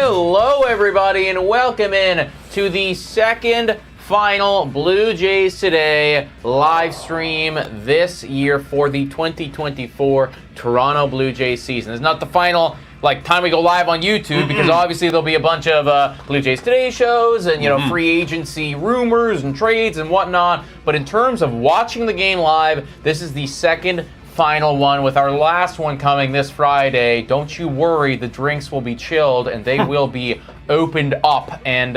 Hello, everybody, and welcome in to the second final Blue Jays Today live stream this year for the 2024 Toronto Blue Jays season. It's not the final time we go live on YouTube because obviously there'll be a bunch of Blue Jays Today shows and free agency rumors and trades and whatnot. But in terms of watching the game live, this is the second final one, with our last one coming this Friday. Don't you worry, the drinks will be chilled and they will be opened up and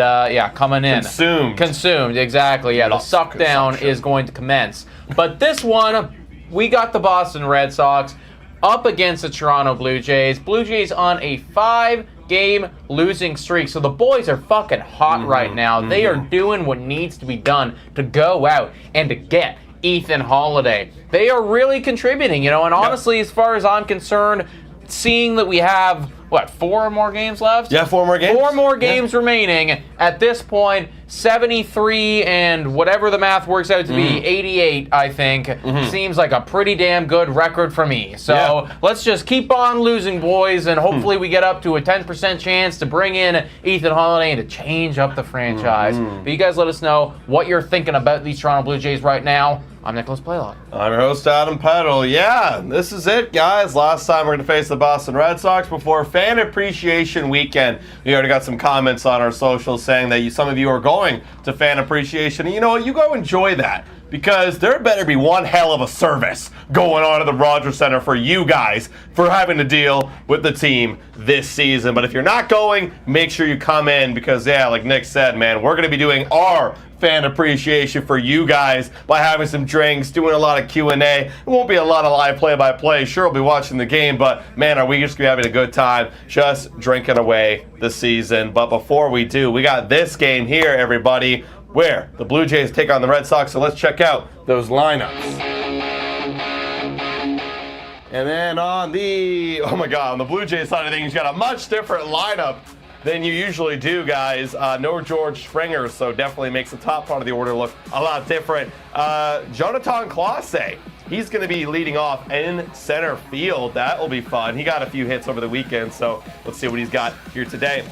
coming in. Consumed, exactly. Yeah, the suck down is going to commence. But this one, we got the Boston Red Sox up against the Toronto Blue Jays. Blue Jays on a 5-game losing streak. So the boys are fucking hot right now. They are doing what needs to be done to go out and to get Ethan Holiday. They are really contributing, and honestly, as far as I'm concerned, seeing that we have, 4 more games left? Yeah, 4 more games. 4 more games remaining. At this point, 73 and whatever the math works out to be, 88, I think, seems like a pretty damn good record for me. So let's just keep on losing, boys, and hopefully we get up to a 10% chance to bring in Ethan Holiday and to change up the franchise. But you guys let us know what you're thinking about these Toronto Blue Jays right now. I'm Nicholas Playlock. I'm your host, Adam Peddle. Yeah, this is it, guys. Last time we're going to face the Boston Red Sox before Fan Appreciation Weekend. We already got some comments on our socials saying that some of you are going to Fan Appreciation. And you know what? You go enjoy that, because there better be one hell of a service going on at the Rogers Center for you guys for having to deal with the team this season. But if you're not going, make sure you come in, because, like Nick said, man, we're going to be doing our fan appreciation for you guys by having some drinks, doing a lot of Q&A. It won't be a lot of live play-by-play. Sure, we'll be watching the game, but, man, are we just going to be having a good time just drinking away the season. But before we do, we got this game here, everybody, where the Blue Jays take on the Red Sox. So let's check out those lineups. And then on the Blue Jays side of things, you got a much different lineup than you usually do, guys. No George Springer, so definitely makes the top part of the order look a lot different. Jonathan Clase, he's going to be leading off in center field. That will be fun. He got a few hits over the weekend, so let's see what he's got here today.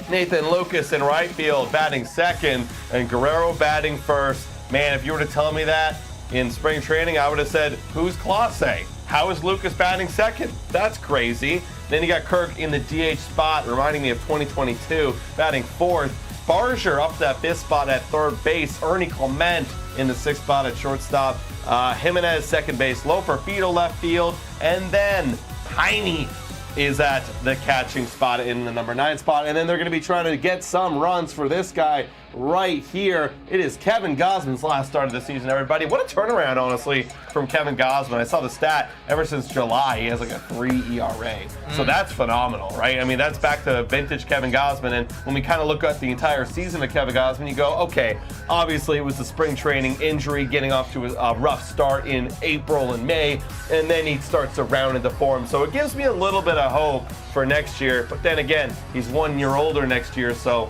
Nathan Lucas in right field, batting second, and Guerrero batting first. Man, if you were to tell me that in spring training, I would have said, who's Clase? How is Lucas batting second? That's crazy. Then you got Kirk in the DH spot, reminding me of 2022, batting fourth. Barger up to that fifth spot at third base. Ernie Clement in the sixth spot at shortstop. Jimenez second base. Loper Fido left field. And then Heine is at the catching spot in the number 9 spot. And then they're going to be trying to get some runs for this guy right here. It is Kevin Gausman's last start of the season, everybody. What a turnaround, honestly, from Kevin Gausman. I saw the stat ever since July. He has like a 3 ERA. So that's phenomenal, right? I mean, that's back to vintage Kevin Gausman. And when we kind of look at the entire season of Kevin Gausman, you go, okay, obviously it was the spring training injury, getting off to a rough start in April and May, and then he starts to round into form. So it gives me a little bit of hope for next year. But then again, he's 1 year older next year, so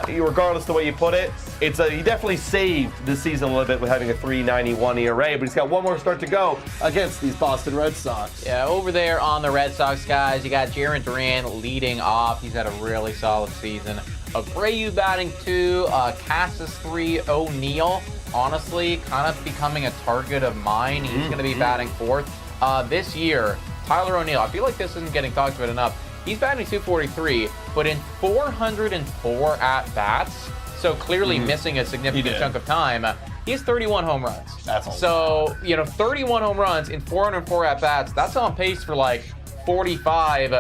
regardless of the way you put it, he definitely saved this season a little bit with having a 3.91 ERA, but he's got one more start to go against these Boston Red Sox. Yeah, over there on the Red Sox, guys, you got Jarren Duran leading off. He's had a really solid season. Abreu batting 2, Casas 3, O'Neill, honestly, kind of becoming a target of mine. He's going to be batting 4th. This year, Tyler O'Neill, I feel like this isn't getting talked about enough. He's batting 243, but in 404 at-bats, so clearly missing a significant chunk of time, he has 31 home runs. That's awesome. So, 31 home runs in 404 at-bats, that's on pace for 45,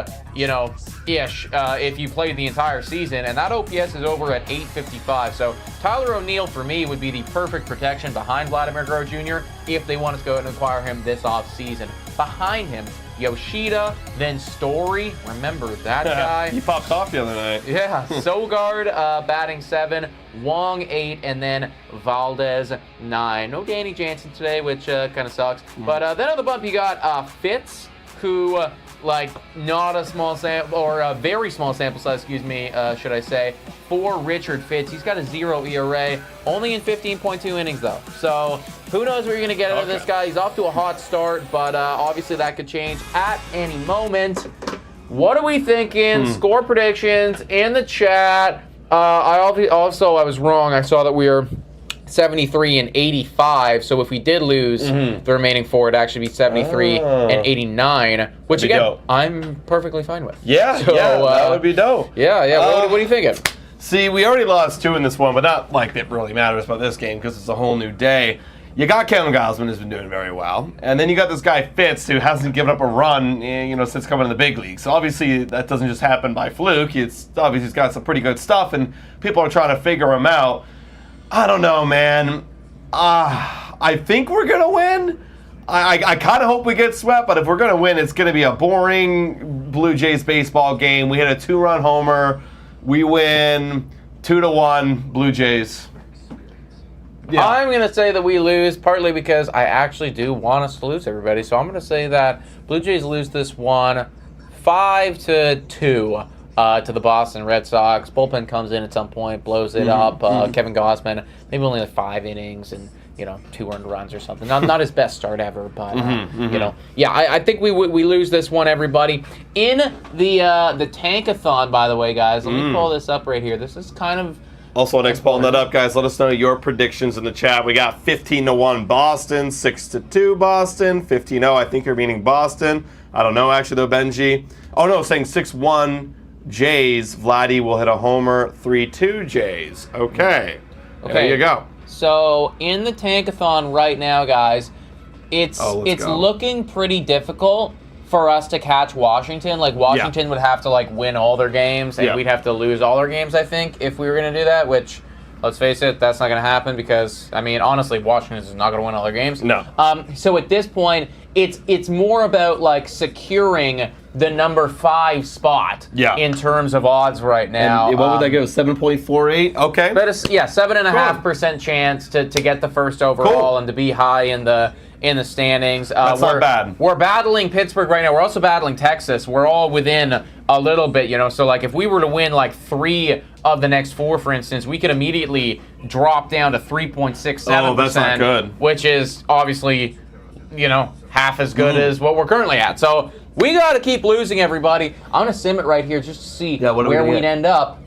ish, if you played the entire season, and that OPS is over at 855. So Tyler O'Neill, for me, would be the perfect protection behind Vladimir Guerrero Jr. if they wanted to go and acquire him this offseason. Behind him, Yoshida, then Story. Remember that guy? He popped off the other night. Yeah. Sogard batting 7, Wong 8, and then Valdez 9. No Danny Jansen today, which kind of sucks. But then on the bump, you got Fitz, who not a small sample, or a very small sample size, should I say, for Richard Fitz. He's got a 0 ERA, only in 15.2 innings, though. So who knows what you're going to get out of this guy. He's off to a hot start, but obviously that could change at any moment. What are we thinking? Score predictions in the chat. I was wrong. I saw that we are 73 and 85. So if we did lose the remaining 4, it'd actually be 73 and 89, which again, dope. I'm perfectly fine with. Yeah, so, that would be dope. Yeah. What are you thinking? See, we already lost 2 in this one, but not like it really matters about this game because it's a whole new day. You got Kevin Gausman, who's been doing very well, and then you got this guy Fitz, who hasn't given up a run, since coming in the big league. So obviously that doesn't just happen by fluke. It's obviously he's got some pretty good stuff, and people are trying to figure him out. I don't know, man. I think we're gonna win. I kind of hope we get swept, but if we're gonna win, it's gonna be a boring Blue Jays baseball game. We hit a 2-run homer. We win 2-1 Blue Jays. Yeah. I'm going to say that we lose, partly because I actually do want us to lose, everybody. So I'm going to say that Blue Jays lose this one 5-2 to the Boston Red Sox. Bullpen comes in at some point, blows it up. Kevin Gausman, maybe only like 5 innings and 2 earned runs or something. Not his best start ever, but I think we lose this one, everybody. In the Tankathon, by the way, guys, let me pull this up right here. This is kind of. Also, next pulling that up, guys, let us know your predictions in the chat. We got 15-1 Boston, 6-2 Boston, 15-0. I think you're meaning Boston. I don't know, actually, though, Benji. Oh, no, saying 6-1 Jays. Vladdy will hit a homer, 3-2 Jays. Okay. There you go. So, in the Tankathon right now, guys, it's looking pretty difficult for us to catch Washington. Like, Washington would have to, win all their games, and we'd have to lose all our games, I think, if we were going to do that, which, let's face it, that's not going to happen because, honestly, Washington is not going to win all their games. No. So at this point, it's more about, securing the number 5 spot in terms of odds right now. And what would that go, 7.48? Okay. But 7.5% chance to get the first overall and to be high in the standings. That's not bad. We're battling Pittsburgh right now. We're also battling Texas. We're all within a little bit, So, if we were to win, 3 of the next 4, for instance, we could immediately drop down to 3.67%. Oh, that's not good. Which is obviously, half as good as what we're currently at. So, we got to keep losing, everybody. I'm going to sim it right here just to see where we'd end up.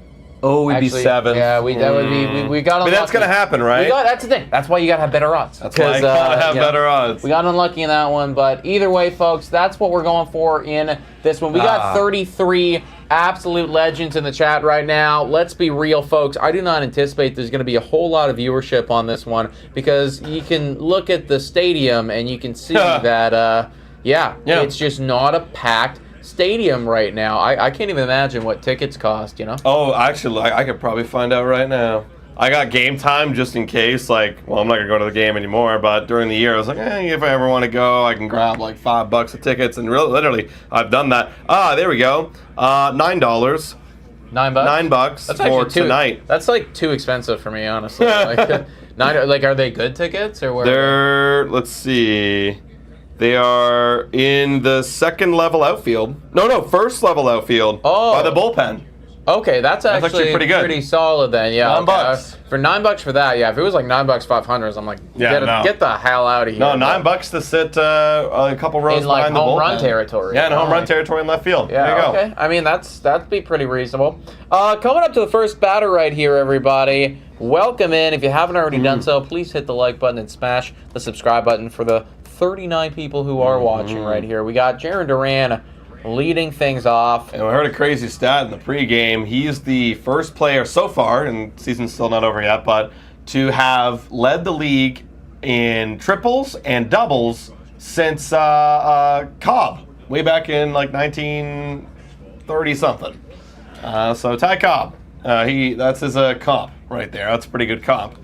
Oh, we'd be 7. Yeah, that would be. We got unlucky. But that's gonna happen, right? That's the thing. That's why you gotta have better odds. That's why you gotta have better odds. We got unlucky in that one, but either way, folks, that's what we're going for in this one. We got 33 absolute legends in the chat right now. Let's be real, folks. I do not anticipate there's going to be a whole lot of viewership on this one because you can look at the stadium and you can see that, it's just not a packed stadium right now. I can't even imagine what tickets cost, Oh, actually, I could probably find out right now. I got game time just in case, I'm not going to go to the game anymore, but during the year, I was like, if I ever want to go, I can grab $5 of tickets, and literally, I've done that. There we go. $9. $9? $9 that's for tonight. That's too expensive for me, honestly. Are they good tickets or where? They're, let's see. They are in the second level outfield. No, first level outfield by the bullpen. Okay, that's actually pretty good. Pretty solid then. Yeah, $9. For $9 for that, if it was $9 $500, I'm like, get the hell out of here. No, $9 to sit a couple rows behind the bullpen. home run territory. Yeah, in home run territory in left field. Yeah, there you go. Okay, that'd be pretty reasonable. Coming up to the first batter right here, everybody. Welcome in. If you haven't already done so, please hit the like button and smash the subscribe button for the 39 people who are watching right here. We got Jarren Duran leading things off. And we heard a crazy stat in the pregame. He's the first player so far, and the season's still not over yet, but to have led the league in triples and doubles since Cobb, way back in 1930-something. So Ty Cobb, that's his comp right there. That's a pretty good comp.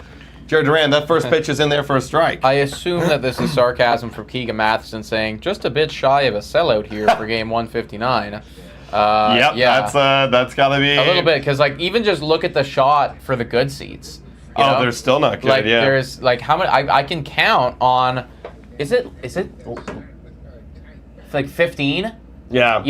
Jarren Duran, that first pitch is in there for a strike. I assume that this is sarcasm from Keegan Matheson saying, just a bit shy of a sellout here for game 159. Yep, that's got to be... A little bit, because even just look at the shot for the good seats. They're still not good, There's, how many... I can count on... Is it 15? Yeah,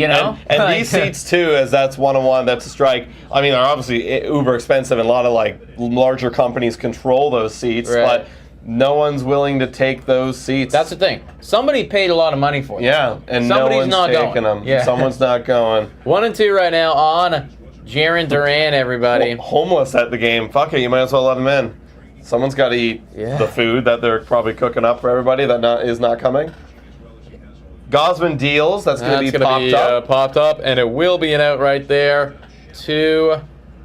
and these seats too, as that's 1-on-1, that's a strike. They're obviously uber expensive, and a lot of larger companies control those seats. Right. But no one's willing to take those seats. That's the thing. Somebody paid a lot of money for it. Yeah, and Somebody's no one's not taking going. them. Yeah. Someone's not going. 1 and 2 right now on Jarren Duran, everybody. Homeless at the game. Fuck it, you might as well let them in. Someone's got to eat the food that they're probably cooking up for everybody that is not coming. Gausman deals. That's going to be popped up, and it will be an out right there to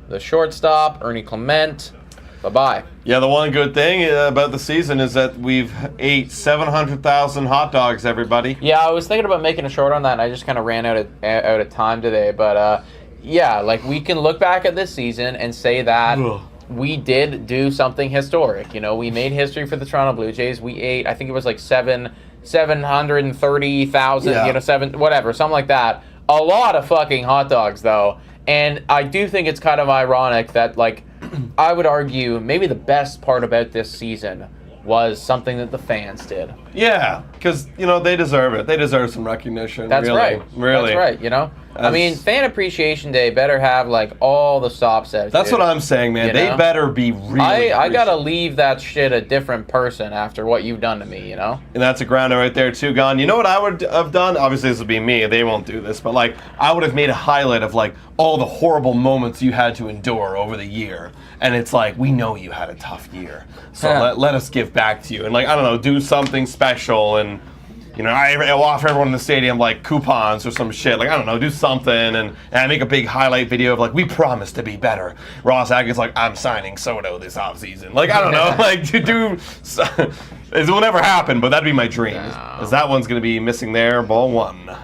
the shortstop, Ernie Clement. Bye-bye. Yeah, the one good thing about the season is that we've ate 700,000 hot dogs, everybody. Yeah, I was thinking about making a short on that, and I just kind of ran out of time today. But, yeah, like, we can look back at this season and say that we did do something historic. You know, we made history for the Toronto Blue Jays. We ate, I think it was like 730,000, yeah. you know, something like that. A lot of fucking hot dogs, though. And I do think it's kind of ironic that, like, I would argue maybe the best part about this season was something that the fans did. Yeah, because, you know, they deserve it. They deserve some recognition. That's really, right. Really. That's right, you know? I mean, Fan Appreciation Day better have, like, all the stops out. That's what I'm saying, man. They better be really I gotta leave that shit a different person after what you've done to me, you know? And that's a grounder right there, too, Gon. You know what I would have done? Obviously, this would be me. They won't do this. But, like, I would have made a highlight of, like, all the horrible moments you had to endure over the year. And it's like, we know you had a tough year. So let us give back to you. And, like, I don't know, do something special. And, you know, I'll offer everyone in the stadium, like, coupons or some shit. Like, I don't know, do something. And I make a big highlight video of, like, we promise to be better. Ross Atkins, like, I'm signing Soto this offseason. Like, I don't know. Like, to do... It will never happen, but that'd be my dream. Because that one's going to be missing there. Ball one.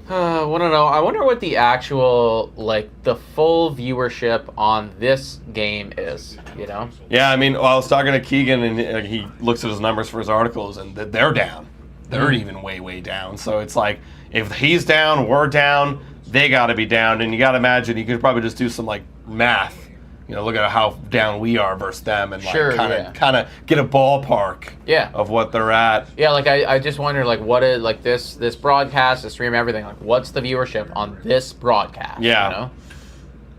I don't know. I wonder what the actual, like, the full viewership on this game is, you know? Yeah, I mean, well, I was talking to Keegan, and he looks at his numbers for his articles, and they're down. They're even way, way down. So it's like, if he's down, we're down, they got to be down. And you got to imagine, you could probably just do some, like, math. You know, look at how down we are versus them, and like kind of get a ballpark of what they're at. Yeah, like I just wonder, like, what is, like, this broadcast, the stream, everything, like, what's the viewership on this broadcast? Yeah. You know?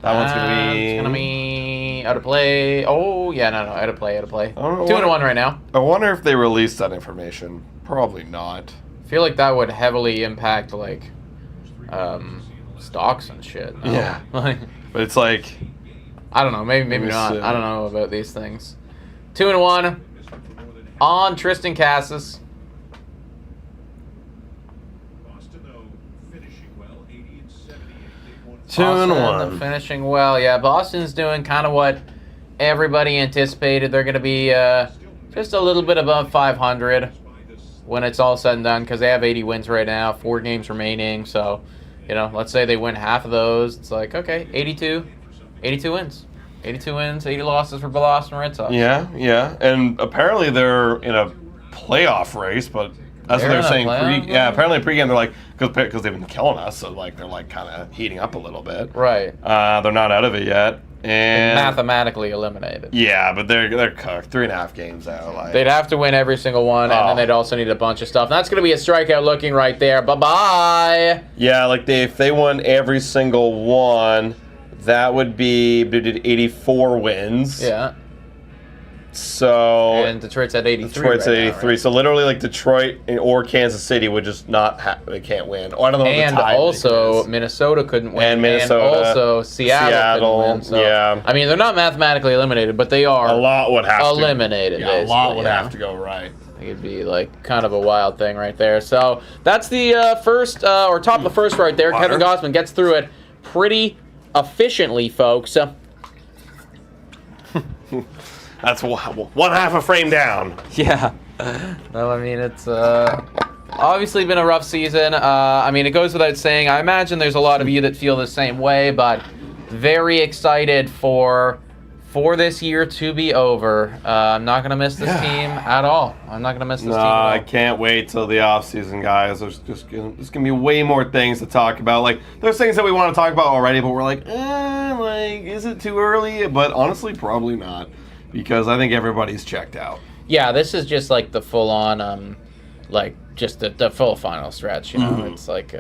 That one's gonna be... It's gonna be out of play. Oh, yeah, no, out of play. 2 and 1 right now. I wonder if they released that information. Probably not. I feel like that would heavily impact, like, stocks and shit. No? Yeah. But it's like... I don't know. Maybe not. I don't know about these things. 2 and 1 on Tristan Casas. Boston finishing well. Yeah, Boston's doing kind of what everybody anticipated. They're going to be just a little bit above 500 when it's all said and done, because they have 80 wins right now, 4 games remaining. So, you know, let's say they win half of those. It's like, okay, 82 wins. 82 wins, 80 losses for Boston Red Sox. Yeah. And apparently they're in a playoff race, but that's what they're saying. Apparently pregame they're like, because they've been killing us, so like they're like kind of heating up a little bit. Right. They're not out of it yet. And mathematically eliminated. Yeah, but they're cooked. 3.5 games out. Like, they'd have to win every single one, and then they'd also need a bunch of stuff. And that's going to be a strikeout looking right there. Bye-bye. Yeah, like if they won every single one, that would be 84 wins. Yeah. So and Detroit's at 83. Detroit's at 83. Right? So literally, like Detroit or Kansas City would just not they can't win. Or I don't know. And also Minnesota couldn't win. And Minnesota. And also Seattle couldn't win. So, yeah. I mean, they're not mathematically eliminated, but they are. A lot would have eliminated. A lot would have to go right. It'd be like kind of a wild thing right there. So that's the first or top of the first right there. Kevin Gausman gets through it pretty efficiently, folks. That's one half a frame down. Yeah. No, I mean, it's obviously been a rough season. I mean, it goes without saying. I imagine there's a lot of you that feel the same way, but very excited for this year to be over. I'm not going to miss this team at all. I'm not going to miss this team at all. I can't wait till the offseason, guys. There's going to be way more things to talk about. Like, there's things that we want to talk about already, but we're like, is it too early? But honestly, probably not. Because I think everybody's checked out. Yeah, this is just like the full-on, like just the full final stretch. You know, it's like.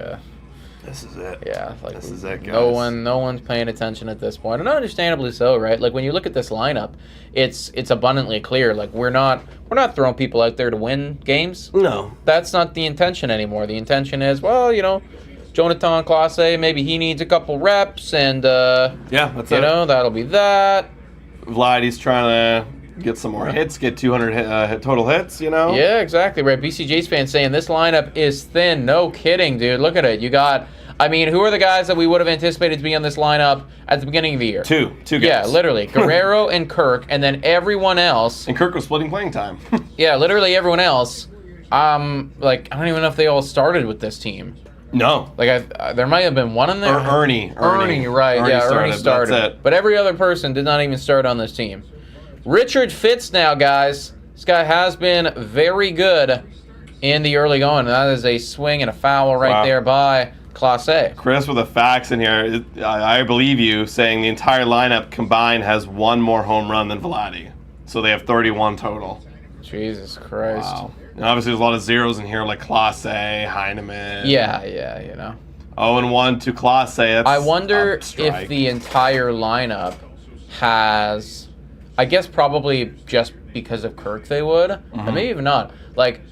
This is it. Yeah, like this is it, guys. No one's paying attention at this point, and understandably so, right? Like when you look at this lineup, it's abundantly clear. Like we're not throwing people out there to win games. No, That's not the intention anymore. The intention is, well, Jonathan Clase, maybe he needs a couple reps, and yeah, that's it. That'll be that. Vladdy's trying to get some more hits, get 200 total hits. Yeah, exactly right. BCJ's fans saying this lineup is thin. No kidding, dude. Look at it. You got. I mean, who are the guys that we would have anticipated to be on this lineup at the beginning of the year? Two guys. Yeah, literally. Guerrero and Kirk, and then everyone else. And Kirk was splitting playing time. Yeah, literally everyone else. I don't even know if they all started with this team. No. Like, there might have been one in there. Ernie, right. Ernie started. That's it. But every other person did not even start on this team. Richard Fitz now, guys. This guy has been very good in the early going. That is a swing and a foul right there by Clase. Chris with the facts in here. I believe you saying the entire lineup combined has one more home run than Vladdy. So they have 31 total. Jesus Christ. Wow. And obviously there's a lot of zeros in here like Clase, Heineman. Yeah. 0-1 to Clase. I wonder if the entire lineup has, I guess probably just because of Kirk they would, but maybe even not. Like,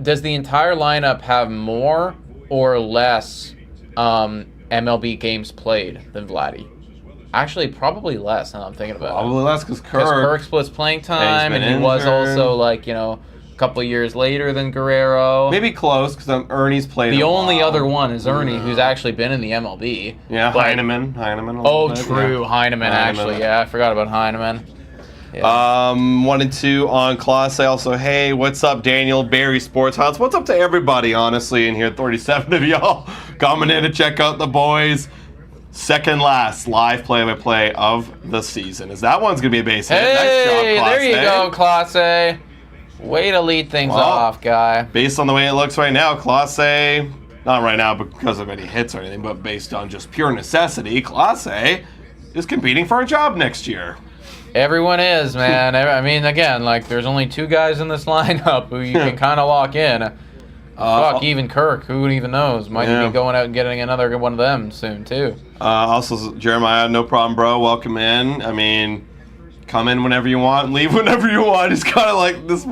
does the entire lineup have more or less MLB games played than Vladdy? Actually, probably less, now I'm thinking about it. Probably less because Kirk splits playing time, and he was also, like, a couple of years later than Guerrero. Maybe close, because Ernie's played the only other one is Ernie, who's actually been in the MLB. Yeah, but, Heineman. Oh, true, Heineman, actually. Yeah, I forgot about Heineman. Yeah. 1 and 2 on Clase. Also, hey, what's up, Daniel? Barry Sports House. What's up to everybody, honestly, in here? 37 of y'all coming in to check out the boys. Second last live play-by-play of the season. That one's going to be a base hit. Hey, nice job, Clase. There you go, Clase. Way to lead things off, guy. Based on the way it looks right now, Clase, not right now because of any hits or anything, but based on just pure necessity, Clase is competing for a job next year. Everyone is, man. I mean, again, like, there's only two guys in this lineup who you can kind of lock in. Even Kirk, who even knows? Might be going out and getting another one of them soon, too. Also, Jeremiah, no problem, bro. Welcome in. I mean, come in whenever you want, leave whenever you want. It's kind of like, this is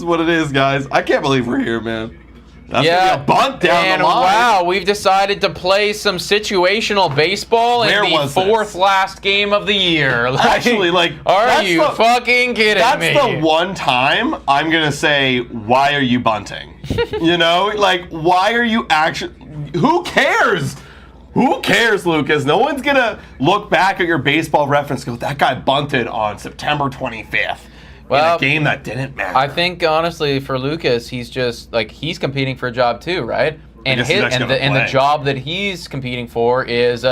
what it is, guys. I can't believe we're here, man. That's gonna be a bunt down the line. Wow, we've decided to play some situational baseball in the fourth last game of the year. Actually, are you fucking kidding me? That's the one time I'm gonna say, why are you bunting? Why are you actually? Who cares? Who cares, Lucas? No one's gonna look back at your baseball reference and go, that guy bunted on September 25th. In a game that didn't matter. I think, honestly, for Lucas, he's just, he's competing for a job too, right? And the job that he's competing for is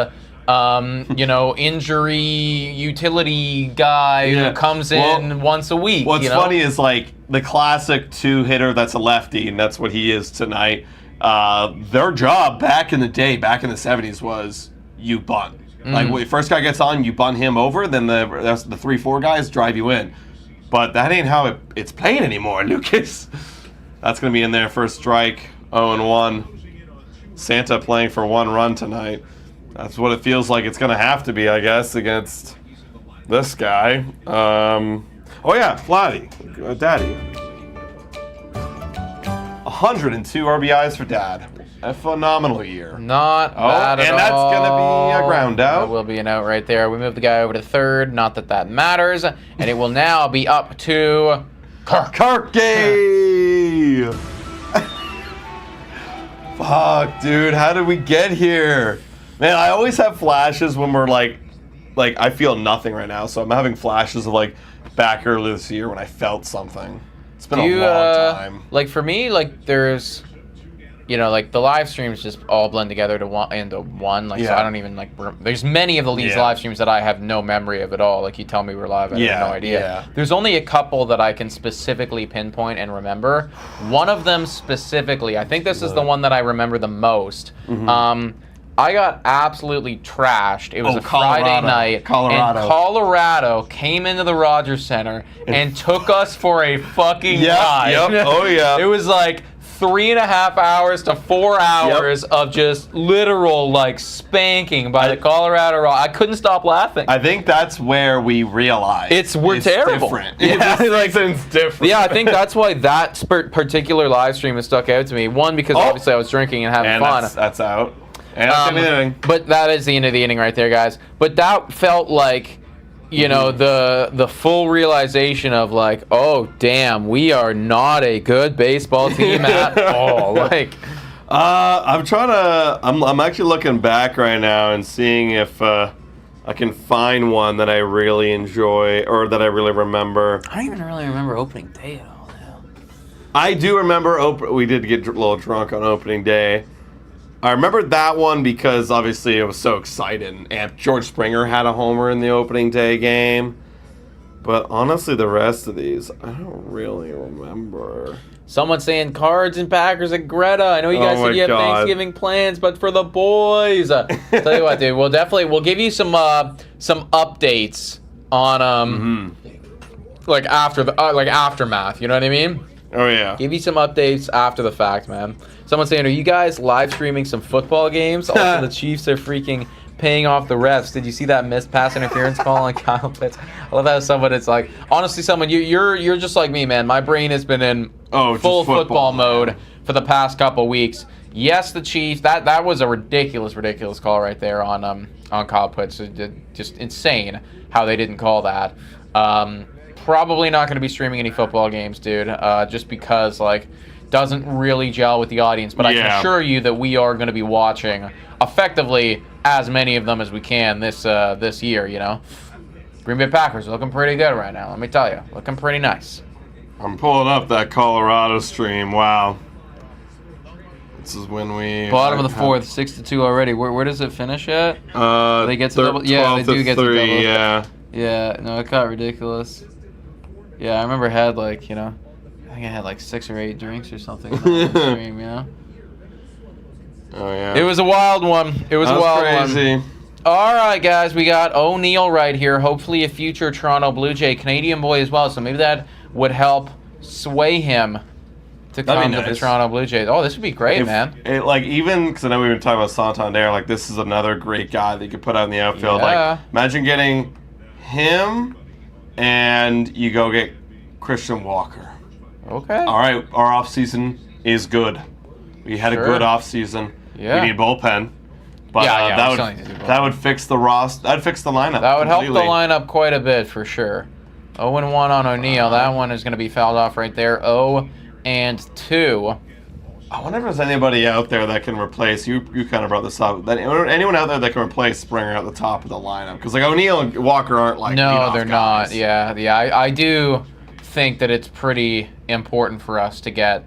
injury utility guy who comes in once a week. What's funny is, the classic two-hitter that's a lefty, and that's what he is tonight. Their job back in the day, back in the 70s, was you bunt. When the first guy gets on, you bunt him over, then the 3-4 guys drive you in. But that ain't how it's playing anymore, Lucas. That's going to be in there for a strike, 0-1. Santa playing for 1 run tonight. That's what it feels like it's going to have to be, I guess, against this guy. Vladdy, Daddy. 102 RBIs for Dad. A phenomenal year. Not bad at all. And that's going to be a ground out. That will be an out right there. We move the guy over to third. Not that matters. And it will now be up to Kirky. Fuck, dude. How did we get here? Man, I always have flashes when we're like I feel nothing right now. So I'm having flashes of back early this year when I felt something. It's been a long time. For me, there's... the live streams just all blend together into one. So I don't even there's many of these live streams that I have no memory of at all. You tell me we're live, I have no idea. Yeah. There's only a couple that I can specifically pinpoint and remember. One of them specifically, I think this is the one that I remember the most. I got absolutely trashed. It was a Friday night. And Colorado came into the Rogers Center and took us for a fucking ride. Yep. Oh, yeah. It was 3.5 hours to 4 hours of just literal like spanking by the Colorado Rockies. I couldn't stop laughing. I think that's where we realize we're terrible. Different. Yeah, it's different. Yeah, I think that's why that particular live stream has stuck out to me. One, because obviously I was drinking and having fun. That's out. And that's the end of the inning. But that is the end of the inning right there, guys. But that felt like, you know, the full realization of like, oh damn, we are not a good baseball team at all. Like, I'm actually looking back right now and seeing if I can find one that I really enjoy or that I really remember. I don't even really remember opening day at all now. I do remember we did get a little drunk on opening day. I remember that one because obviously it was so exciting. And George Springer had a homer in the opening day game. But honestly, the rest of these, I don't really remember. Someone saying Cards and Packers at Greta. I know you guys said you have Thanksgiving plans, but for the boys. Tell you what, dude, we'll give you some updates on like after the like aftermath. You know what I mean? Oh yeah. Give you some updates after the fact, man. Someone saying, are you guys live streaming some football games? Also, the Chiefs are freaking paying off the refs. Did you see that missed pass interference call on Kyle Pitts? I love how someone, it's like, honestly, you're just like me, man. My brain has been in full football mode for the past couple weeks. Yes, the Chiefs. That was a ridiculous call right there on Kyle Pitts. Just insane how they didn't call that. Probably not going to be streaming any football games, dude. Just because like doesn't really gel with the audience. But I can assure you that we are going to be watching effectively as many of them as we can this year. You know, Green Bay Packers are looking pretty good right now. Let me tell you, looking pretty nice. I'm pulling up that Colorado stream. Wow. This is when we bottom of the fourth, 6-2 already. Where does it finish at? They get to double. Yeah, they do get to double. Yeah. Yeah. No, it got ridiculous. Yeah, I remember I had like, you know, I think I had like 6 or 8 drinks or something on the stream, you know? Oh, yeah. It was a wild one. It was a wild crazy. one. All right, guys, we got O'Neal right here. Hopefully a future Toronto Blue Jay, Canadian boy as well. So maybe that would help sway him to come to the Toronto Blue Jays. Oh, this would be great, man. Even, because I know we've been talking about Santander, like this is another great guy that you could put out in the outfield. Yeah. Like, imagine getting him and you go get Christian Walker. Okay. All right, our offseason is good. We had a good offseason. Yeah. We need bullpen. But that would fix the roster. That'd fix the lineup. That would help the lineup quite a bit for sure. 0-1 on O'Neal. That one is going to be fouled off right there. 0-2. I wonder if there's anybody out there that can replace you. You kind of brought this up. Anyone out there that can replace Springer at the top of the lineup? Because like O'Neal and Walker aren't like no, they're guys. not. Yeah. I do think that it's pretty important for us to get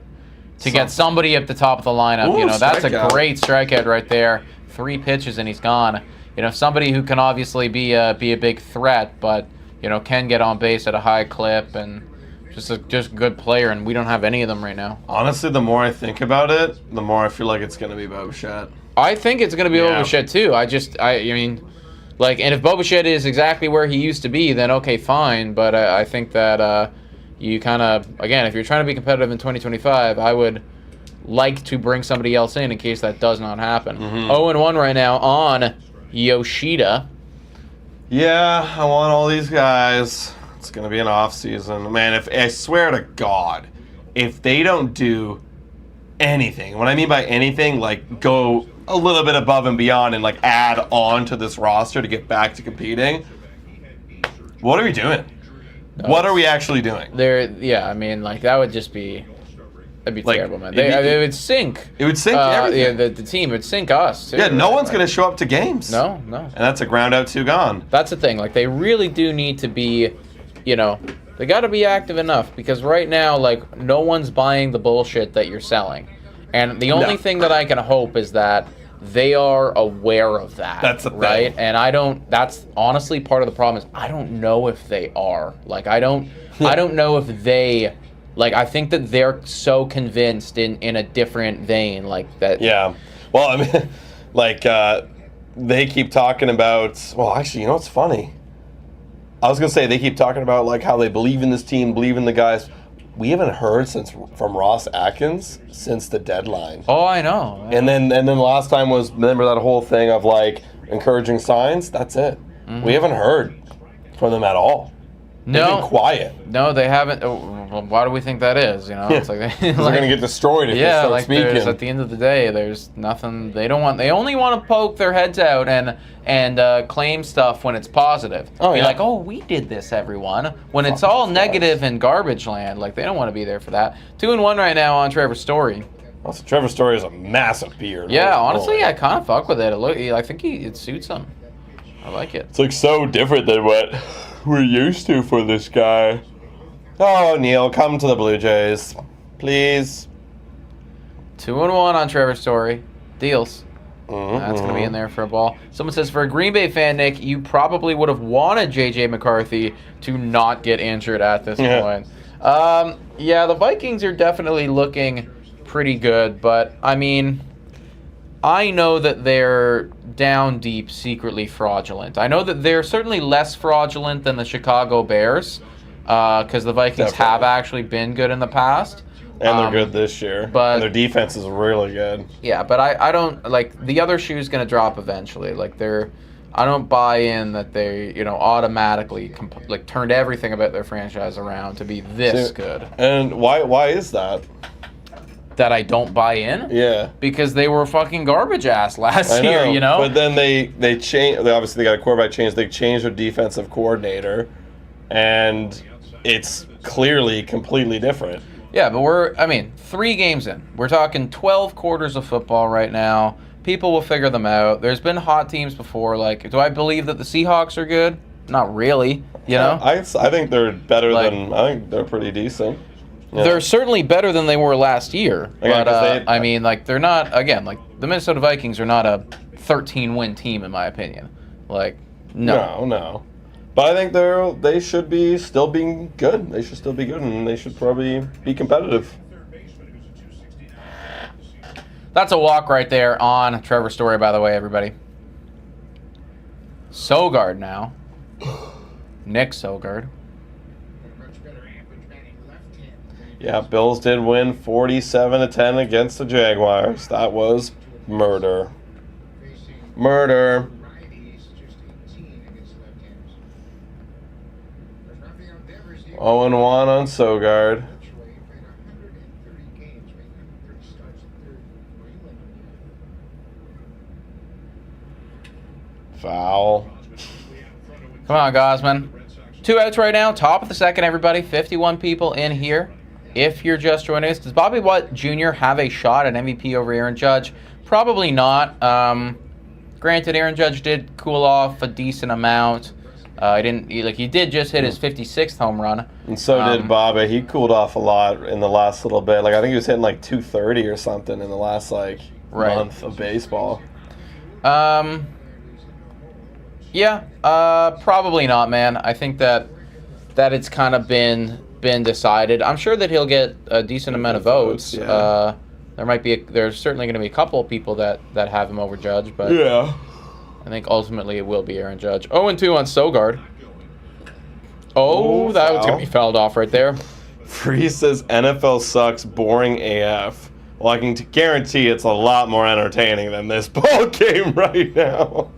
somebody at the top of the lineup. Ooh, you know, that's strikeout. a great strikeout right there. 3 pitches and he's gone. You know, somebody who can obviously be a big threat, but you know can get on base at a high clip and just a good player. And we don't have any of them right now. Honestly, the more I think about it, the more I feel like it's going to be Bo Bichette. I think it's going to be Bo Bichette too. I mean, like, and if Bo Bichette is exactly where he used to be, then okay, fine. But I think that you kind of, again, if you're trying to be competitive in 2025, I would like to bring somebody else in case that does not happen. 0-1 right now on Yoshida. Yeah, I want all these guys. It's going to be an off-season. Man, I swear to God, if they don't do anything, what I mean by anything, like go a little bit above and beyond and like add on to this roster to get back to competing, what are we doing? What are we actually doing? Yeah, I mean, like, that would just be... That'd be terrible, man. It would sink. It would sink everything. Yeah, the team would sink us, too. Yeah, no one's going to show up to games. No. And that's a ground out, 2 gone. That's the thing. Like, they really do need to be, you know, they got to be active enough because right now, like, no one's buying the bullshit that you're selling. And the only thing that I can hope is that they are aware of that. That's the thing. Right? And that's honestly part of the problem is I don't know if they are. Like, I don't know if they... Like, I think that they're so convinced in a different vein, like that. Yeah. Well, I mean, like, they keep talking about, well, actually, you know what's funny? I was going to say they keep talking about, like, how they believe in this team, believe in the guys. we haven't heard from Ross Atkins since the deadline. Oh, I know. And then the last time was, remember that whole thing of like encouraging signs? That's it. We haven't heard from them at all. They've been quiet. No, they haven't. Well, why do we think that is? You know, it's like they're gonna get destroyed if they start speaking. At the end of the day, there's nothing. They don't want. They only want to poke their heads out and claim stuff when it's positive. Be like, oh, we did this, everyone. When it's all negative and garbage land, like they don't want to be there for that. 2-1 right now on Trevor Story. Also, Trevor Story has a massive beard. Yeah, honestly, I kind of fuck with it. I think it suits him. I like it. It's like so different than what we're used to for this guy. Oh, Neil, come to the Blue Jays, please. 2-1 on Trevor Story. Deals. That's going to be in there for a ball. Someone says, for a Green Bay fan, Nick, you probably would have wanted J.J. McCarthy to not get injured at this point. Yeah, the Vikings are definitely looking pretty good, but, I mean, I know that they're down deep secretly fraudulent. I know that they're certainly less fraudulent than the Chicago Bears, because the Vikings have actually been good in the past. And they're good this year. But and their defense is really good. Yeah, but I don't, like, the other shoe's going to drop eventually. Like, I don't buy in that they, automatically, turned everything about their franchise around to be this good. And why is that? That I don't buy in? Yeah. Because they were fucking garbage ass last year, you know? But then they changed. Obviously, they got a quarterback change. They changed their defensive coordinator, and it's clearly completely different. Yeah, but 3 games in. We're talking 12 quarters of football right now. People will figure them out. There's been hot teams before. Like, do I believe that the Seahawks are good? Not really, you know? I think they're better than... I think they're pretty decent. Yeah. They're certainly better than they were last year. But, they're not... Again, the Minnesota Vikings are not a 13-win team, in my opinion. No. No. But I think they should be still being good. They should still be good, and they should probably be competitive. That's a walk right there on Trevor Story, by the way, everybody. Sogard now. Nick Sogard. Yeah, Bills did win 47-10 against the Jaguars. That was murder. Murder. 0-1 on Sogard. Foul. Come on, Gausman. 2 outs right now. Top of the second, everybody. 51 people in here. If you're just joining us, does Bobby Watt Jr. have a shot at MVP over Aaron Judge? Probably not. Granted, Aaron Judge did cool off a decent amount. He did just hit his 56th home run. And so did Bobby. He cooled off a lot in the last little bit. I think he was hitting 230 or something in the last month of baseball. Yeah, probably not, man. I think that it's kind of been decided. I'm sure that he'll get a decent amount of votes. Yeah. There's certainly going to be a couple of people that have him over Judge, but yeah. I think ultimately it will be Aaron Judge. 0-2 on Sogard. Oh, that was going to be fouled off right there. Freeze says NFL sucks, boring AF. Well, I can guarantee it's a lot more entertaining than this ball game right now.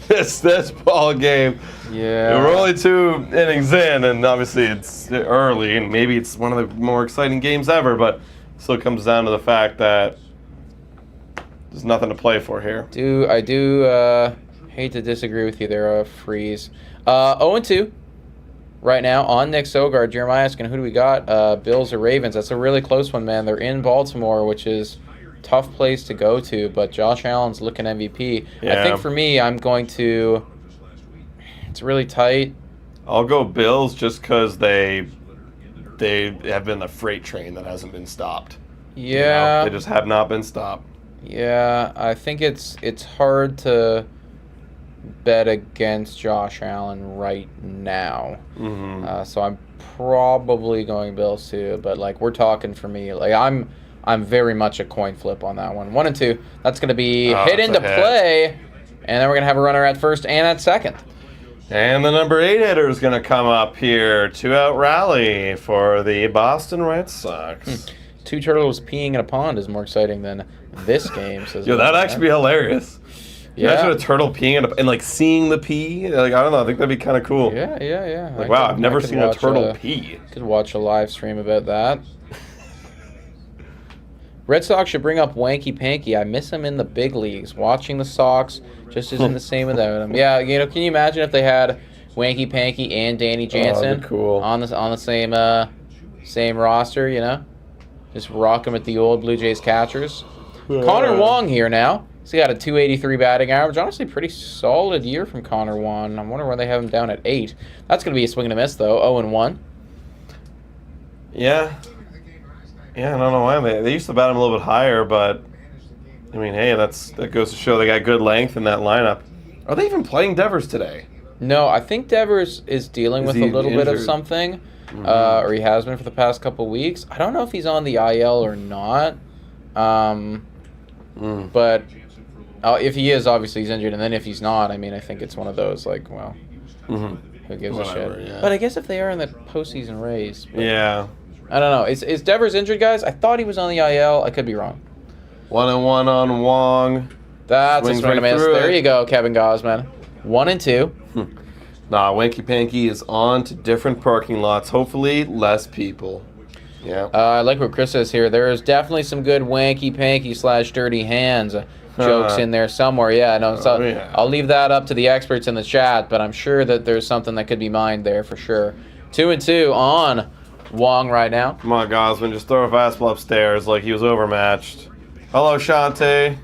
This ball game. Yeah. We're only 2 innings in, and obviously it's early, and maybe it's one of the more exciting games ever, but still comes down to the fact that there's nothing to play for here. I do hate to disagree with you there, Freeze. 0-2 right now on Nick Sogard. Jeremiah asking, who do we got? Bills or Ravens? That's a really close one, man. They're in Baltimore, which is a tough place to go to, but Josh Allen's looking MVP. Yeah. I think for me, I'm going to... It's really tight. I'll go Bills just because they have been the freight train that hasn't been stopped. Yeah. They just have not been stopped. Yeah, I think it's hard to bet against Josh Allen right now. Mm-hmm. So I'm probably going Bills too, but we're talking for me. I'm very much a coin flip on that one. 1-2. That's going to be hit into play, and then we're going to have a runner at first and at second. And the number 8 hitter is going to come up here. 2-out rally for the Boston Red Sox. 2 turtles peeing in a pond is more exciting than this game. Says Yo, that'd actually be hilarious. Yeah. Imagine a turtle peeing and like seeing the pee. Like, I don't know. I think that'd be kind of cool. Yeah. Like, wow, I've never seen a turtle pee. Could watch a live stream about that. Red Sox should bring up Wanky Panky. I miss him in the big leagues. Watching the Sox just isn't the same without him. Yeah, can you imagine if they had Wanky Panky and Danny Jansen cool. on the same roster? Just rock them at the old Blue Jays catchers. Connor Wong here now. He's got a 283 batting average. Honestly, pretty solid year from Connor Wong. I'm wondering why they have him down at 8. That's going to be a swing and a miss, though. 0-1. Yeah. Yeah, I don't know why. They used to bat him a little bit higher, but, I mean, hey, that goes to show they got good length in that lineup. Are they even playing Devers today? No, I think Devers is dealing with a little bit of something, or he has been for the past couple weeks. I don't know if he's on the IL or not, but if he is, obviously he's injured, and then if he's not, I mean, I think it's one of those, like, well, who gives a shit? Yeah. But I guess if they are in the postseason race. Yeah. I don't know. Is Devers injured, guys? I thought he was on the IL. I could be wrong. 1-1 on Wong. That's Swings a swing and a right miss. through There it. you go, Kevin Gausman. 1-2. Nah, Wanky Panky is on to different parking lots. Hopefully, less people. Yeah. I like what Chris says here. There is definitely some good Wanky Panky / dirty hands jokes in there somewhere. Yeah, no. So yeah. I'll leave that up to the experts in the chat, but I'm sure that there's something that could be mined there for sure. 2-2 on Wong right now. Come on, Gausman. Just throw a fastball upstairs like he was overmatched. Hello, Shante.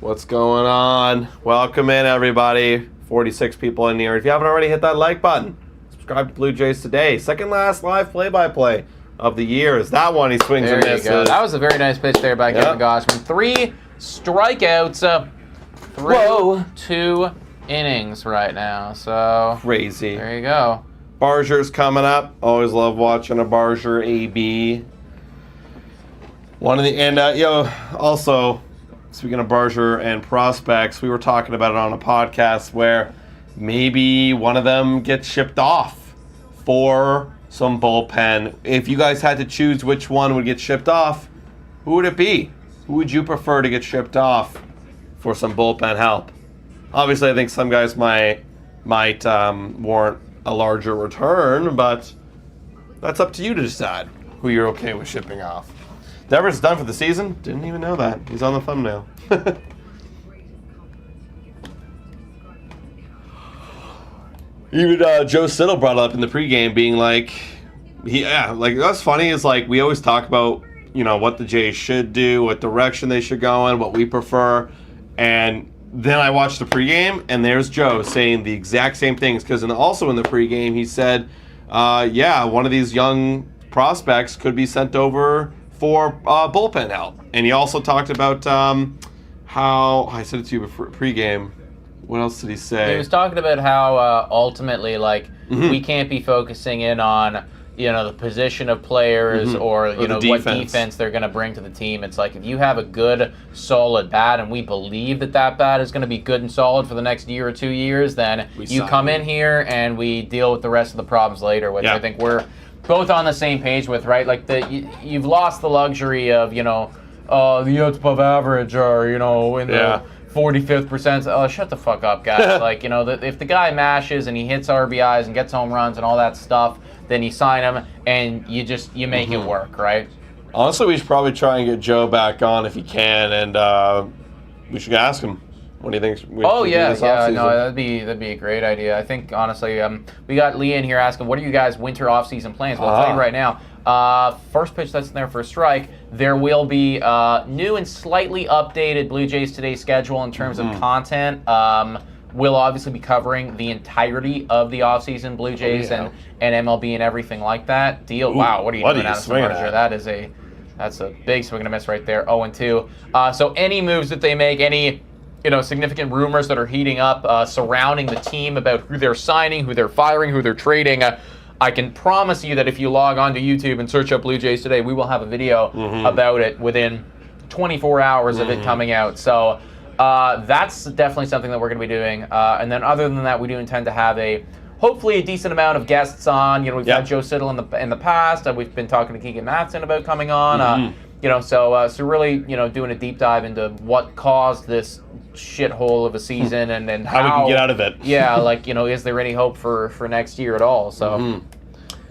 What's going on? Welcome in, everybody. 46 people in here. If you haven't already, hit that like button. Subscribe to Blue Jays Today. Second last live play-by-play of the year is that one. He swings and misses. There you go. That was a very nice pitch there by Kevin Gausman. 3 strikeouts through 2 innings right now. So Crazy. there you go. Barzier's coming up. Always love watching a Barzier AB. Also, speaking of Barzier and prospects, we were talking about it on a podcast where maybe one of them gets shipped off for some bullpen. If you guys had to choose which one would get shipped off, who would it be? Who would you prefer to get shipped off for some bullpen help? Obviously, I think some guys might warrant a larger return, but that's up to you to decide who you're okay with shipping off. Devers is done for the season. Didn't even know that. He's on the thumbnail. Even Joe Siddle brought it up in the pregame, being like, that's funny. Is like we always talk about, what the Jays should do, what direction they should go in, what we prefer, and then I watched the pregame, and there's Joe saying the exact same things. Because also in the pregame, he said, one of these young prospects could be sent over for bullpen help. And he also talked about how, I said it to you before pregame. What else did he say? He was talking about how ultimately, we can't be focusing in on, the position of players or what defense they're going to bring to the team. It's like if you have a good, solid bat, and we believe that bat is going to be good and solid for the next year or 2 years, then you come in here and we deal with the rest of the problems later, which I think we're both on the same page with, right? Like you've lost the luxury of, the outs above average or, in the 45th percent. Oh, shut the fuck up, guys. If the guy mashes and he hits RBIs and gets home runs and all that stuff, then you sign him and you make it work, right? Honestly, we should probably try and get Joe back on if he can, and we should ask him. What do you think? That'd be a great idea. I think honestly, we got Lee in here asking, what are you guys' winter off-season plans? Well, I'll tell you right now. First pitch that's in there for a strike. There will be new and slightly updated Blue Jays Today schedule in terms of content. We'll obviously be covering the entirety of the offseason Blue Jays and MLB and everything like that. Deal. Wow, what are you doing, Addison Barzier? That's a big swing and a miss right there. 0-2. So any moves that they make, any significant rumors that are heating up surrounding the team about who they're signing, who they're firing, who they're trading, I can promise you that if you log on to YouTube and search up Blue Jays Today, we will have a video about it within 24 hours of it coming out. So that's definitely something that we're going to be doing. And then other than that, we do intend to have hopefully a decent amount of guests on. We've had Joe Siddle in the past. We've been talking to Keegan Matson about coming on. So really, doing a deep dive into what caused this shithole of a season and how we can get out of it. Is there any hope for next year at all? So.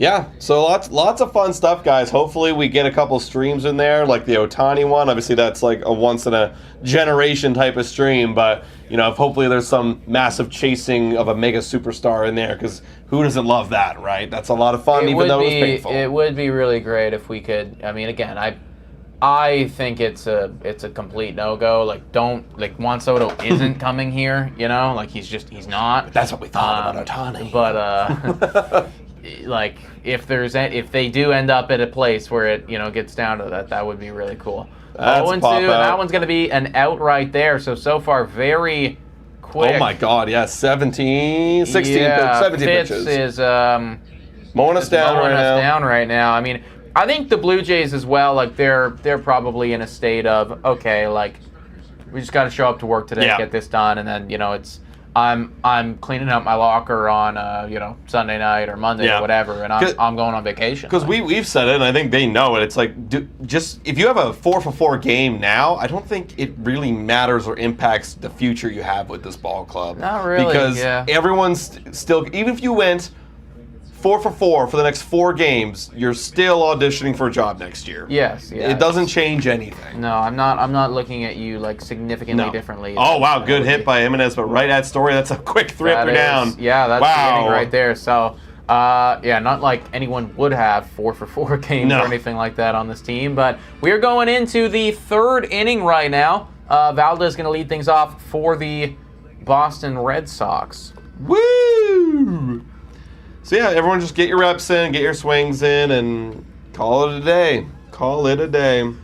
Yeah, so lots of fun stuff, guys. Hopefully we get a couple streams in there, like the Ohtani one. Obviously, that's like a once-in-a-generation type of stream, but, hopefully there's some massive chasing of a mega superstar in there, because who doesn't love that, right? That's a lot of fun, even though it was painful. It would be really great if we could. I mean, again, I think it's a complete no-go. Juan Soto isn't coming here, he's not. That's what we thought about Ohtani. But, if they do end up at a place where it gets down to that would be really cool. That one's going to be an out right there. So far very quick. Oh my God, yeah, 16 17 pitches. Is mowing us down right now. I mean, I think the Blue Jays as well. They're probably in a state of we just got to show up to work today, get this done, and then it's. I'm cleaning up my locker on Sunday night or Monday or whatever, and I'm going on vacation. Because we've said it, and I think they know it. It's just if you have a 4-for-4 game now, I don't think it really matters or impacts the future you have with this ball club. Not really, because everyone's still, even if you went 4-for-4 for the next 4 games, you're still auditioning for a job next year. Yes. It doesn't change anything. No, I'm not looking at you significantly differently. Oh wow, good hit by Jimenez, but right at Story, that's a quick 3-upper down. Yeah, that's the inning right there. So, not like anyone would have 4-for-4 games or anything like that on this team, but we're going into the 3rd inning right now. Valdez going to lead things off for the Boston Red Sox. Woo! So yeah, everyone just get your reps in, get your swings in, and call it a day.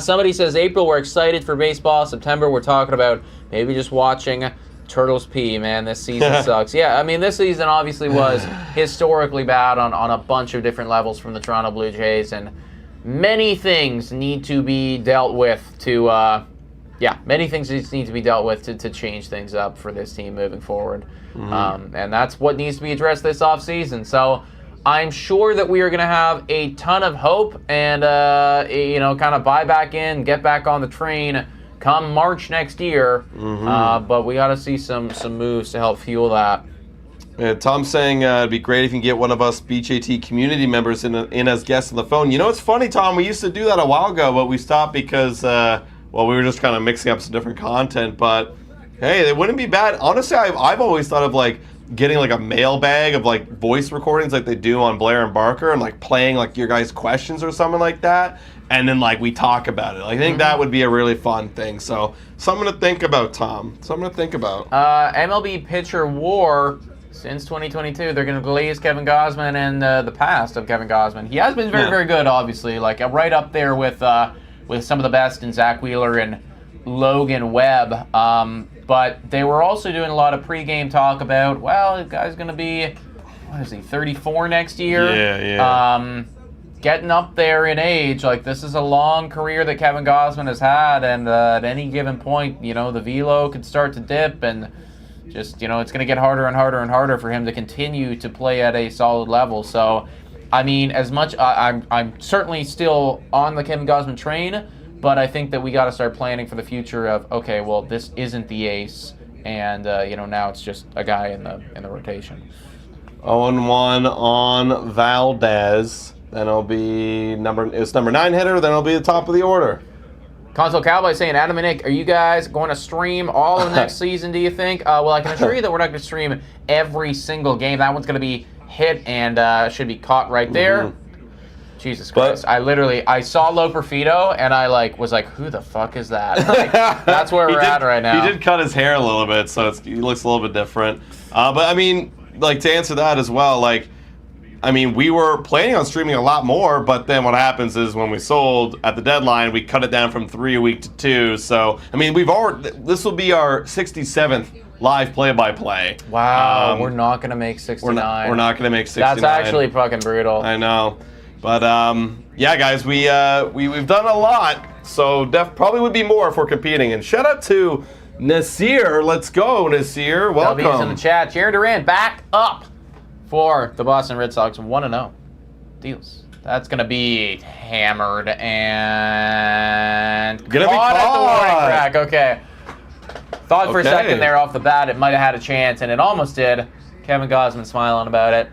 Somebody says, April, we're excited for baseball. September, we're talking about maybe just watching Turtles pee, man. This season sucks. Yeah, I mean, this season obviously was historically bad on a bunch of different levels from the Toronto Blue Jays, and many things need to be dealt with to change things up for this team moving forward. And that's what needs to be addressed this offseason. So I'm sure that we are going to have a ton of hope and, kind of buy back in, get back on the train come March next year. But we got to see some moves to help fuel that. Yeah, Tom's saying it'd be great if you can get one of us BJT community members in as guests on the phone. It's funny, Tom, we used to do that a while ago, but we stopped because, we were just kind of mixing up some different content. But hey, it wouldn't be bad. Honestly, I've always thought of getting a mailbag of voice recordings like they do on Blair and Barker, and playing your guys' questions or something like that, and then we talk about it. I think that would be a really fun thing. So something to think about, Tom. Something to think about. MLB pitcher war since 2022. They're going to glaze Kevin Gausman and the past of Kevin Gausman. He has been very, very good, obviously, right up there with some of the best in Zach Wheeler and Logan Webb. But they were also doing a lot of pregame talk about, the guy's going to be, 34 next year? Yeah. Getting up there in age. This is a long career that Kevin Gausman has had, and at any given point, the velo could start to dip, and just, it's going to get harder and harder and harder for him to continue to play at a solid level. So, I mean, as much, I'm certainly still on the Kevin Gausman train, but I think that we got to start planning for the future of, this isn't the ace, and now it's just a guy in the rotation. 0-1 on Valdez. Then it'll be number 9 hitter. Then it'll be the top of the order. Console Cowboy saying, Adam and Nick, are you guys going to stream all of next season, do you think? I can assure you that we're not going to stream every single game. That one's going to be hit and should be caught right there. Jesus Christ. I saw Loperfido and I was like, who the fuck is that? That's where we're at right now. He did cut his hair a little bit, so he looks a little bit different. But I mean, to answer that as well, we were planning on streaming a lot more, but then what happens is when we sold at the deadline, we cut it down from 3 a week to 2. So, this will be our 67th live play-by-play. Wow, we're not going to make 69. We're not going to make 69. That's actually fucking brutal. I know. But, guys, we've done a lot, so probably would be more if we're competing. And shout out to Nasir. Let's go, Nasir. Welcome. W's in the chat. Jaron Duran back up for the Boston Red Sox 1-0. Deals. That's going to be hammered and Gonna be caught at the warning caught. track. Okay. Thought for a second there off the bat it might have had a chance, and it almost did. Kevin Gausman smiling about it.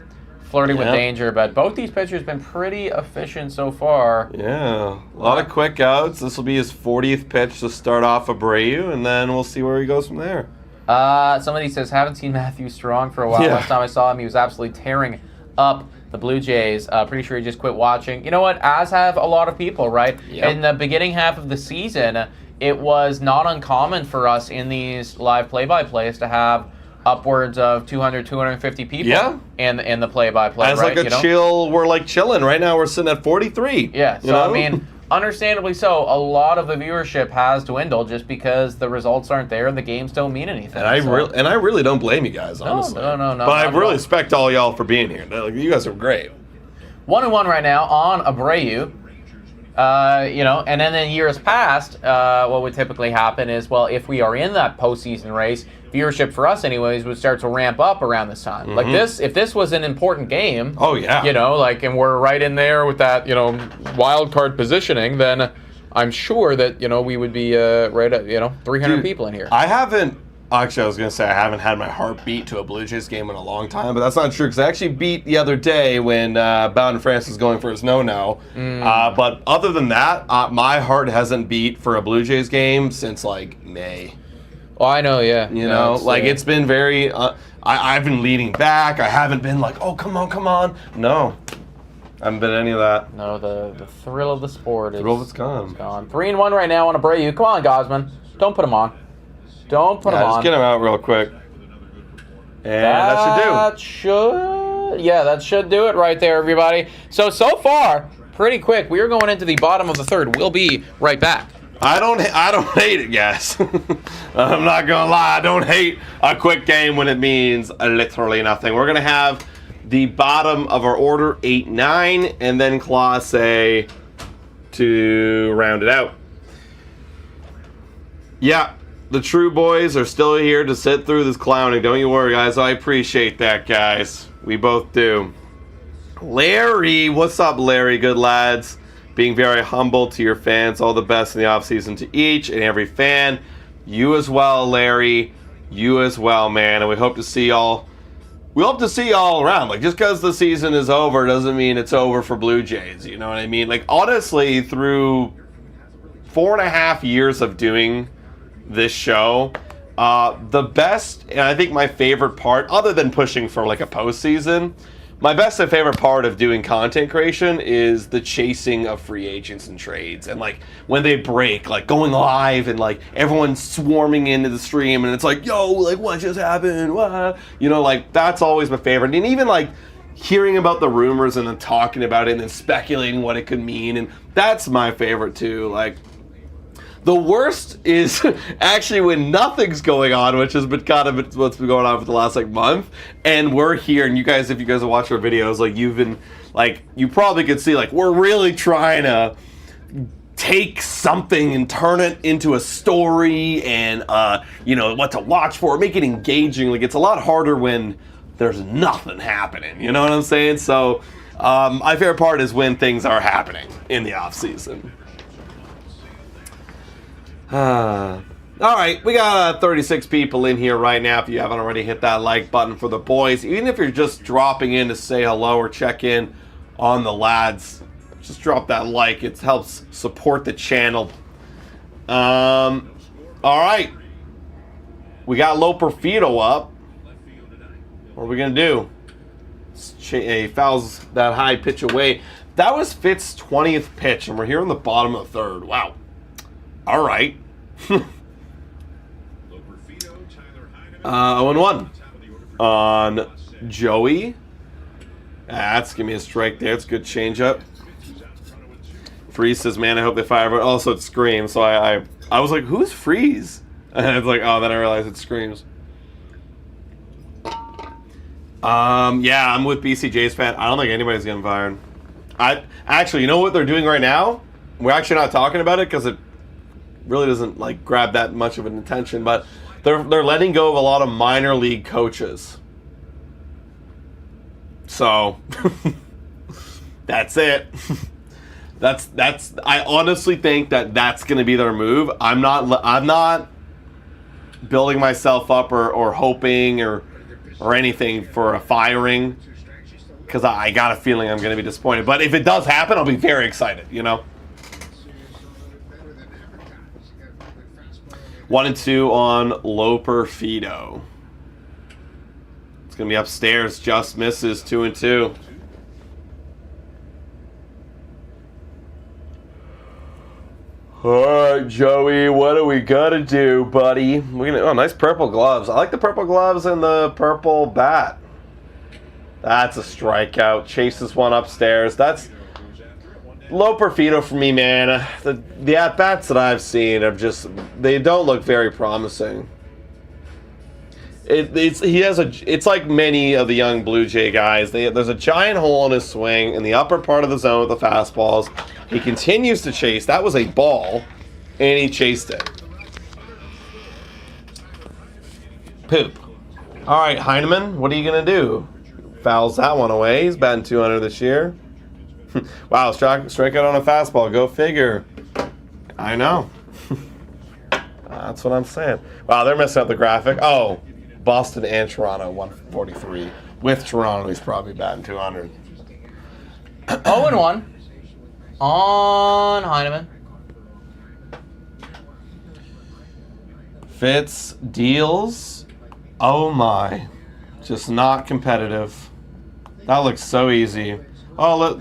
Flirting with danger, but both these pitchers have been pretty efficient so far. Yeah, a lot of quick outs. This will be his 40th pitch to start off Abreu, and then we'll see where he goes from there. Somebody says, haven't seen Matthew Strong for a while. Yeah. Last time I saw him, he was absolutely tearing up the Blue Jays. Pretty sure he just quit watching. You know what? As have a lot of people, right? Yep. In the beginning half of the season, it was not uncommon for us in these live play-by-plays to have upwards of 200, 250 people in the play-by-play, As right? like a chill, we're like chilling. Right now we're sitting at 43. Yeah, so I mean, understandably so, a lot of the viewership has dwindled just because the results aren't there and the games don't mean anything. And I really don't blame you guys, honestly. No. But I really respect all y'all for being here. Like, you guys are great. 1-1 right now on Abreu. And then in years past, what would typically happen is, well, if we are in that postseason race, viewership for us anyways would start to ramp up around this time. Mm-hmm. Like this, if this was an important game, and we're right in there with that, wild card positioning, then I'm sure that, we would be right at, 300 people in here. Actually, I was going to say I haven't had my heart beat to a Blue Jays game in a long time, but that's not true because I actually beat the other day when Bowden France was going for his no-no. But other than that, my heart hasn't beat for a Blue Jays game since, like, May. Oh, I know, yeah. It's been very... I've been leading back. I haven't been like, oh, come on. No. I haven't been any of that. No, the thrill of the sport is gone. 3-1 right now on Abreu. Come on, Gausman. Don't put him on. Don't put him on. Just get him out real quick. And that should do. That should do it right there, everybody. So far, pretty quick. We are going into the bottom of the third. We'll be right back. I don't hate it, guys. I'm not gonna lie. I don't hate a quick game when it means literally nothing. We're gonna have the bottom of our order 8-9, and then Clase to round it out. Yeah. The true boys are still here to sit through this clowning. Don't you worry, guys. I appreciate that, guys. We both do. Larry, what's up, Larry? Good lads. Being very humble to your fans. All the best in the offseason to each and every fan. You as well, Larry. You as well, man. And we hope to see y'all. We hope to see y'all around. Like, just because the season is over doesn't mean it's over for Blue Jays. You know what I mean? Like, honestly, through 4.5 years of doing this show, the best, and I think my favorite part, other than pushing for like a postseason, my best and favorite part of doing content creation is the chasing of free agents and trades, and like when they break, like going live and like everyone's swarming into the stream and it's like, yo, like what just happened? What? Like that's always my favorite. And even like hearing about the rumors and then talking about it and then speculating what it could mean, and that's my favorite too. Like, the worst is actually when nothing's going on, which has been kind of what's been going on for the last like month, and we're here, and you guys, if you guys have watched our videos, like you've been, like you probably could see, like we're really trying to take something and turn it into a story and what to watch for, make it engaging. Like it's a lot harder when there's nothing happening. You know what I'm saying? So my favorite part is when things are happening in the off season. All right, we got 36 people in here right now. If you haven't already, hit that like button for the boys. Even if you're just dropping in to say hello or check in on the lads, just drop that like. It helps support the channel. All right, we got Loperfido up. What are we gonna do? He fouls that high pitch away. That was Fitz's 20th pitch, and we're here in the bottom of the third. Wow. All right. 0-1 on Joey. That's give me a strike there. It's a good changeup. Freeze says, "Man, I hope they fire." But also it screams. So I was like, "Who's Freeze?" And it's like, oh, then I realized it screams. Yeah, I'm with BC Jays fan. I don't think anybody's getting fired. I actually, you know what they're doing right now? We're actually not talking about it because really doesn't like grab that much of an attention. But they're letting go of a lot of minor league coaches. So that's it. That's. I honestly think that's going to be their move. I'm not building myself up or hoping or anything for a firing, because I got a feeling I'm going to be disappointed. But if it does happen, I'll be very excited. 1-2 on Loper Fido. It's going to be upstairs. Just misses 2-2. All right, Joey, what do we gotta do, buddy? Nice purple gloves. I like the purple gloves and the purple bat. That's a strikeout. Chases one upstairs. That's low Perfido for me, man. The at-bats that I've seen they don't look very promising. It's like many of the young Blue Jay guys. There's a giant hole in his swing in the upper part of the zone with the fastballs. He continues to chase. That was a ball, and he chased it. Poop. All right, Heineman, what are you going to do? Fouls that one away. He's batting 200 this year. Wow, strikeout on a fastball. Go figure. I know. That's what I'm saying. Wow, they're messing up the graphic. Oh, Boston and Toronto, 143. With Toronto, he's probably batting 200. 0-1 on Heineman. Fitz deals. Oh my. Just not competitive. That looks so easy. Oh, look.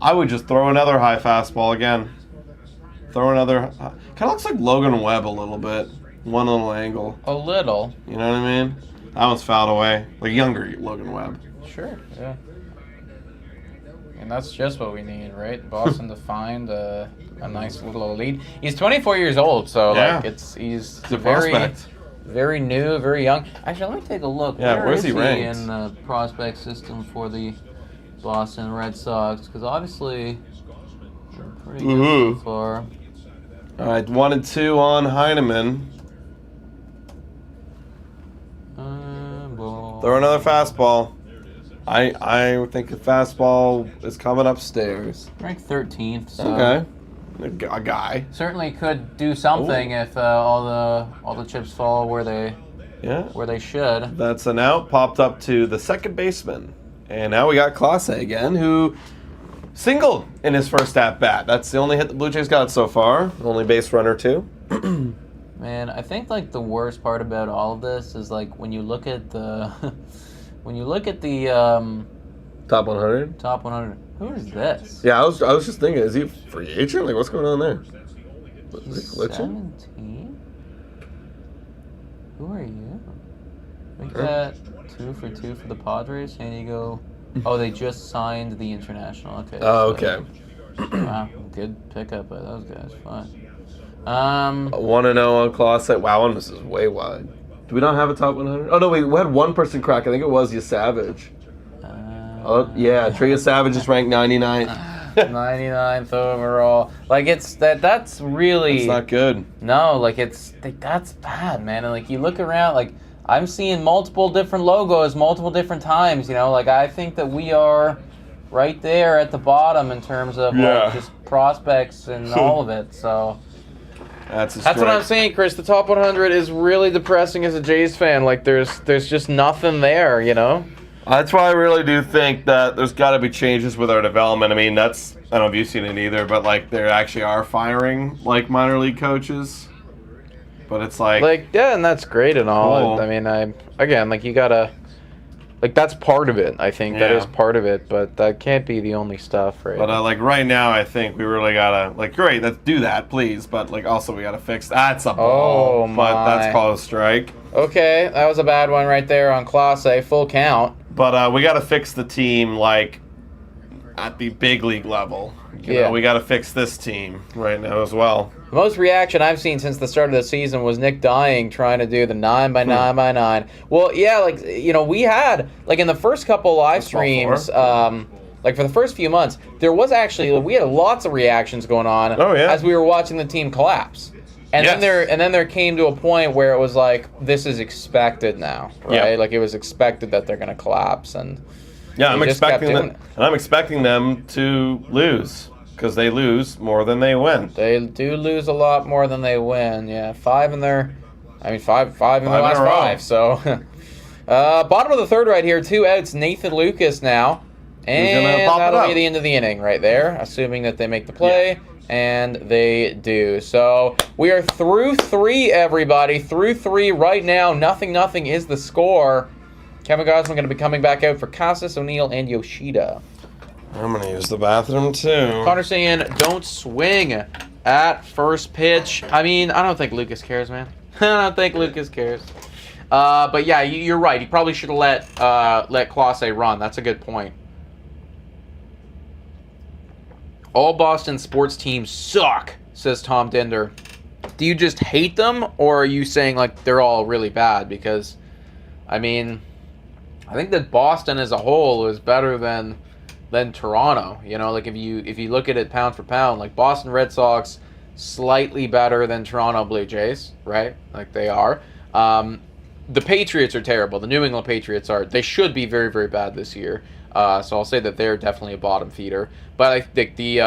I would just throw another high fastball again. Throw another. Kind of looks like Logan Webb a little bit. One little angle. A little. You know what I mean? That one's fouled away. Like younger Logan Webb. Sure, yeah. And that's just what we need, right? Boston to find a nice little lead. He's 24 years old, so yeah. He's a prospect. Very new, very young. Actually, let me take a look. Yeah, where's he ranked? In the prospect system for the Boston Red Sox? Because obviously, they're pretty good so far. All right, 1-2 on Heineman. Throw another fastball. I think a fastball is coming upstairs. Ranked 13th. So okay. A guy. Certainly could do something if all the chips fall where they should. That's an out. Popped up to the second baseman. And now we got Clase again, who singled in his first at-bat. That's the only hit the Blue Jays got so far. Only base runner, too. Man, I think the worst part about all of this is when you look at the top 100. Top 100. Who is this? Yeah, I was just thinking, is he a free agent? Like, what's going on there? Is he glitching? 17? Who are you? We got 2 for 2 for the Padres. San Diego. Oh, they just signed the international. Okay. Oh, okay. Wow, good pickup by those guys. Fine. 1-0 on Clase. Wow, this is way wide. Do we not have a top 100? Oh no, we had one person crack. I think it was Savage. Yeah, Trey Savage is ranked 99th. 99th overall. That's really. It's not good. No, that's bad, man. And you look around, I'm seeing multiple different logos, multiple different times. I think that we are right there at the bottom in terms of just prospects and all of it. So. That's what I'm saying, Chris. The top 100 is really depressing as a Jays fan. There's just nothing there, That's why I really do think that there's got to be changes with our development. I mean, I don't know if you've seen it either, but they actually are firing minor league coaches. But it's yeah, and that's great and all. Cool. I mean, you gotta. That's part of it. I think that is part of it, but that can't be the only stuff, right? But right now, I think we really gotta great. Let's do that, please. But also we gotta fix that's a ball. Oh my! But that's called a strike. Okay, that was a bad one right there on Clase. Full count. But we gotta fix the team at the big league level. You know, we gotta fix this team right now as well. The most reaction I've seen since the start of the season was Nick Dying trying to do the 9x9x9. Well, yeah, we had in the first couple live streams, like for the first few months, we had lots of reactions going on as we were watching the team collapse. And then there came to a point where it was like, this is expected now, right? Yep. Like it was expected that they're going to collapse, and I'm expecting them to lose because they lose more than they win. They do lose a lot more than they win. Yeah, five in the last 5. So, bottom of the third right here, 2 outs. Nathan Lucas now, and that'll be the end of the inning right there, assuming that they make the play. Yeah. And they do. So we are through 3, everybody. Through 3 right now. Nothing is the score. Kevin Gausman going to be coming back out for Casas, O'Neill, and Yoshida. I'm going to use the bathroom too. Connor saying, don't swing at first pitch. I mean, I don't think Lucas cares, man. I don't think Lucas cares. But yeah, you're right. He probably should have let Clase run. That's a good point. All Boston sports teams suck, says Tom Dinder. Do you just hate them, or are you saying like they're all really bad? Because, I mean, I think that Boston as a whole is better than Toronto. You know, like if you look at it pound for pound, like Boston Red Sox slightly better than Toronto Blue Jays, right? Like they are. The Patriots are terrible. The New England Patriots they should be very, very bad this year. So I'll say that they're definitely a bottom feeder. But I think the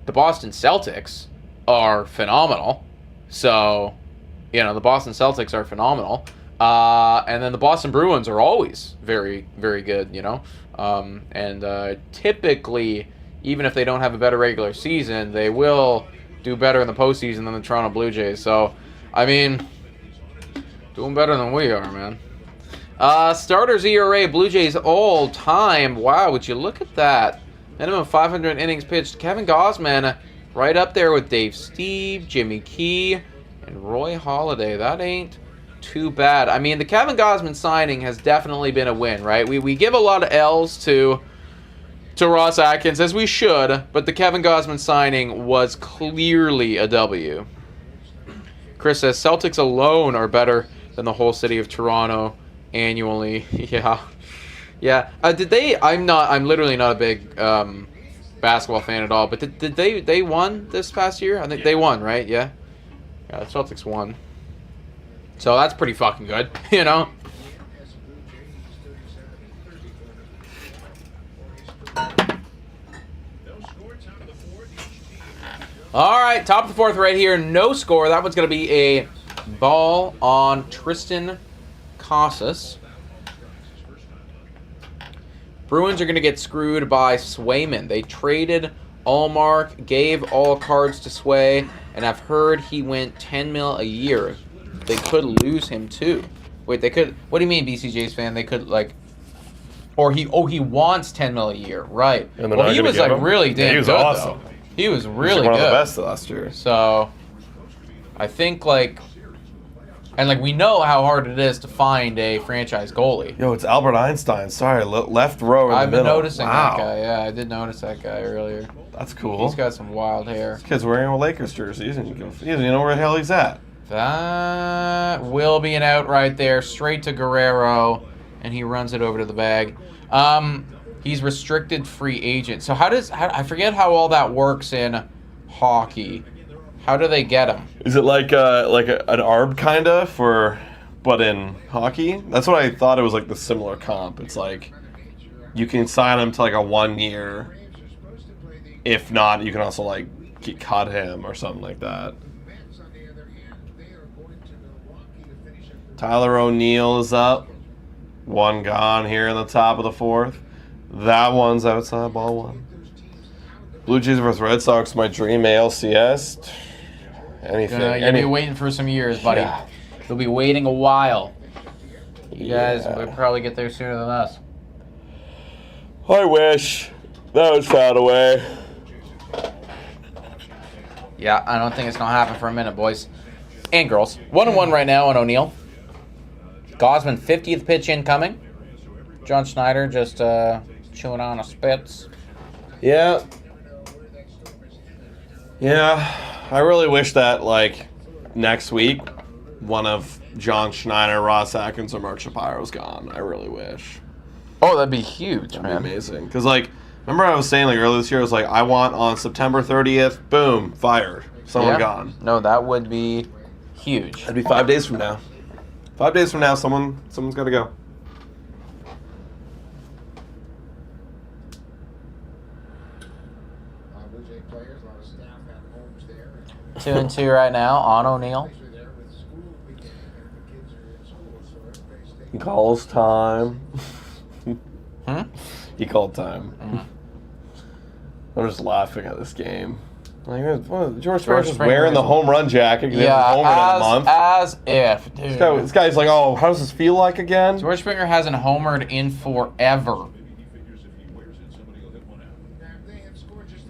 Boston Celtics are phenomenal. So, the Boston Celtics are phenomenal. And then the Boston Bruins are always very, very good, And typically, even if they don't have a better regular season, they will do better in the postseason than the Toronto Blue Jays. So, I mean, doing better than we are, man. Starters ERA, Blue Jays all time. Wow, would you look at that? Minimum 500 innings pitched. Kevin Gausman right up there with Dave Steve, Jimmy Key, and Roy Halladay. That ain't too bad. I mean, the Kevin Gausman signing has definitely been a win, right? We give a lot of L's to Ross Atkins, as we should, but the Kevin Gausman signing was clearly a W. Chris says, Celtics alone are better than the whole city of Toronto annually. Yeah. I'm literally not a big basketball fan at all, but did they won this past year? I think they won, right? Yeah, the Celtics won, so that's pretty fucking good. All right, top of the 4th right here, no score. That one's going to be a ball on Tristan Casas. Bruins are going to get screwed by Swayman. They traded Allmark, gave all cards to Sway, and I've heard he went $10 million a year. They could lose him too. Wait, they could? What do you mean, BCJ's fan? They could he wants $10 million a year, right? Well, he was really damn good. Awesome. Though. He was really good. One of the best last year. So, I think and we know how hard it is to find a franchise goalie. Yo, it's Albert Einstein. Sorry, left row in the middle. I've been noticing that guy. Yeah, I did notice that guy earlier. That's cool. He's got some wild hair. This kid's wearing a Lakers jersey. He doesn't know where the hell he's at. That will be an out right there, straight to Guerrero, and he runs it over to the bag. He's restricted free agent. So I forget how all that works in hockey. How do they get him? Is it like an ARB kinda but in hockey? That's what I thought. It was like the similar comp. It's like you can sign him to a 1 year. If not, you can also cut him or something like that. Tyler O'Neill is up. 1 gone here in the top of the 4th. That one's outside, ball 1. Blue Jays versus Red Sox, my dream ALCS. Anything. You'll be waiting for some years, buddy. Yeah. You'll be waiting a while. You guys will probably get there sooner than us. I wish that was found away. Yeah, I don't think it's going to happen for a minute, boys and girls. 1-1 right now on O'Neill. Gausman, 50th pitch incoming. John Schneider just chewing on a spits. Yeah. I really wish that, next week, one of John Schneider, Ross Atkins, or Mark Shapiro's gone. I really wish. Oh, that'd be huge, That'd be amazing. Because, Remember I was saying like earlier this year, I was like, I want on September 30th, boom, fired. Someone gone. No, that would be huge. That'd be 5 days from now. 5 days from now, someone's got to go. Blue Jay players, a lot of staff at homes there. 2-2 right now on O'Neill. He calls time. Hmm? He called time. I'm just laughing at this game. Like, George Springer's wearing the home run jacket because he hasn't homered in a month. As if, dude. This guy's like, oh, how does this feel like again? George Springer hasn't homered in forever.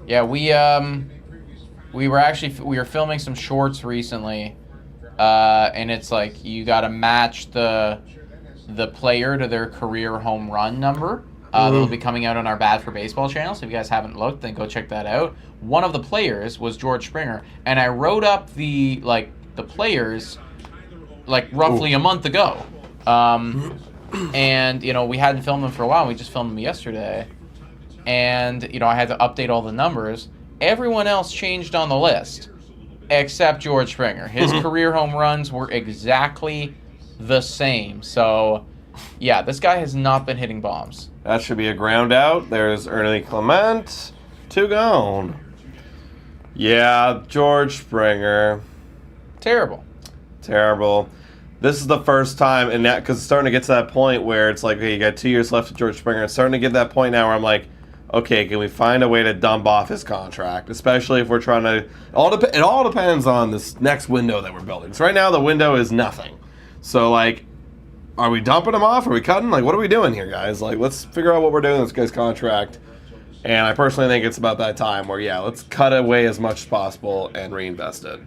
Yeah, we were filming some shorts recently, and it's like you got to match the player to their career home run number. That'll be coming out on our Bad for Baseball channel, so if you guys haven't looked, then go check that out. One of the players was George Springer, and I wrote up the players like roughly a month ago. And we hadn't filmed them for a while. We just filmed them yesterday. And I had to update all the numbers. Everyone else changed on the list except George Springer. His career home runs were exactly the same. So, yeah, this guy has not been hitting bombs. That should be a ground out. There's Ernie Clement. 2 gone. Yeah, George Springer. Terrible. This is the first time, and that because it's starting to get to that point where it's like, okay, you got 2 years left of George Springer. It's starting to get to that point now where I'm like, okay, can we find a way to dump off his contract? Especially if we're trying to. It all depends on this next window that we're building. So right now the window is nothing. So like, are we dumping him off? Are we cutting? Like, what are we doing here, guys? Like, let's figure out what we're doing with this guy's contract. And I personally think it's about that time where, yeah, let's cut away as much as possible and reinvest it.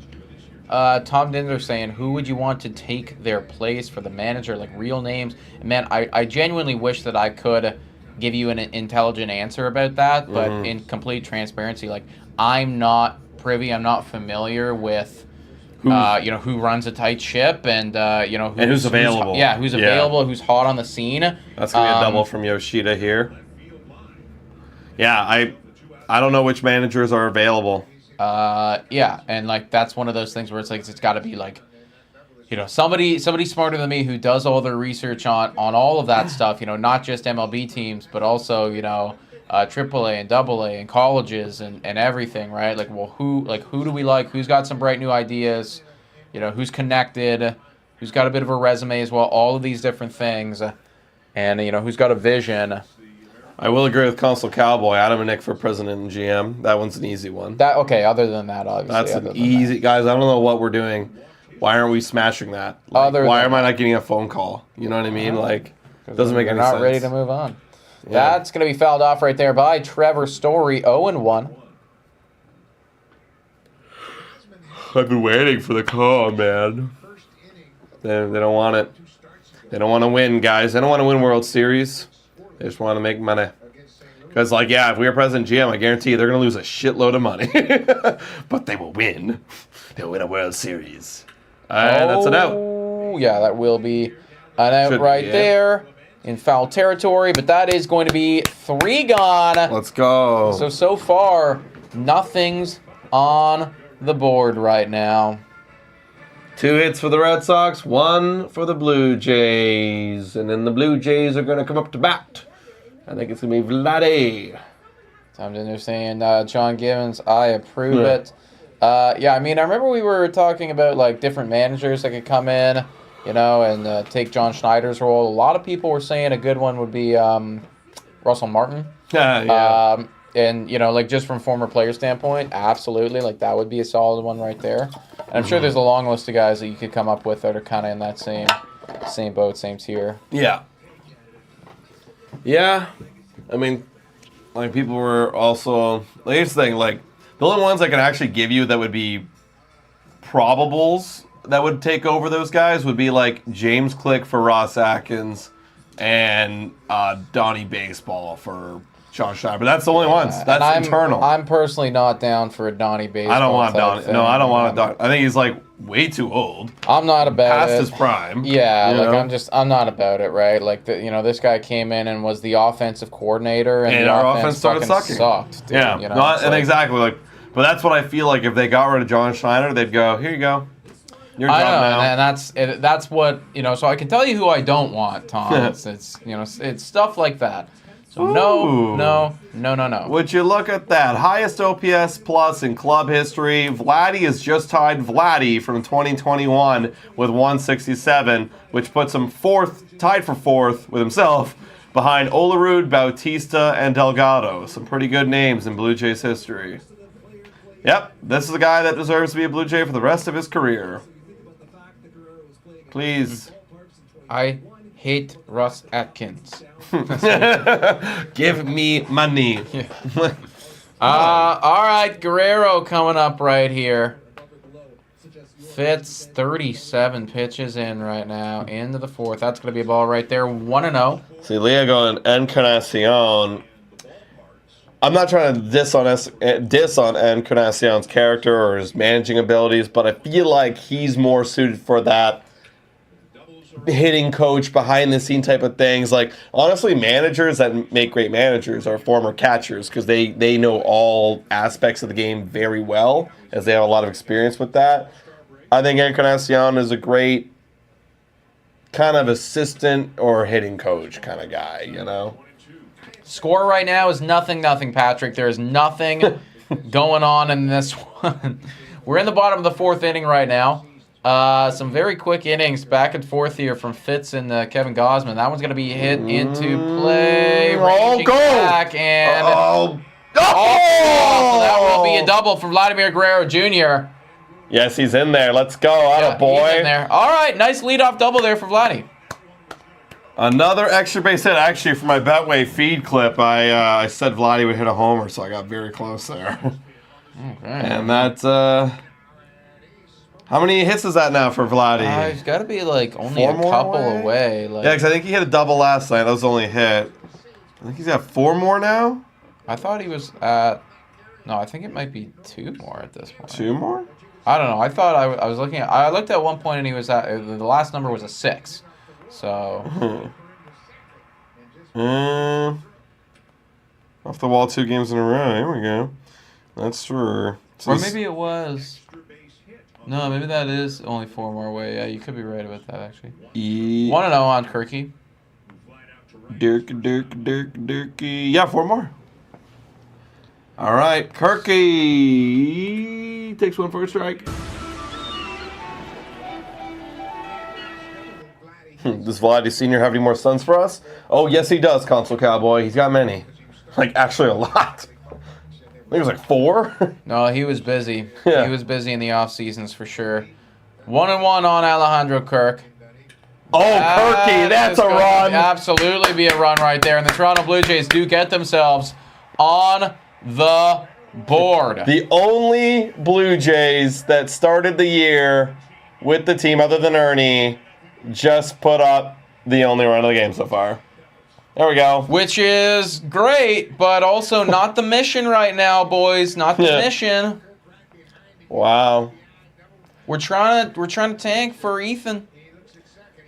Tom Dinder saying, who would you want to take their place for the manager? Like, real names. Man, I genuinely wish that I could give you an intelligent answer about that, but in complete transparency, like, I'm not privy, I'm not familiar with who runs a tight ship and who's available. Who's available, who's hot on the scene. That's gonna be a double from Yoshida here. Yeah, I don't know which managers are available. And like that's one of those things where it's like it's got to be like somebody smarter than me who does all their research on all of that stuff, not just MLB teams, but also, AAA and AA and colleges and everything, right? Like, well, who do we like? Who's got some bright new ideas? Who's connected? Who's got a bit of a resume as well? All of these different things. And, who's got a vision. I will agree with Consul Cowboy. Adam and Nick for president and GM. That one's an easy one. Other than that, obviously. That's an easy... Guys, I don't know what we're doing. Why aren't we smashing that? Like, why am I not getting a phone call? You know what I mean? Like, it doesn't make any sense. Not ready to move on. Yeah. That's going to be fouled off right there by Trevor Story, 0-1. I've been waiting for the call, man. They don't want it. They don't want to win, guys. They don't want to win World Series. They just want to make money. Because, if we are president GM, I guarantee you they're going to lose a shitload of money. But they will win. They'll win a World Series. That's an out. Yeah, that will be an out there in foul territory. But that is going to be 3 gone. Let's go. So far, nothing's on the board right now. 2 hits for the Red Sox, 1 for the Blue Jays. And then the Blue Jays are going to come up to bat. I think it's going to be Vladdy. Time to understand, John Givens, I approve it. I remember we were talking about, different managers that could come in, and take John Schneider's role. A lot of people were saying a good one would be Russell Martin. Yeah. And, just from former player standpoint, absolutely. That would be a solid one right there. And I'm sure there's a long list of guys that you could come up with that are kind of in that same boat, same tier. Yeah. Yeah. I mean, people were also... here's the thing, the only ones I can actually give you that would be probables that would take over those guys would be, James Click for Ross Atkins and Donnie Baseball for John Schneider, but that's the only ones. That's And internal. I'm personally not down for a Donnie baseball. I don't want Donnie. thing. No, I don't want Donnie. I think he's like way too old. I'm not about Past it. his prime. Yeah, you like know? I'm not about it, right? Like this guy came in and was the offensive coordinator, and the our offense offense started fucking sucking. sucked. Dude, Yeah, you know? no, It's and like- exactly like. But that's what I feel like if they got rid of John Schneider, they'd go, here you go. Your I job know, now. and that's what So I can tell you who I don't want, Tom. It's stuff like that. So Ooh. no. Would you look at that? Highest OPS plus in club history. Vladdy has just tied Vladdy from 2021 with 167, which puts him tied for fourth with himself, behind Olerud, Bautista, and Delgado. Some pretty good names in Blue Jays history. Yep, this is a guy that deserves to be a Blue Jay for the rest of his career. Please. I hate Russ Atkins. Give me money. All right, Guerrero coming up right here. Fitz 37 pitches in right now into the fourth. That's going to be a ball right there. 1-0. See, Leah going Encarnacion. I'm not trying to diss on Encarnacion's character or his managing abilities, but I feel like he's more suited for that hitting coach, behind the scene type of things. Like, honestly, managers that make great managers are former catchers because they know all aspects of the game very well, as they have a lot of experience with that. I think Encarnacion is a great kind of assistant or hitting coach kind of guy, you know? Score right now is 0-0, Patrick. There is nothing going on in this one. We're in the bottom of the fourth inning right now. Some very quick innings back and forth here from Fitz and Kevin Gausman. That one's going to be hit into play. Ranging back and Oh! so that will be a double for Vladimir Guerrero Jr. Yes, he's in there. Let's go. Atta boy. He's in there. All right, nice leadoff double there for Vladdy. Another extra base hit. Actually, for my Betway feed clip, I said Vladdy would hit a homer, so I got very close there. Okay. And that's how many hits is that now for Vladdy? He's got to be like only Four a more couple away? away. Like, Yeah, because I think he hit a double last night. That was the only hit. I think he's got 4 more now. I thought he was at. No, I think it might be 2 more at this point. 2 more? I don't know. I thought I was looking at. I looked at one point and he was at. The last number was a 6. So. Off the wall 2 games in a row. Here we go. That's true. So Or maybe it was. No, maybe that is only 4 more away. Yeah, you could be right about that actually. 1-0 on Kirky. Dirky. Yeah, 4 more. All right, Kirky takes 1 for a strike. Does Vladdy Sr. have any more sons for us? Oh, yes, he does, Console Cowboy. He's got many. Like, actually a lot. I think it was like 4. No, he was busy. Yeah. He was busy in the off seasons for sure. 1-1 on Alejandro Kirk. Oh, Kirky, that's a run. Absolutely be a run right there. And the Toronto Blue Jays do get themselves on the board. The only Blue Jays that started the year with the team, other than Ernie, just put up the only run of the game so far. There we go. Which is great, but also not the mission right now, boys. Not the Yeah. mission. Wow. We're trying to tank for Ethan.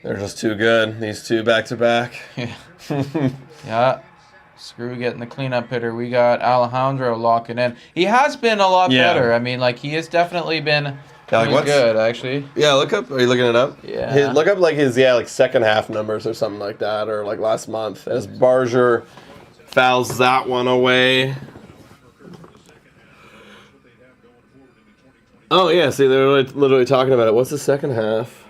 They're just too good. These 2 back-to-back. Yeah. Yeah. Screw getting the cleanup hitter. We got Alejandro locking in. He has been a lot Yeah. better. I mean, like, he has definitely been Yeah, like, pretty good, actually. Yeah, look up. Are you looking it up? Yeah. Look up his second half numbers or something like that, or like last month, as Barger fouls that one away. Oh yeah, see, they're literally talking about it. What's the second half?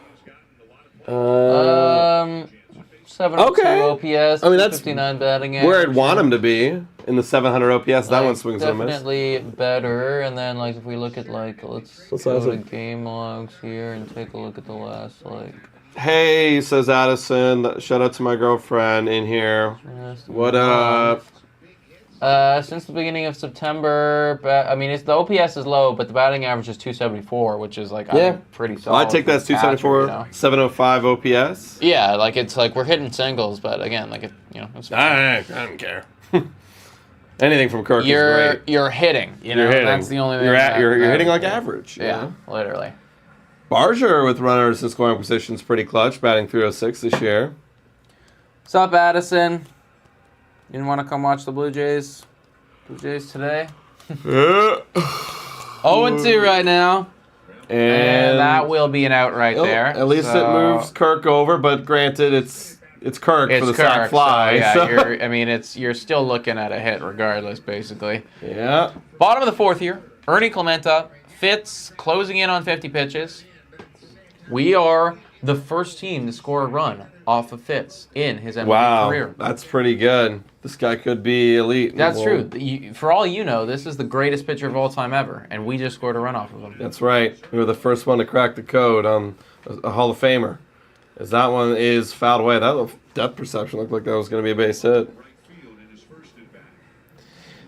702 Okay. OPS, I mean, that's 59 batting average. where I'd want him to be in the 700 OPS. That one swings and a miss. Definitely better. And then, like, if we look at, like, let's What's go that? to game logs here and take a look at the last, like, Hey, says Addison. Shout out to my girlfriend in here. last What month. up? Since the beginning of September, I mean, the OPS is low, but the batting average is 274, which is like Yeah. pretty solid. I take that as for a catcher, 274, you know? 705 OPS. Yeah, like it's like we're hitting singles, but again, like it's I don't care. Anything from Kirk is great. You're hitting. You know, hitting. That's the only thing. You're hitting like average. Yeah, literally. Barger with runners in scoring positions pretty clutch, batting 306 this year. What's up, Addison? You didn't want to come watch the Blue Jays today? 0-2 right now. And that will be an out right there. At least it moves Kirk over, but granted, it's Kirk for the sac fly. So, yeah, you're still looking at a hit regardless, basically. Yeah. Bottom of the fourth here, Ernie Clementa, Fitz closing in on 50 pitches. We are the first team to score a run off of Fitz in his MLB career. That's pretty good. This guy could be elite. That's true. For all you know, this is the greatest pitcher of all time ever, and we just scored a run off of him. That's right. We were the first one to crack the code on a Hall of Famer. As that one is fouled away. That depth perception looked like that was going to be a base hit.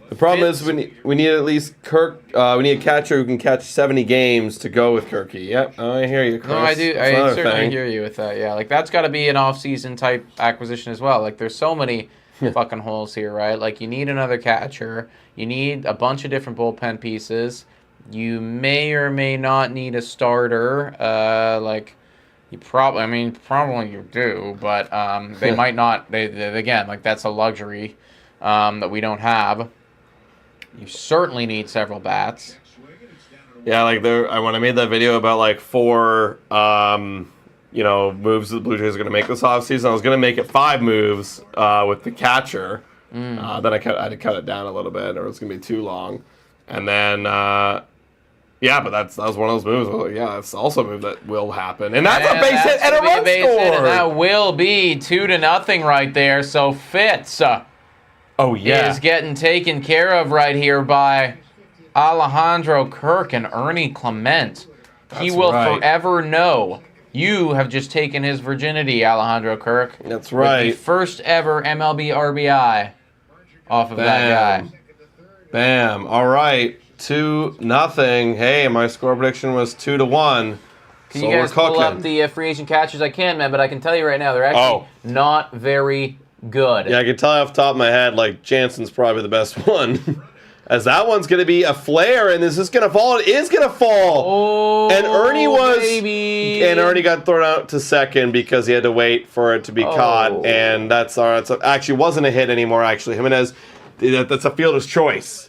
The problem is we need at least Kirk. We need a catcher who can catch 70 games to go with Kirky. Yep, I hear you, Chris. No, I do. I certainly hear you with that. Yeah, like that's got to be an off-season type acquisition as well. Like there's so many fucking holes here, right? Like you need another catcher. You need a bunch of different bullpen pieces. You may or may not need a starter. Probably you do, but they might not. They again, like that's a luxury that we don't have. You certainly need several bats. Yeah, like when I made that video about like 4 moves that the Blue Jays are going to make this offseason, I was going to make it 5 moves with the catcher. Then I had to cut it down a little bit, or it was going to be too long. And then, but that was one of those moves. I was like, yeah, it's also a move that will happen. And that's a base hit and a run score. And that will be 2-0 right there. So Fitz is getting taken care of right here by Alejandro Kirk and Ernie Clement. He will forever know you have just taken his virginity, Alejandro Kirk. That's right. With the first ever MLB RBI off of that guy. Bam. All right. 2-0. Hey, my score prediction was 2-1. Can you guys pull up the free agent catchers? I can, man, but I can tell you right now, they're actually not very good. Yeah, I can tell you off the top of my head, like, Jansen's probably the best one. As that one's going to be a flare, and is this going to fall? It is going to fall. Oh, and Ernie baby. And Ernie got thrown out to second because he had to wait for it to be caught. And that's actually wasn't a hit anymore, actually. Jimenez, that's a fielder's choice.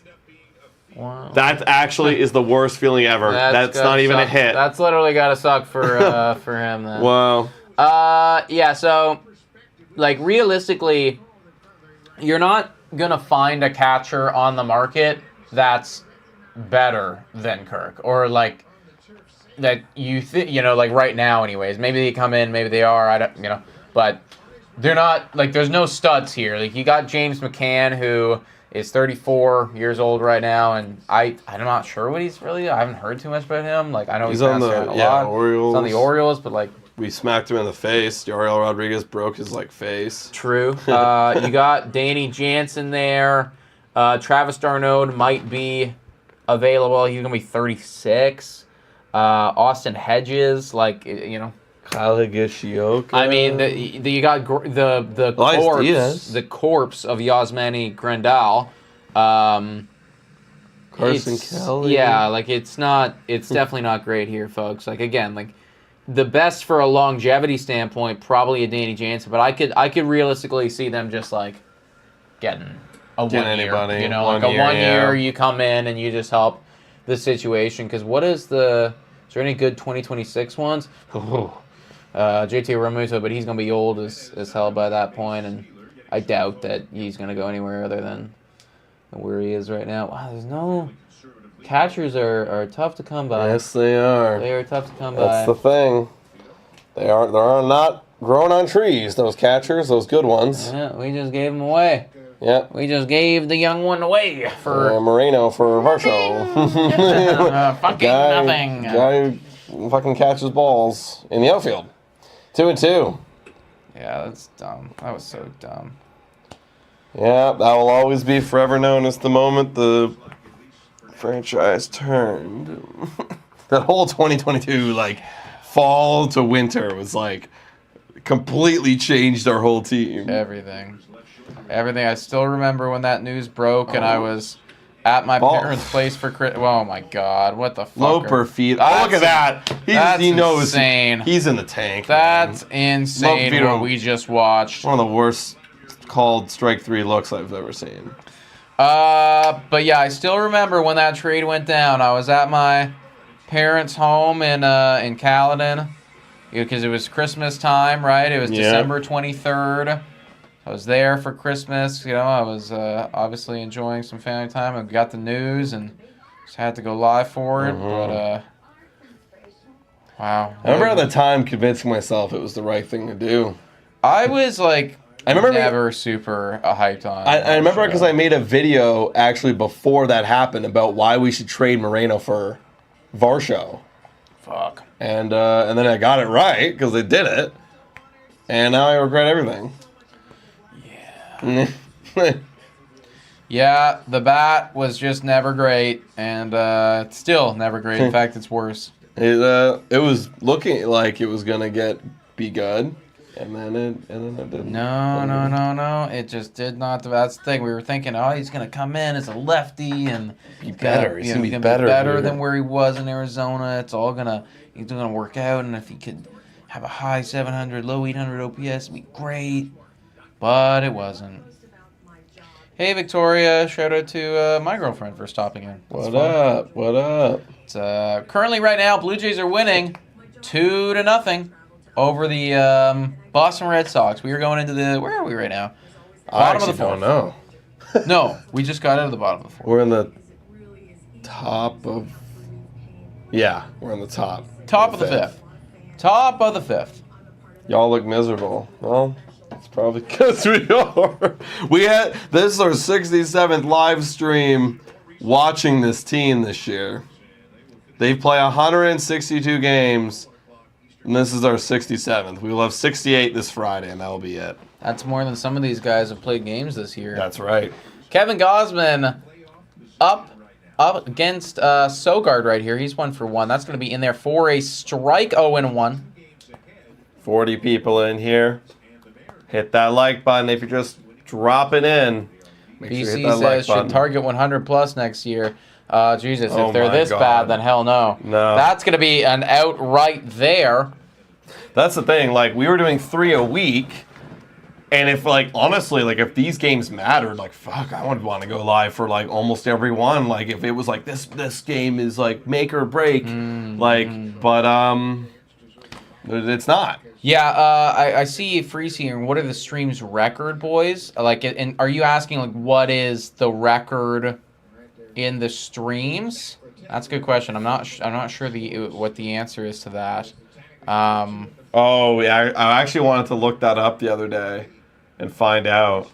Wow. That actually is the worst feeling ever. That's not even a hit. That's literally got to suck for him then. Wow. So, like, realistically, you're not going to find a catcher on the market that's better than Kirk. Or, like, that like, right now anyways. Maybe they come in, maybe they are, but they're not, like, there's no studs here. Like, you got James McCann, who is 34 years old right now, and I'm not sure what he's really. I haven't heard too much about him. Like I know he's on the Orioles. He's on the Orioles, but like we smacked him in the face. Yariel Rodriguez broke his face. True. You got Danny Jansen there. Travis d'Arnaud might be available. He's gonna be 36. Austin Hedges, Kyle Higashioka. I mean, you got the corpse of Yasmani Grandal. Carson Kelly. Yeah, like it's definitely not great here, folks. Like again, like the best for a longevity standpoint, probably a Danny Jansen, but I could realistically see them just like getting a 1 year. Anybody, like a 1 year, you come in and you just help the situation. Because is there any good 2026 ones? JT Realmuto, but he's going to be old as hell by that point, and I doubt that he's going to go anywhere other than where he is right now. Wow, there's no... Catchers are tough to come by. Yes, they are. They are tough to come by. That's the thing. They're not growing on trees, those catchers, those good ones. Yeah, we just gave them away. Yeah. We just gave the young one away for... Moreno for Varsho. Nothing. Guy who fucking catches balls in the outfield. 2-2. Yeah, that's dumb. That was so dumb. Yeah, that will always be forever known as the moment the franchise turned. That whole 2022, fall to winter was completely changed our whole team. Everything. I still remember when that news broke and I was at my parents' place for Christmas. Oh my God, what the fuck? Loper feet. Oh, look at that. He knows insane. He's in the tank. That's insane what we just watched. One of the worst called strike 3 looks I've ever seen. But yeah, I still remember when that trade went down. I was at my parents' home in Caledon because it was Christmas time, right? It was December 23rd. I was there for Christmas. You know, I was obviously enjoying some family time. I got the news and just had to go live for it. But wow. I remember at the time convincing myself it was the right thing to do. I was like, I remember never super hyped on. I remember because I made a video actually before that happened about why we should trade Moreno for Varsho. Fuck. And then I got it right because they did it, and now I regret everything. Yeah. Yeah, the bat was just never great, and it's still never great. In fact, it's worse. It was looking like it was gonna be good. And then it didn't. No. It just did not. That's the thing. We were thinking, oh, he's going to come in as a lefty and be better. He's going to be better than where he was in Arizona. He's going to work out. And if he could have a high 700, low 800 OPS, it'd be great. But it wasn't. Hey, Victoria. Shout out to my girlfriend for stopping in. What up? It's, currently, right now, Blue Jays are winning 2-0. Over the Boston Red Sox. We are going into the... Where are we right now? Bottom of the fourth. Don't know. No, we just got out of the bottom of the fourth. We're in the top of... Yeah, we're in the top. Top of the fifth. Top of the fifth. Y'all look miserable. Well, it's probably because we are. This is our 67th live stream watching this team this year. They play 162 games... And this is our 67th. We will have 68 this Friday, and that will be it. That's more than some of these guys have played games this year. That's right. Kevin Gausman up against Sogard right here. He's 1 for 1. That's going to be in there for a strike 0-1. 40 people in here. Hit that like button if you're just dropping in. Make BC sure you hit that says like should button. target 100 plus next year. Jesus, Oh if they're my this God. bad, then hell no. No. That's going to be an outright there. That's the thing. Like, we were doing 3 a week. And if, like, honestly, like, if these games mattered, like, fuck, I would want to go live for, like, almost every one. Like, if it was, like, this game is, like, make or break. But it's not. Yeah, I see Freeze here. What are the stream's record, boys? Like, and are you asking, like, what is the record in the streams? That's a good question. I'm not sure what the answer is to that. Oh, yeah, I actually wanted to look that up the other day and find out.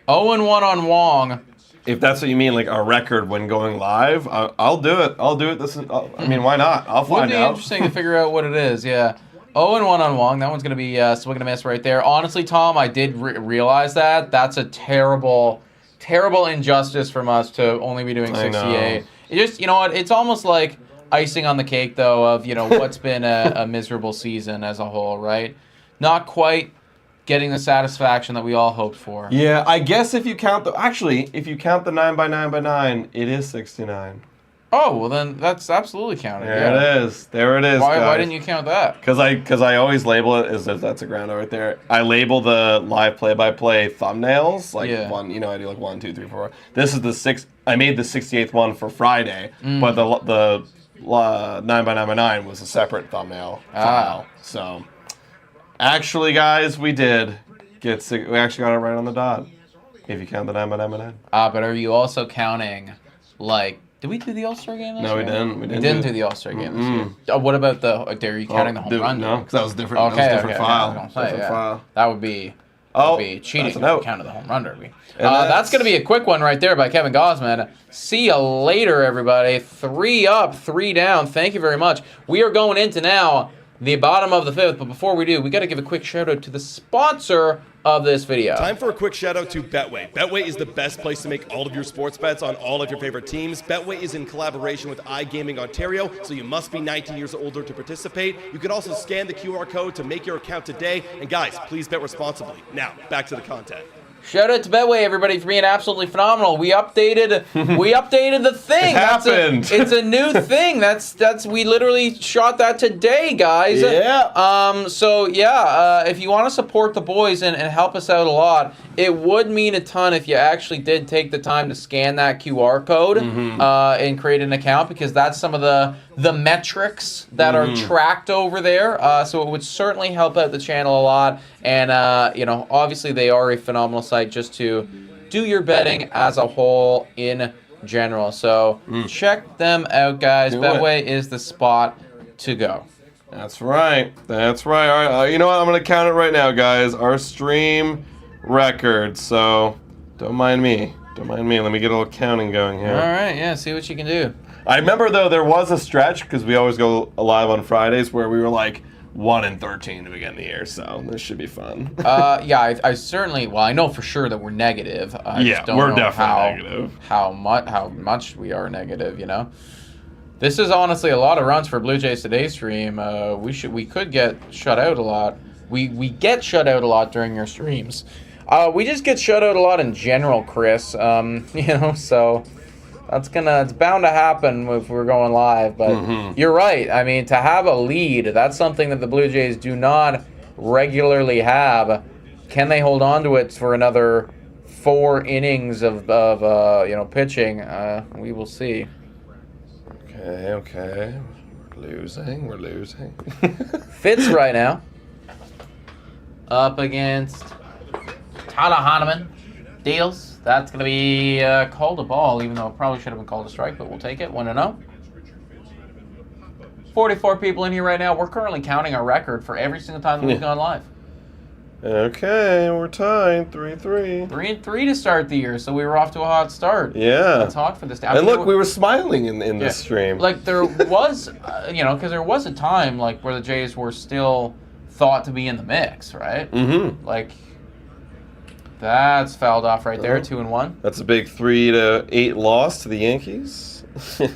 0-1 on Wong. If that's what you mean, like a record when going live, I'll do it. I'll do it. I mean, why not? I'll find Would be out. interesting to figure out what it is, yeah. 0-1 on Wong. That one's going to be swing and a miss right there. Honestly, Tom, I did realize that. That's a terrible injustice from us to only be doing 68. It just, you know what, it's almost like icing on the cake, though, of, you know, what's been a miserable season as a whole, right? Not quite getting the satisfaction that we all hoped for. Yeah, I guess if you count the 9x9x9, it is 69. Oh, well then that's absolutely counted. There it is. There it is. Why didn't you count that? Because I always label it as if that's a grounder right there. I label the live play-by-play thumbnails one. You know, I do like 1, 2, 3, 4. This is the 6th. I made the 68th one for Friday, but the 9x9x9 was a separate thumbnail file. So actually, guys, we did get we actually got it right on the dot. If you count the 9x9x9. But are you also counting like? Did we do the All-Star game this year? No, we didn't. We didn't do the All-Star game this year. What about are you counting the home run? No, because that was different. Okay, that was a different file. File. That would be cheating if you counted the home run derby. That's going to be a quick one right there by Kevin Gausman. See you later, everybody. 3 up, 3 down. Thank you very much. We are going into now the bottom of the 5th. But before we do, we got to give a quick shout out to the sponsor of this video. Time for a quick shout out to Betway. Betway is the best place to make all of your sports bets on all of your favorite teams. Betway is in collaboration with iGaming Ontario, so you must be 19 years or older to participate. You can also scan the QR code to make your account today. And guys, please bet responsibly. Now, back to the content. Shout out to Betway, everybody, for being absolutely phenomenal. We updated the thing. It's a new thing. We literally shot that today, guys. Yeah. So if you want to support the boys and help us out a lot, it would mean a ton if you actually did take the time to scan that QR code and create an account, because that's some of the metrics that are tracked over there. So it would certainly help out the channel a lot. And obviously they are a phenomenal site just to do your betting as a whole in general. So check them out, guys. Betway is the spot to go. That's right. That's right. All right. You know what? I'm going to count it right now, guys. Our stream record. So don't mind me. Don't mind me. Let me get a little counting going here. All right. Yeah. See what you can do. I remember, though, there was a stretch, because we always go live on Fridays, where we were like 1-13 to begin the year. So this should be fun. I certainly. Well, I know for sure that we're negative. I just don't we're know definitely negative. How much we are negative. This is honestly a lot of runs for Blue Jays Today's stream. We could get shut out a lot. We get shut out a lot during your streams. We just get shut out a lot in general, Chris. So it's bound to happen if we're going live. But you're right. I mean, to have a lead, that's something that the Blue Jays do not regularly have. Can they hold on to it for another 4 innings of pitching? We will see. Okay. We're losing. Fitz right now. Up against Tyler Hanneman. Deals. That's going to be called a ball, even though it probably should have been called a strike, but we'll take it. 1-0. 44 people in here right now. We're currently counting our record for every single time that we've gone live. Okay, we're tied 3-3. 3-3 to start the year, so we were off to a hot start. Yeah. That's hot for this. And look, we were smiling in this stream. Like, there was, because there was a time, like, where the Jays were still thought to be in the mix, right? Mm-hmm. Like, that's fouled off right there, 2-1. That's a big 3-8 loss to the Yankees. The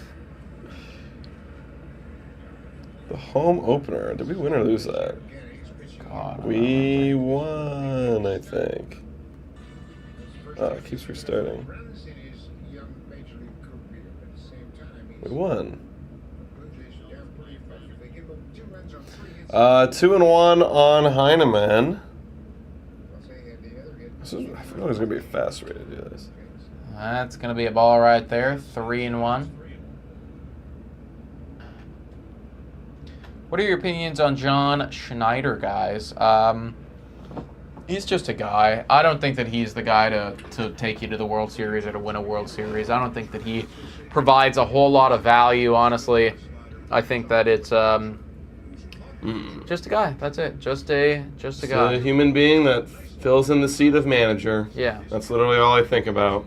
home opener. Did we win or lose that? God, We won, I think. Oh, it keeps restarting. We won. 2-1 on Heineman. I feel like it's going to be a fast way to do this. That's going to be a ball right there, 3-1. What are your opinions on John Schneider, guys? He's just a guy. I don't think that he's the guy to take you to the World Series or to win a World Series. I don't think that he provides a whole lot of value, honestly. I think that it's just a guy. That's it. Just a guy. A human being that fills in the seat of manager. Yeah. That's literally all I think about.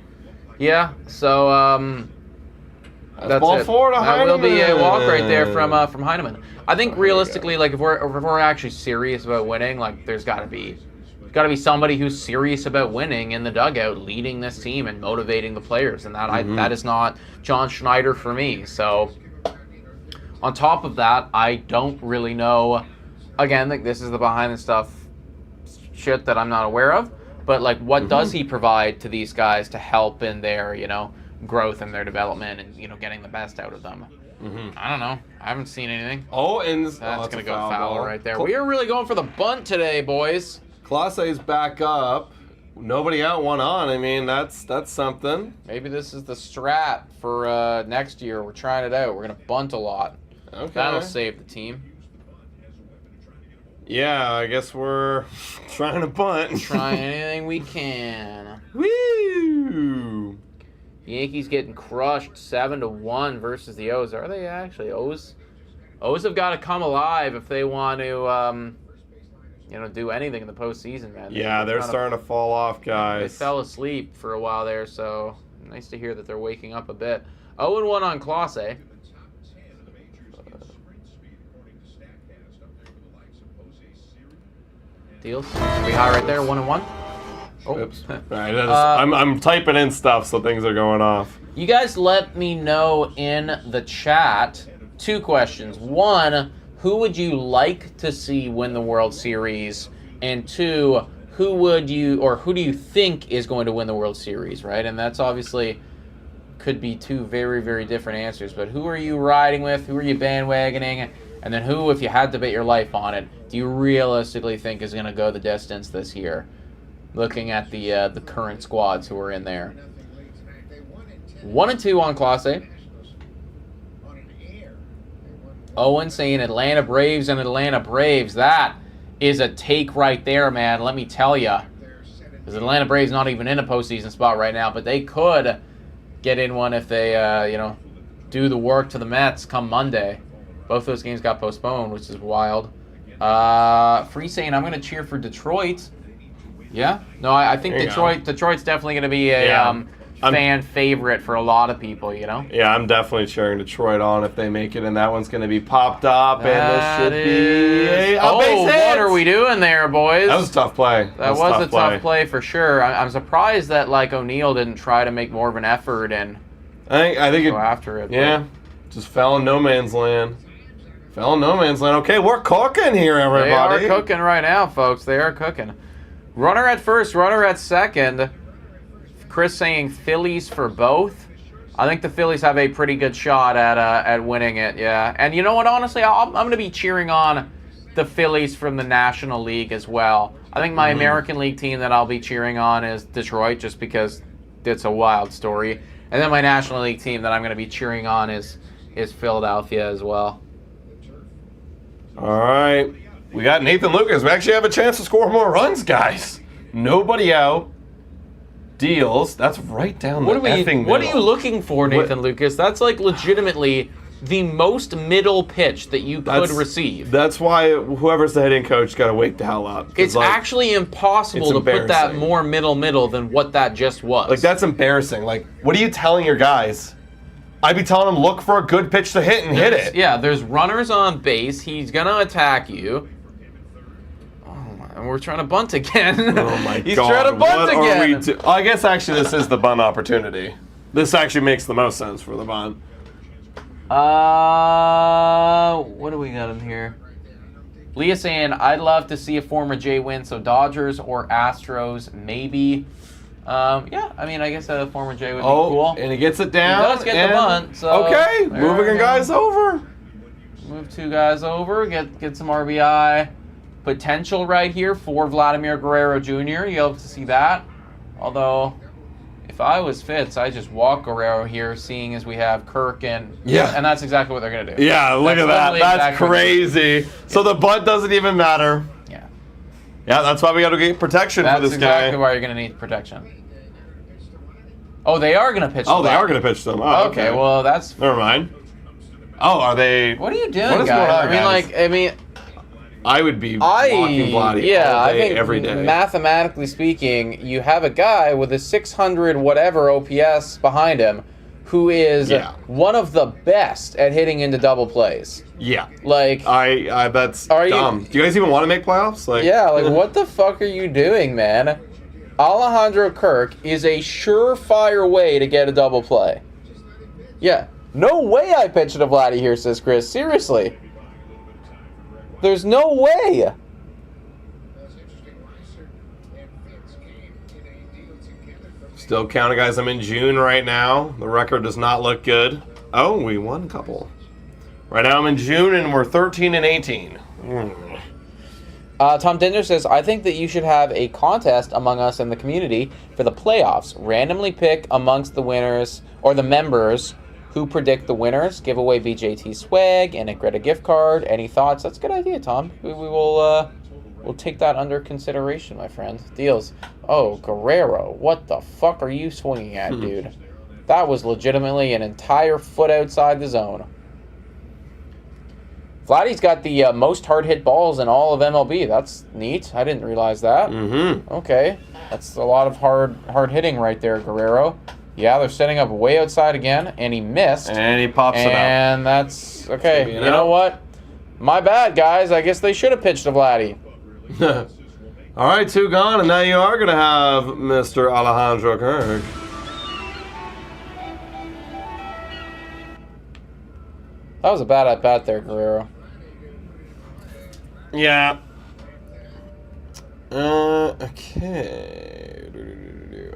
Yeah. So that's ball it. forward to That will be a Heineman. walk right there from Heineman. I think realistically, like if we're actually serious about winning, like there's got to be somebody who's serious about winning in the dugout, leading this team and motivating the players, and that is not John Schneider for me. So on top of that, I don't really know. Again, like this is the behind the stuff shit that I'm not aware of. But like, what does he provide to these guys to help in their growth and their development and getting the best out of them? I don't know. I haven't seen anything. Oh, and That's gonna go foul ball right there. We are really going for the bunt today, boys. Clase is back up. Nobody out, one on. I mean, that's something. Maybe this is the strat for next year. We're trying it out. We're gonna bunt a lot. Okay. That'll save the team. Yeah, I guess we're trying to bunt. Trying anything we can. Woo! Yankees getting crushed 7-1 versus the O's. Are they actually? O's have got to come alive if they want to, do anything in the postseason, man. Yeah, they're starting to fall off, They guys. fell asleep for a while there, so nice to hear that they're waking up a bit. 0-1 on Clase. Deals. Pretty high right there, 1-1. Oh. Oops. All right, I'm typing in stuff, so things are going off. You guys let me know in the chat 2 questions. 1, who would you like to see win the World Series? And 2, who do you think is going to win the World Series, right? And that's obviously could be 2 very, very different answers. But who are you riding with? Who are you bandwagoning? And then who, if you had to bet your life on it, do you realistically think is going to go the distance this year? Looking at the current squads who are in there. 1-2 on Clase. Owen saying Atlanta Braves and Atlanta Braves. That is a take right there, man. Let me tell you. Because Atlanta Braves not even in a postseason spot right now, but they could get in one if they, do the work to the Mets come Monday. Both those games got postponed, which is wild. Free saying I'm going to cheer for Detroit. Yeah? No, I think Detroit's definitely going to be a fan favorite for a lot of people, you know? Yeah, I'm definitely cheering Detroit on if they make it, and that one's going to be popped up, and this should be a base hit. What are we doing there, boys? That was a tough play. That was a tough play for sure. I'm surprised that O'Neal didn't try to make more of an effort and I think go after it. Yeah, just fell in no man's land. Okay, we're cooking here, everybody. They are cooking right now, folks. They are cooking. Runner at first, runner at second. Chris saying Phillies for both. I think the Phillies have a pretty good shot at winning it, yeah. And you know what, honestly, I'm going to be cheering on the Phillies from the National League as well. I think my American League team that I'll be cheering on is Detroit, just because it's a wild story. And then my National League team that I'm going to be cheering on is Philadelphia as well. All right. We got Nathan Lucas. We actually have a chance to score more runs, guys. Nobody out. Deals. That's right down the effing middle. What are you looking for, Nathan Lucas? That's legitimately the most middle pitch that you could receive. That's why whoever's the hitting coach got to wake the hell up. It's actually impossible to put that more middle than what that just was. That's embarrassing. What are you telling your guys? I'd be telling them, look for a good pitch to hit and hit it. Yeah, there's runners on base. He's going to attack you. And we're trying to bunt again. Oh, my God. He's trying to bunt again. I guess, actually, this is the bunt opportunity. This actually makes the most sense for the bunt. What do we got in here? Leah saying, I'd love to see a former Jay win, so Dodgers or Astros, maybe. Yeah, I mean, I guess a former Jay would be cool. And he gets it down. He does get the bunt. So okay, moving guys over. Move 2 guys over, get some RBI potential right here for Vladimir Guerrero Jr. You'll have to see that. Although, if I was Fitz, I'd just walk Guerrero here, seeing as we have Kirk and that's exactly what they're going to do. Yeah, look at that. That's crazy. So the bunt doesn't even matter. Yeah. Yeah, that's why we got to get protection for this guy. That's exactly why you're going to need protection. Oh, they are going to pitch them. Oh, they are going to pitch them. Oh, okay, well, that's... Never mind. Oh, are they... What are you doing, what is guys? Going on, I mean, I would be walking Vladdy all day, every day. Mathematically speaking, you have a guy with a 600 whatever OPS behind him who is one of the best at hitting into double plays. Yeah. That's dumb. Do you guys even want to make playoffs? What the fuck are you doing, man? Alejandro Kirk is a surefire way to get a double play. Yeah. No way I pitched to Vladdy here, says Chris. Seriously. There's no way. Still counting, guys. I'm in June right now. The record does not look good. Oh, we won a couple. Right now I'm in June and we're 13-18. Tom Dinder says, I think that you should have a contest among us in the community for the playoffs. Randomly pick amongst the winners or the members who predict the winners. Give away BJT swag and a Greta gift card. Any thoughts? That's a good idea, Tom. We will we'll take that under consideration, my friend. Deals. Oh, Guerrero. What the fuck are you swinging at, dude? That was legitimately an entire foot outside the zone. Vladdy's got the most hard-hit balls in all of MLB. That's neat. I didn't realize that. Mm-hmm. Okay. That's a lot of hard hitting right there, Guerrero. Yeah, they're setting up way outside again, and he missed. And he pops it up. And that's... Okay, you know what? My bad, guys. I guess they should have pitched to Vladdy. All right, 2 gone, and now you are going to have Mr. Alejandro Kirk. That was a bad at bat there, Guerrero. Yeah. Okay.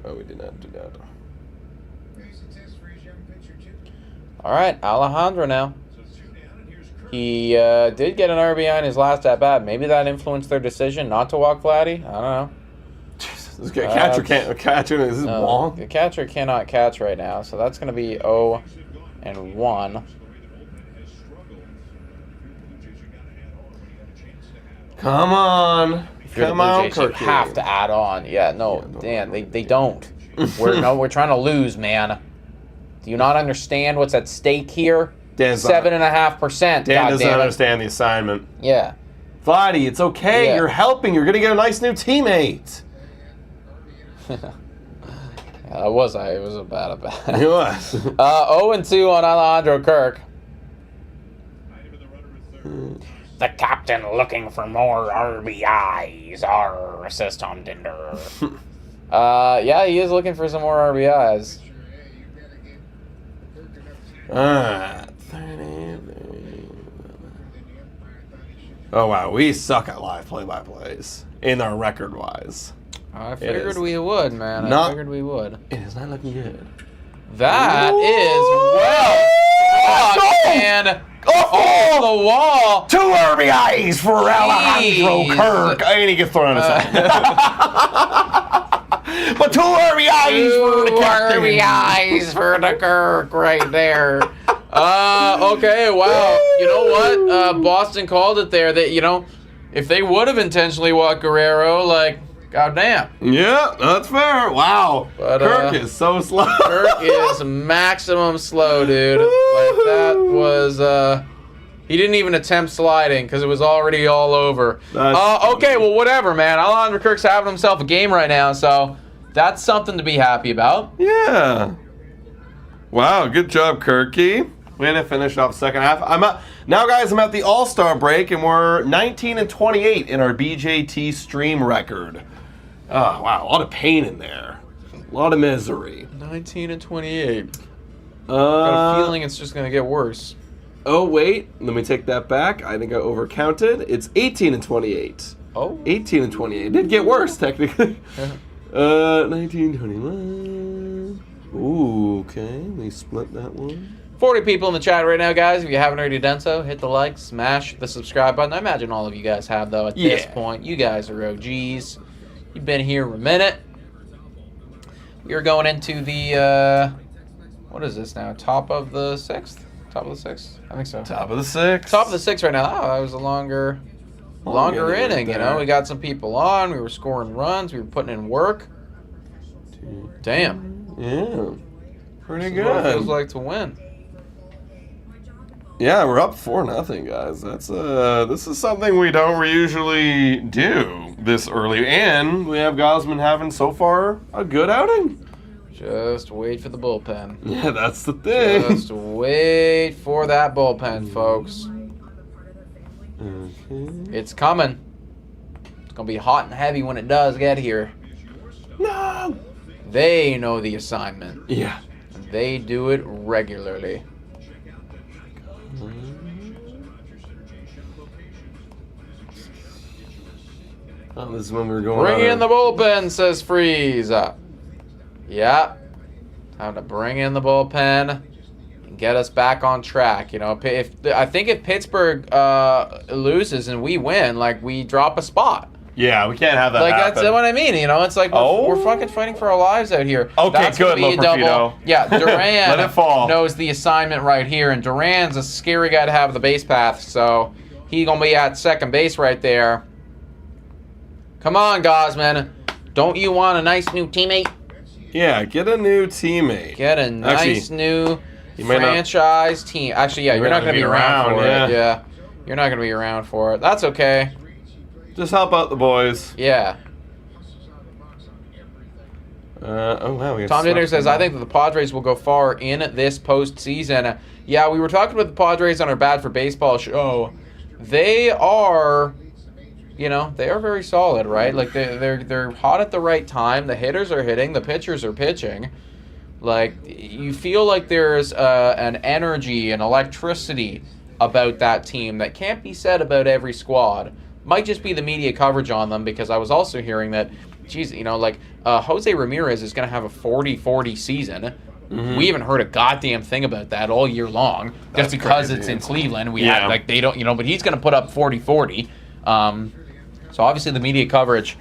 Oh, we did not do that. All right, Alejandro now. He did get an RBI in his last at bat. Maybe that influenced their decision not to walk Vladdy. I don't know. Jesus, this catcher can't catch it. Is this long? The catcher cannot catch right now, so that's going to be 0-1. Come on. Come on, Jays, you have to add on. Yeah, no, Dan, they don't. We're trying to lose, man. Do you not understand what's at stake here? 7.5%. Dan doesn't understand the assignment. Yeah. Vladdy, it's okay. Yeah. You're helping. You're going to get a nice new teammate. Yeah, it was a bad at bat. It was. 0-2 on Alejandro Kirk. The captain looking for more RBIs. Our assist on Tinder. Yeah, he is looking for some more RBIs. Oh, wow. We suck at live play-by-plays in our record-wise. I figured we would, man. I figured we would. It is not looking good. That is well and off the wall. 2 RBIs for Alejandro Kirk. And he gets thrown out of sight. But 2 RBIs for the captain. 2 RBIs for the Kirk right there. Okay, wow. You know what? Boston called it there. That, if they would have intentionally walked Guerrero, goddamn. Yeah, that's fair. Wow. But, Kirk is so slow. Kirk is maximum slow, dude. That was, he didn't even attempt sliding because it was already all over. Okay, well, whatever, man. Alejandro Kirk's having himself a game right now, so that's something to be happy about. Yeah. Wow, good job, Kirky. Way to finish off second half. Now, guys, I'm at the All-Star break, and we're 19-28 in our BJT stream record. Oh, wow, a lot of pain in there. A lot of misery. 19-28. Got a feeling it's just going to get worse. Oh, wait. Let me take that back. I think I overcounted. It's 18-28. Oh. 18-28. It did get worse, technically. 19-21. Ooh, okay. We split that one. 40 people in the chat right now, guys. If you haven't already done so, hit the like, smash the subscribe button. I imagine all of you guys have, though, at this point. You guys are OGs. You've been here a minute. We are going into the, what is this now? Top of the 6th? Top of the 6th? I think so. Top of the 6th. Top of the 6th right now. Oh, that was a longer inning, We got some people on. We were scoring runs. We were putting in work. Damn. Yeah. Pretty good. What it feels like to win. Yeah, we're up 4-0, guys. That's this is something we don't usually do this early, and we have Gausman having so far a good outing. Just wait for the bullpen. Yeah, that's the thing. Just wait for that bullpen, folks. Okay. It's coming. It's gonna be hot and heavy when it does get here. No. They know the assignment. Yeah. They do it regularly. Oh, this is when we were going. Bring in the bullpen, says Freeze. Yeah. Time to bring in the bullpen and get us back on track. I think if Pittsburgh loses and we win, we drop a spot. Yeah, we can't have that happen. That's what I mean. It's we're fucking fighting for our lives out here. Okay, that's good, gonna be a double. Yeah, Duran Let it fall. knows the assignment right here, and Duran's a scary guy to have at the base path, so he's gonna be at second base right there. Come on, Gausman. Don't you want a nice new teammate? Yeah, get a new teammate. Get a nice new franchise team. Actually, yeah, you're not going to be around for it. Yeah, you're not going to be around for it. That's okay. Just help out the boys. Yeah. Oh, wow. Tom Dinner says, I think that the Padres will go far in this postseason. Yeah, we were talking about the Padres on our Bad for Baseball show. They are you know, they are very solid, right? Like they're hot at the right time. The hitters are hitting. The pitchers are pitching. Like, you feel like there's an energy and electricity about that team that can't be said about every squad. Might just be the media coverage on them, because I was also hearing that, geez, you know, like Jose Ramirez is going to have a 40-40 season. We haven't heard a goddamn thing about that all year long. Just because it's in Cleveland. We had, like, they don't, you know, but he's going to put up 40-40. So obviously the media coverage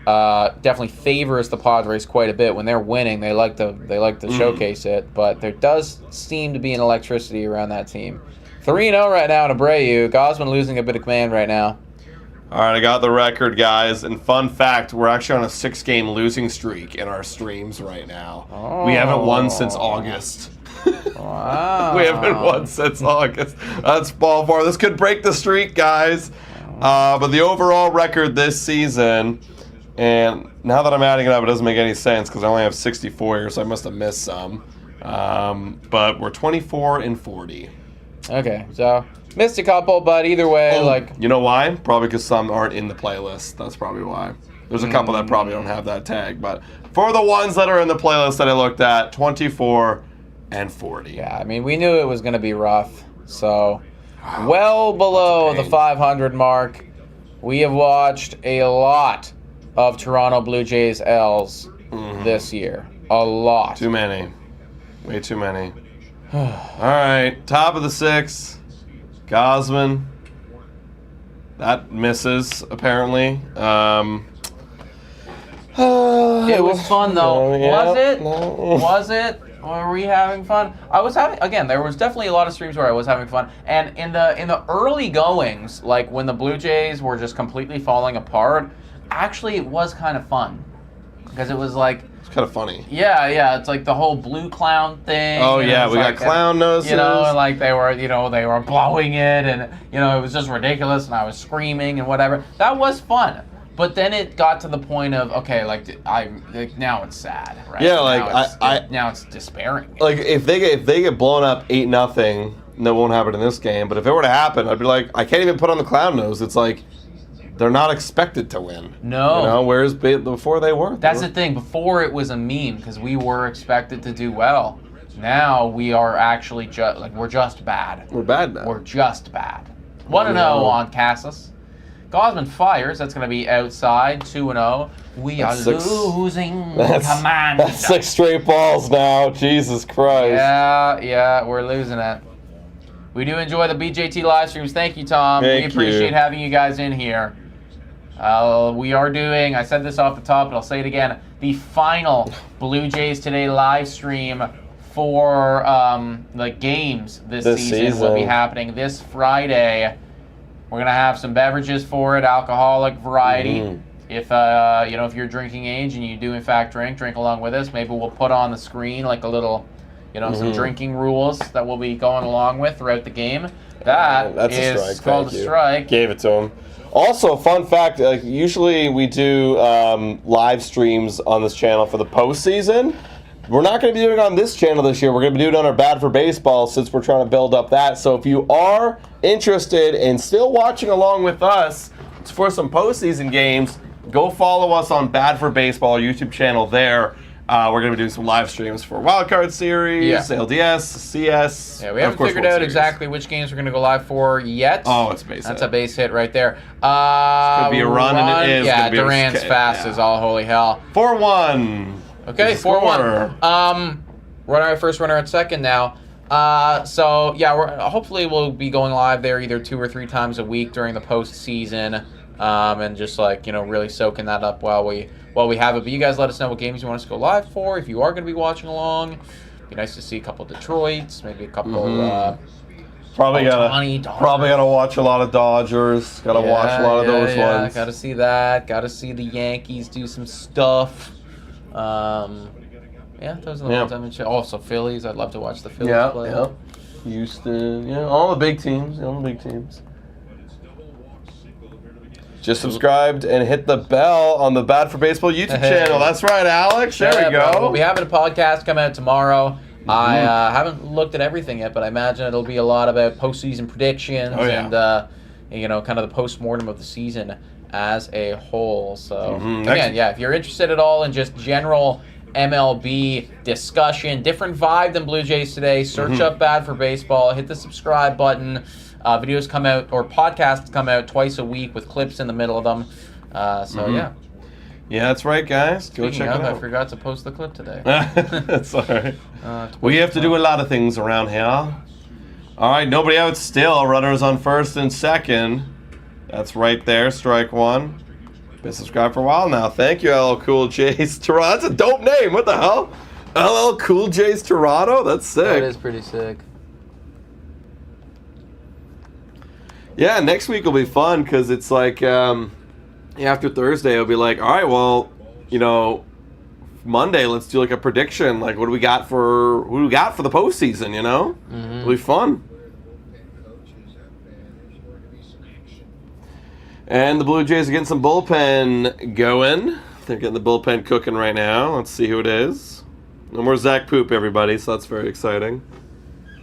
definitely favors the Padres quite a bit. When they're winning, they like to showcase it. But there does seem to be an electricity around that team. 3-0 right now in Abreu. Gausman losing a bit of command right now. All right, I got the record, guys. And fun fact, we're actually on a 6-game losing streak in our streams right now. We haven't won since August. Wow. We haven't won since August. That's ball far. This could break the streak, guys. But the overall record this season, and now that I'm adding it up, it doesn't make any sense because I only have 64 here, so I must have missed some. But we're 24-40. Okay, so missed a couple, but either way, like... You know why? Probably because some aren't in the playlist. That's probably why. There's a couple that probably don't have that tag. But for the ones that are in the playlist that I looked at, 24-40. Yeah, I mean, we knew it was going to be rough. So, well below the 500 mark. We have watched a lot of Toronto Blue Jays L's this year. A lot. Too many. Way too many. All right, top of the 6, Gausman. That misses, apparently. It was fun, though. Was it? No. Was it? Were we having fun? I was having, again, there was definitely a lot of streams where I was having fun. And in the early goings, like when the Blue Jays were just completely falling apart, actually it was kind of fun. Because it was like... It's kind of funny. Yeah, it's like the whole blue clown thing. Oh, yeah, we got clown noses. You know, like they were blowing it, and, you know, it was just ridiculous, and I was screaming and whatever. That was fun. But then it got to the point of, okay, now it's sad, right? Yeah, now it's despairing. Like, if they get blown up 8-0, that won't happen in this game. But if it were to happen, I'd be like, I can't even put on the clown nose. It's like, they're not expected to win. No. You know, whereas before they weren't. That's the thing. Before it was a meme because we were expected to do well. Now we are actually we're just bad. We're bad now. We're just bad. 1-0 on Clase. Gausman fires. That's going to be outside. 2-0. We are losing command. That's 6 straight balls now. Jesus Christ. Yeah, we're losing it. We do enjoy the BJT live streams. Thank you, Tom. We appreciate having you guys in here. We are doing, I said this off the top, but I'll say it again, the final Blue Jays Today live stream for the games this season will be happening this Friday. We're going to have some beverages for it, alcoholic variety. If if you're drinking age and you do in fact drink along with us, maybe we'll put on the screen like a little, some drinking rules that we'll be going along with throughout the game. That's is a strike. Called a strike. Gave it to him. Also, fun fact, like usually we do live streams on this channel for the postseason. We're not going to be doing it on this channel this year. We're going to be doing it on our Bad for Baseball since we're trying to build up that. So if you are interested in still watching along with us for some postseason games, go follow us on Bad for Baseball, our YouTube channel there. We're going to be doing some live streams for Wildcard Series, LDS, CS. Yeah, we haven't figured out exactly which games we're going to go live for yet. Oh, it's base hit. That's a base hit right there. Could be a run, and it is. Yeah, Duran's fast as all holy hell. 4-1. Okay, 4-1. First runner at second now. Hopefully we'll be going live there either 2 or 3 times a week during the postseason, and just really soaking that up while we have it. But you guys let us know what games you want us to go live for. If you are going to be watching along, it'd be nice to see a couple Detroits, maybe a couple. Probably gotta watch a lot of Dodgers. Gotta watch a lot of those ones. Gotta see that. Gotta see the Yankees do some stuff. Those are the ones I'm interested. Also, Phillies. I'd love to watch the Phillies play. Yeah. Houston. All the big teams. Just subscribed and hit the bell on the Bad for Baseball YouTube channel. That's right, Alex. There we go. We'll be having a podcast come out tomorrow. I haven't looked at everything yet, but I imagine it'll be a lot about postseason predictions and kind of the post-mortem of the season as a whole. So, Mhm. again, yeah, if you're interested at all in just general MLB discussion, different vibe than Blue Jays today, search up Bad for Baseball, hit the subscribe button. Videos come out, or podcasts come out twice a week with clips in the middle of them. Yeah. Yeah, that's right, guys. Go Speaking check of, it out. I forgot to post the clip today. That's all right. We have to do a lot of things around here. All right, nobody out still. Runners on first and second. That's right there, strike one. Been subscribed for a while now. Thank you, LL Cool J's Toronto. That's a dope name. What the hell? LL Cool J's Toronto? That's sick. That is pretty sick. Yeah, next week will be fun because it's like after Thursday, it'll be like, all right, well, you know, Monday, let's do like a prediction. Like, what do we got for the postseason? You know, it'll be fun. And the Blue Jays are getting some bullpen going. They're getting the bullpen cooking right now. Let's see who it is. No more Zach Poop, everybody. So that's very exciting.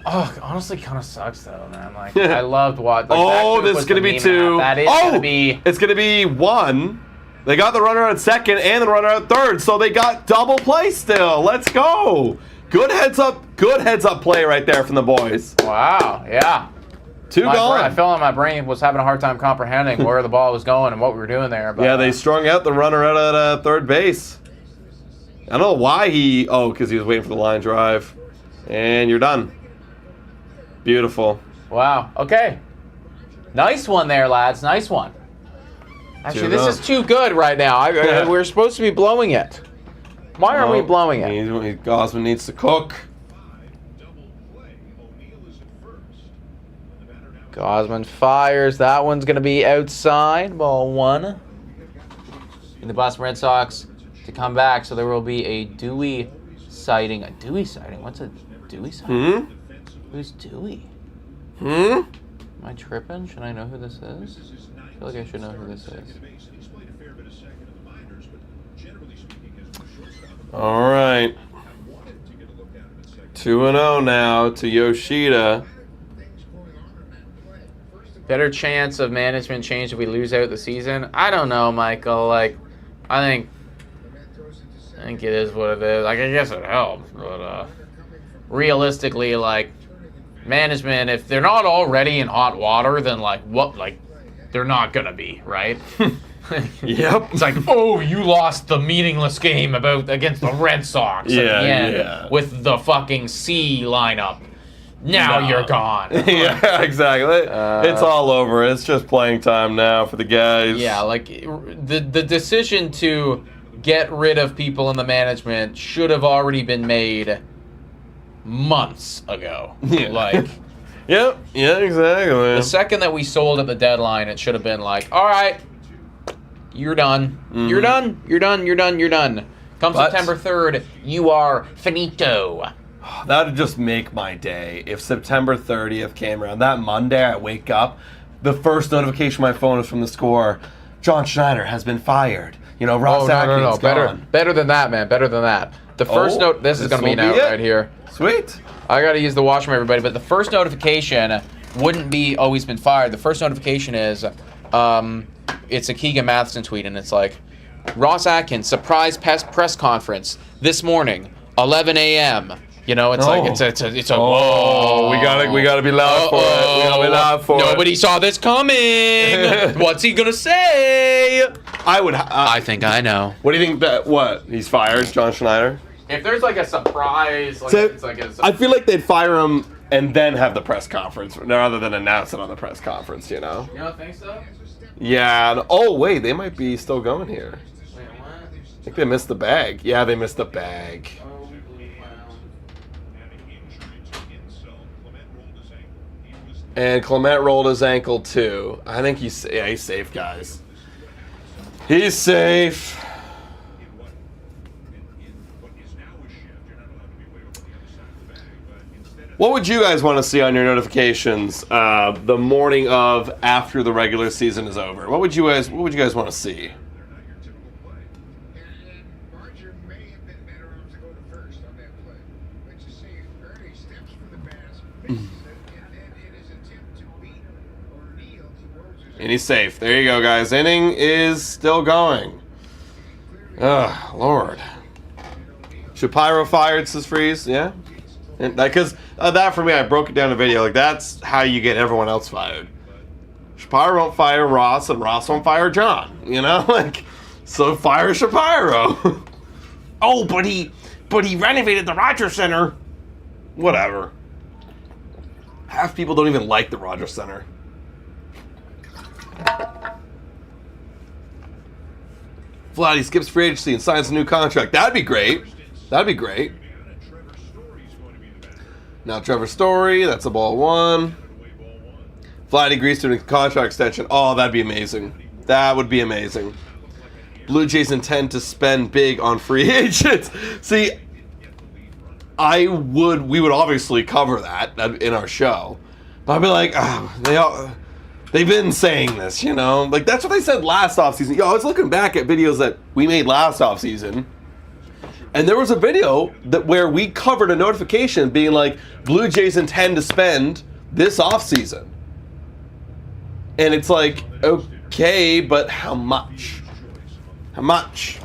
Oh, honestly, kind of sucks though, man. Like, I loved what. Like, this is gonna be two. That is gonna be. It's gonna be one. They got the runner at second and the runner at third, so they got double play still. Let's go. Good heads up play right there from the boys. Wow. Yeah. Two gone. I felt like my brain was having a hard time comprehending where the ball was going and what we were doing there. But, yeah, they strung out the runner out at third base. I don't know why because he was waiting for the line drive. And you're done. Beautiful. Wow. Okay. Nice one there, lads. Nice one. Actually, this is too good right now. We're supposed to be blowing it. Why aren't we blowing it? Gausman needs to cook. Gausman fires. That one's going to be outside. Ball one. And the Boston Red Sox to come back. So there will be a Dewey sighting. A Dewey sighting? What's a Dewey sighting? Who's Dewey? Am I tripping? Should I know who this is? I feel like I should know who this is. All right. 2-0 now to Yoshida. Better chance of management change if we lose out the season? I don't know, Michael. Like, I think it is what it is. Like, I guess it helps, but realistically, like, management, if they're not already in hot water, then they're not gonna be, right? Yep. It's like, oh, you lost the meaningless game against the Red Sox at the end with the fucking C lineup. Now you're gone. Yeah, exactly. It's all over. It's just playing time now for the guys. Yeah, like the decision to get rid of people in the management should have already been made months ago. Yeah. Like, yep. Yeah, exactly. the second that we sold at the deadline, it should have been like, all right, you're done. You're done. You're done. You're done. You're done. Come September 3rd, you are finito. That would just make my day. If September 30th came around, that Monday I wake up, the first notification on my phone is from the score, John Schneider has been fired. You know, Ross Atkins gone. Better than that, man. Better than that. The first note, this is going to be an out right here. Sweet. I got to use the washroom, everybody, but the first notification wouldn't be, oh, he's been fired. The first notification is, it's a Keegan Matheson tweet, and it's like, Ross Atkins, surprise press conference this morning, 11 a.m. You know, it's like, it's a whoa. We gotta be loud for it. We gotta be loud for it. Nobody saw this coming. What's he gonna say? I think I know. What do you think what? He's fired, John Schneider? If there's like a surprise, I feel like they'd fire him and then have the press conference rather than announce it on the press conference, you know? You don't think so? Yeah. Oh, wait, they might be still going here. Wait, what? I think they missed the bag. Yeah, they missed the bag. And Clement rolled his ankle too. I think he's safe, guys. He's safe. What would you guys want to see on your notifications the morning of after the regular season is over? What would you guys want to see? And he's safe. There you go, guys. Inning is still going. Ugh, Lord. Shapiro fired, says Freeze. Yeah. Because that for me, I broke it down in a video. Like, that's how you get everyone else fired. Shapiro won't fire Ross, and Ross won't fire John. You know? Like, so fire Shapiro. Oh, but he renovated the Rogers Center. Whatever. Half people don't even like the Rogers Center. Vladdy skips free agency and signs a new contract. That'd be great. That'd be great. Now Trevor Story, that's a ball one. Vladdy agrees to a contract extension. Oh, that'd be amazing. That would be amazing. Blue Jays intend to spend big on free agents. See, we would obviously cover that in our show. But I'd be like, they've been saying this, you know? Like, that's what they said last offseason. Yo, I was looking back at videos that we made last offseason. And there was a video where we covered a notification being like, Blue Jays intend to spend this offseason. And it's like, okay, but how much? How much?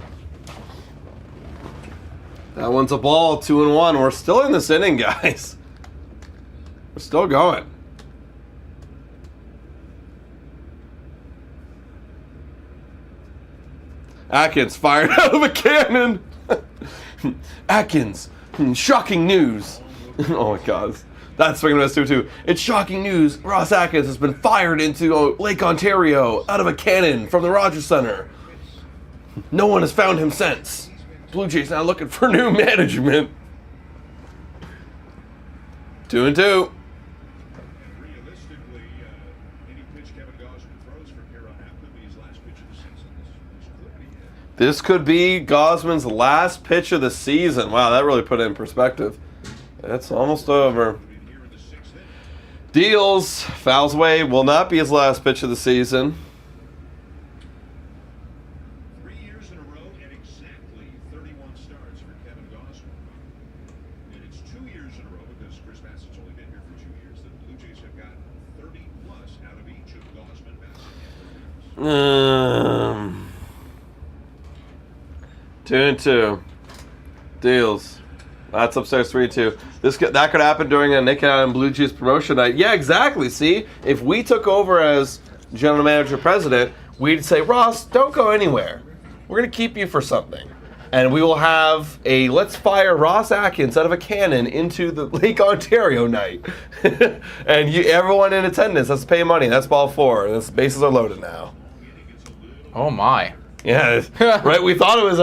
That one's a ball, 2-1. We're still in this inning, guys. We're still going. Atkins fired out of a cannon. Atkins, shocking news. Oh my God, that's swinging us too. It's shocking news. Ross Atkins has been fired into Lake Ontario out of a cannon from the Rogers Center. No one has found him since. Blue Jays now looking for new management. 2-2. Realistically, any pitch Kevin Gausman throws from here on out could be his last pitch of the season. This could be Gausman's last pitch of the season. Wow, that really put it in perspective. It's almost over. Deals. Fouls away. Will not be his last pitch of the season. 3 years in a row and exactly 31 starts for Kevin Gausman. And it's 2 years in a row because Chris Bassett's only been here for 2 years. The Blue Jays have gotten 30 plus out of each of Gausman, Bassett, and 2-2. Deals. That's upstairs 3-2. That could happen during a Nick Out and Blue Jays promotion night. Yeah, exactly. See, if we took over as general manager president, we'd say, Ross, don't go anywhere. We're going to keep you for something. And we will have a let's fire Ross Atkins out of a cannon into the Lake Ontario night. And everyone in attendance has to pay money. That's ball 4. The bases are loaded now. Oh my. Yeah, right. We thought it was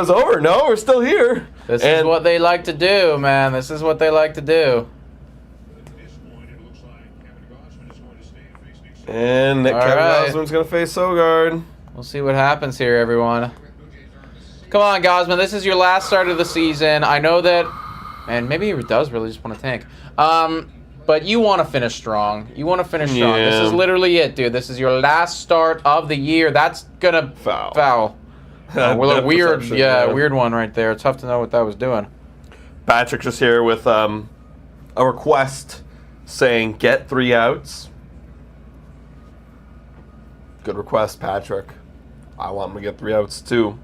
over. No, we're still here. This is what they like to do, man. This is what they like to do. And Kevin Gausman's going to face Sogard. We'll see what happens here, everyone. Come on, Gausman. This is your last start of the season. I know that, and maybe he does really just want to tank. But you want to finish strong. You want to finish strong. Yeah. This is literally it, dude. This is your last start of the year. That's gonna foul. Well, a weird, weird one right there. It's tough to know what that was doing. Patrick's just here with a request saying get 3 outs. Good request, Patrick. I want him to get 3 outs too.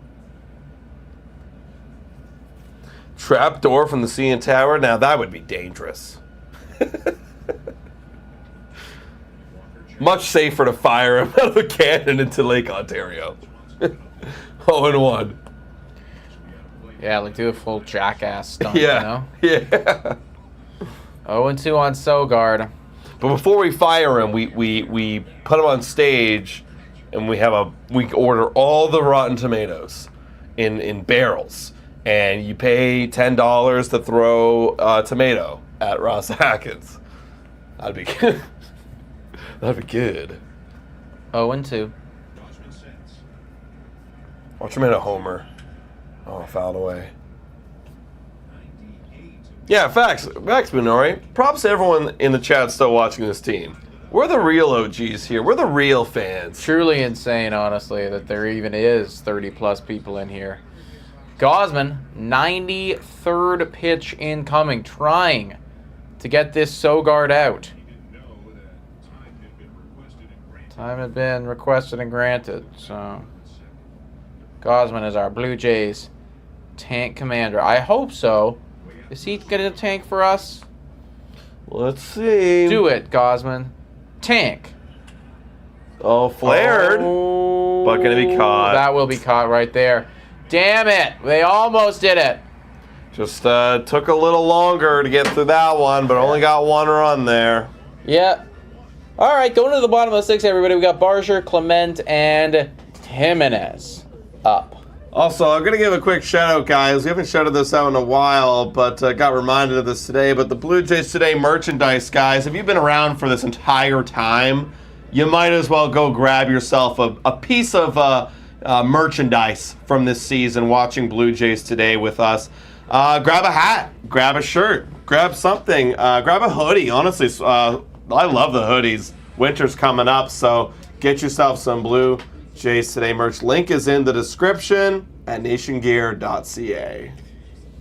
Trapdoor from the CN Tower. Now that would be dangerous. Much safer to fire him out of a cannon into Lake Ontario. 0-1. Yeah, like do a full jackass stunt, Yeah. you know? Yeah. 0-2 on Sogard. But before we fire him, we put him on stage and we order all the Rotten Tomatoes in barrels. And you pay $10 to throw a tomato at Ross Atkins. That'd be good. That'd be good. 0-2. Watch him hit a homer. Oh, fouled away. Yeah, facts. Facts, Minori. Props to everyone in the chat still watching this team. We're the real OGs here. We're the real fans. Truly insane, honestly, that there even is 30-plus people in here. Gausman, 93rd pitch incoming, trying to get this Sogard out. Time had been requested and granted. So, Gausman is our Blue Jays tank commander. I hope so. Is he going to tank for us? Let's see. Do it, Gausman. Tank. Oh, flared. Oh, But gonna be caught. That will be caught right there. Damn it. They almost did it. Just took a little longer to get through that one, but only got one run there. Yeah. All right, going to the bottom of the sixth, everybody. We got Barger, Clement, and Jimenez up. Also, I'm going to give a quick shout out, guys. We haven't shouted this out in a while, but got reminded of this today. But the Blue Jays Today merchandise, guys, if you've been around for this entire time, you might as well go grab yourself a piece of merchandise from this season watching Blue Jays Today with us. Grab a hat, grab a shirt, grab something, grab a hoodie. Honestly, I love the hoodies. Winter's coming up, so get yourself some Blue Jays Today merch. Link is in the description at nationgear.ca.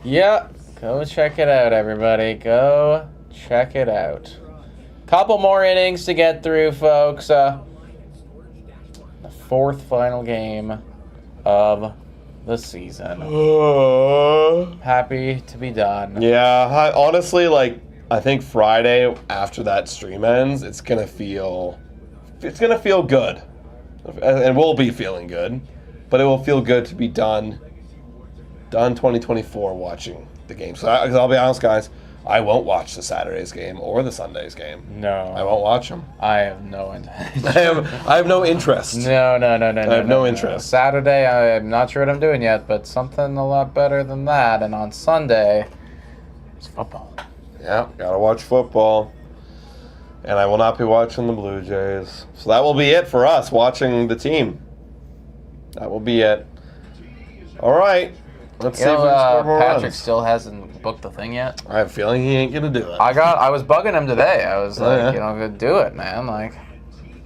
Yeah, go check it out, everybody. Go check it out. Couple more innings to get through, folks. The fourth final game of the season. Happy to be done. Yeah, honestly, I think Friday after that stream ends, it's gonna feel good, and we'll be feeling good, but it will feel good to be done 2024 watching the game. So I'll be honest, guys, I won't watch the Saturday's game or the Sunday's game. No, I won't watch them. I have no intention. I have no interest. No. I have no interest. Saturday, I'm not sure what I'm doing yet, but something a lot better than that. And on Sunday, it's football. Yeah, gotta watch football. And I will not be watching the Blue Jays. So that will be it for us watching the team. That will be it. All right. Let's see if we can score more Patrick runs. still hasn't booked the thing yet. I have a feeling he ain't gonna do it. I was bugging him today. I was like, yeah. go do it, man. Like,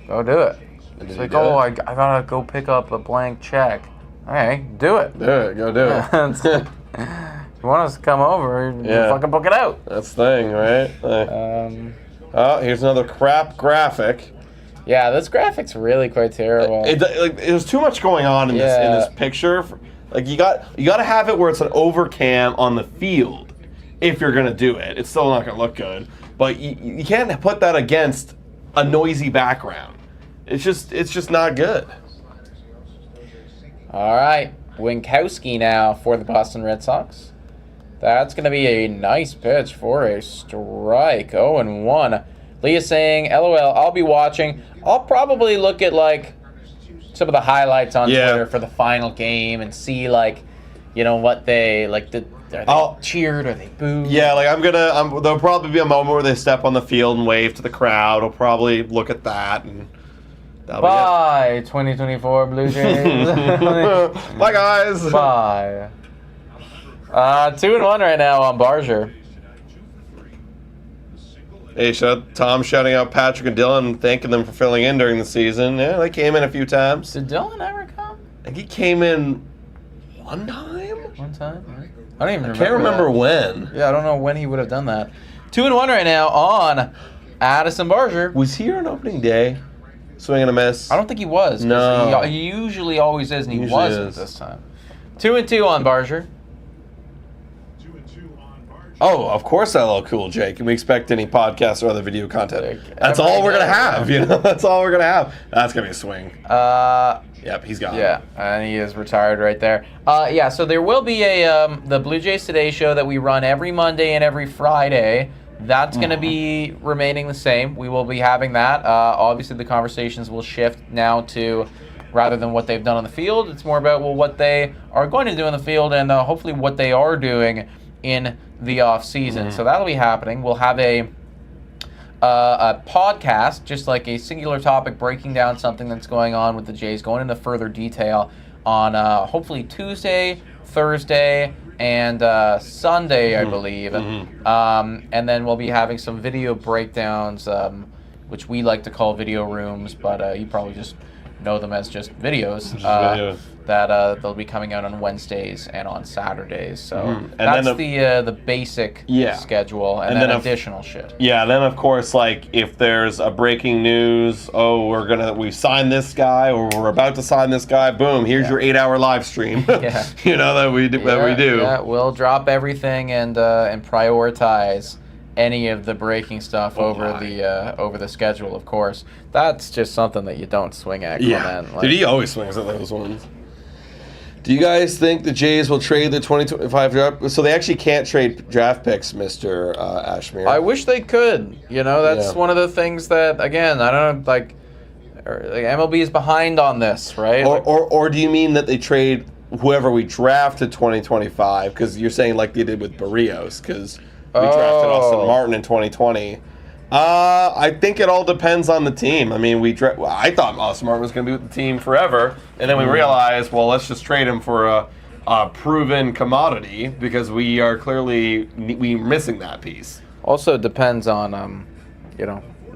go do it. Did He's he like, do oh, it? I gotta go pick up a blank check. All right, do it. Do it. Go do it. If you want us to come over, Yeah. fucking book it out. That's the thing, right? Oh, here's another crap graphic. Yeah, this graphic's really quite terrible. There's too much going on in this picture. Like you got to have it where it's an overcam on the field if you're gonna do it. It's still not gonna look good, but you can't put that against a noisy background. It's just not good. All right, Winkowski now for the Boston Red Sox. That's going to be a nice pitch for a strike. 0-1. Lee is saying, LOL, I'll be watching. I'll probably look at, some of the highlights on Twitter for the final game and see, what they, are they cheered or they booed? Yeah, there'll probably be a moment where they step on the field and wave to the crowd. I'll probably look at that and that'll Bye, 2024 Blue Jays. Bye, guys. Bye. 2-1 right now on Barger. Hey, Tom shouting out Patrick and Dylan, thanking them for filling in during the season. Yeah, they came in a few times. Did Dylan ever come? I think he came in one time? One time? I don't even remember. Can't remember when. Yeah, I don't know when he would have done that. 2-1 right now on Addison Barger. Was he here on opening day? Swing and a miss? I don't think he was. No. He usually always is, and he Usually wasn't is. this time. 2-2 on Barger. 2-2 on Barger. Oh, of course, LL Cool J. Can we expect any podcast or other video content? Like, That's every all we're going to day, have, That's all we're going to have. That's going to be a swing. Yep, he's gone. Yeah, and he is retired right there. So there will be the Blue Jays Today show that we run every Monday and every Friday. That's going to be remaining the same. We will be having that. Obviously, the conversations will shift now to, rather than what they've done on the field, it's more about, what they are going to do in the field and hopefully what they are doing in the off-season. So that'll be happening. We'll have a podcast, just like a singular topic, breaking down something that's going on with the Jays, going into further detail on hopefully Tuesday, Thursday, and Sunday, I believe. And then we'll be having some video breakdowns, which we like to call video rooms, but you probably just know them as just videos. Videos. That they'll be coming out on Wednesdays and on Saturdays. So And that's then the basic Yeah. schedule, and then additional shit. Yeah, then of course, like if there's a breaking news, we signed this guy, or we're about to sign this guy. Boom! Here's your 8-hour live stream. Yeah. that we do. Yeah, we'll drop everything and prioritize any of the breaking stuff over the schedule. Of course, that's just something that you don't swing at. Clement. Like, dude, he always swings at those ones. Do you guys think the Jays will trade the 2025 draft? So they actually can't trade draft picks, Mr. Ashmere. I wish they could. That's one of the things that, again, I don't know, like MLB is behind on this, right? Or do you mean that they trade whoever we draft to 2025? Because you're saying like they did with Barrios, because we drafted Austin Martin in 2020. I think it all depends on the team. I mean, I thought Austin Martin was going to be with the team forever, and then we realized, well, let's just trade him for a proven commodity, because we are clearly missing that piece. Also depends on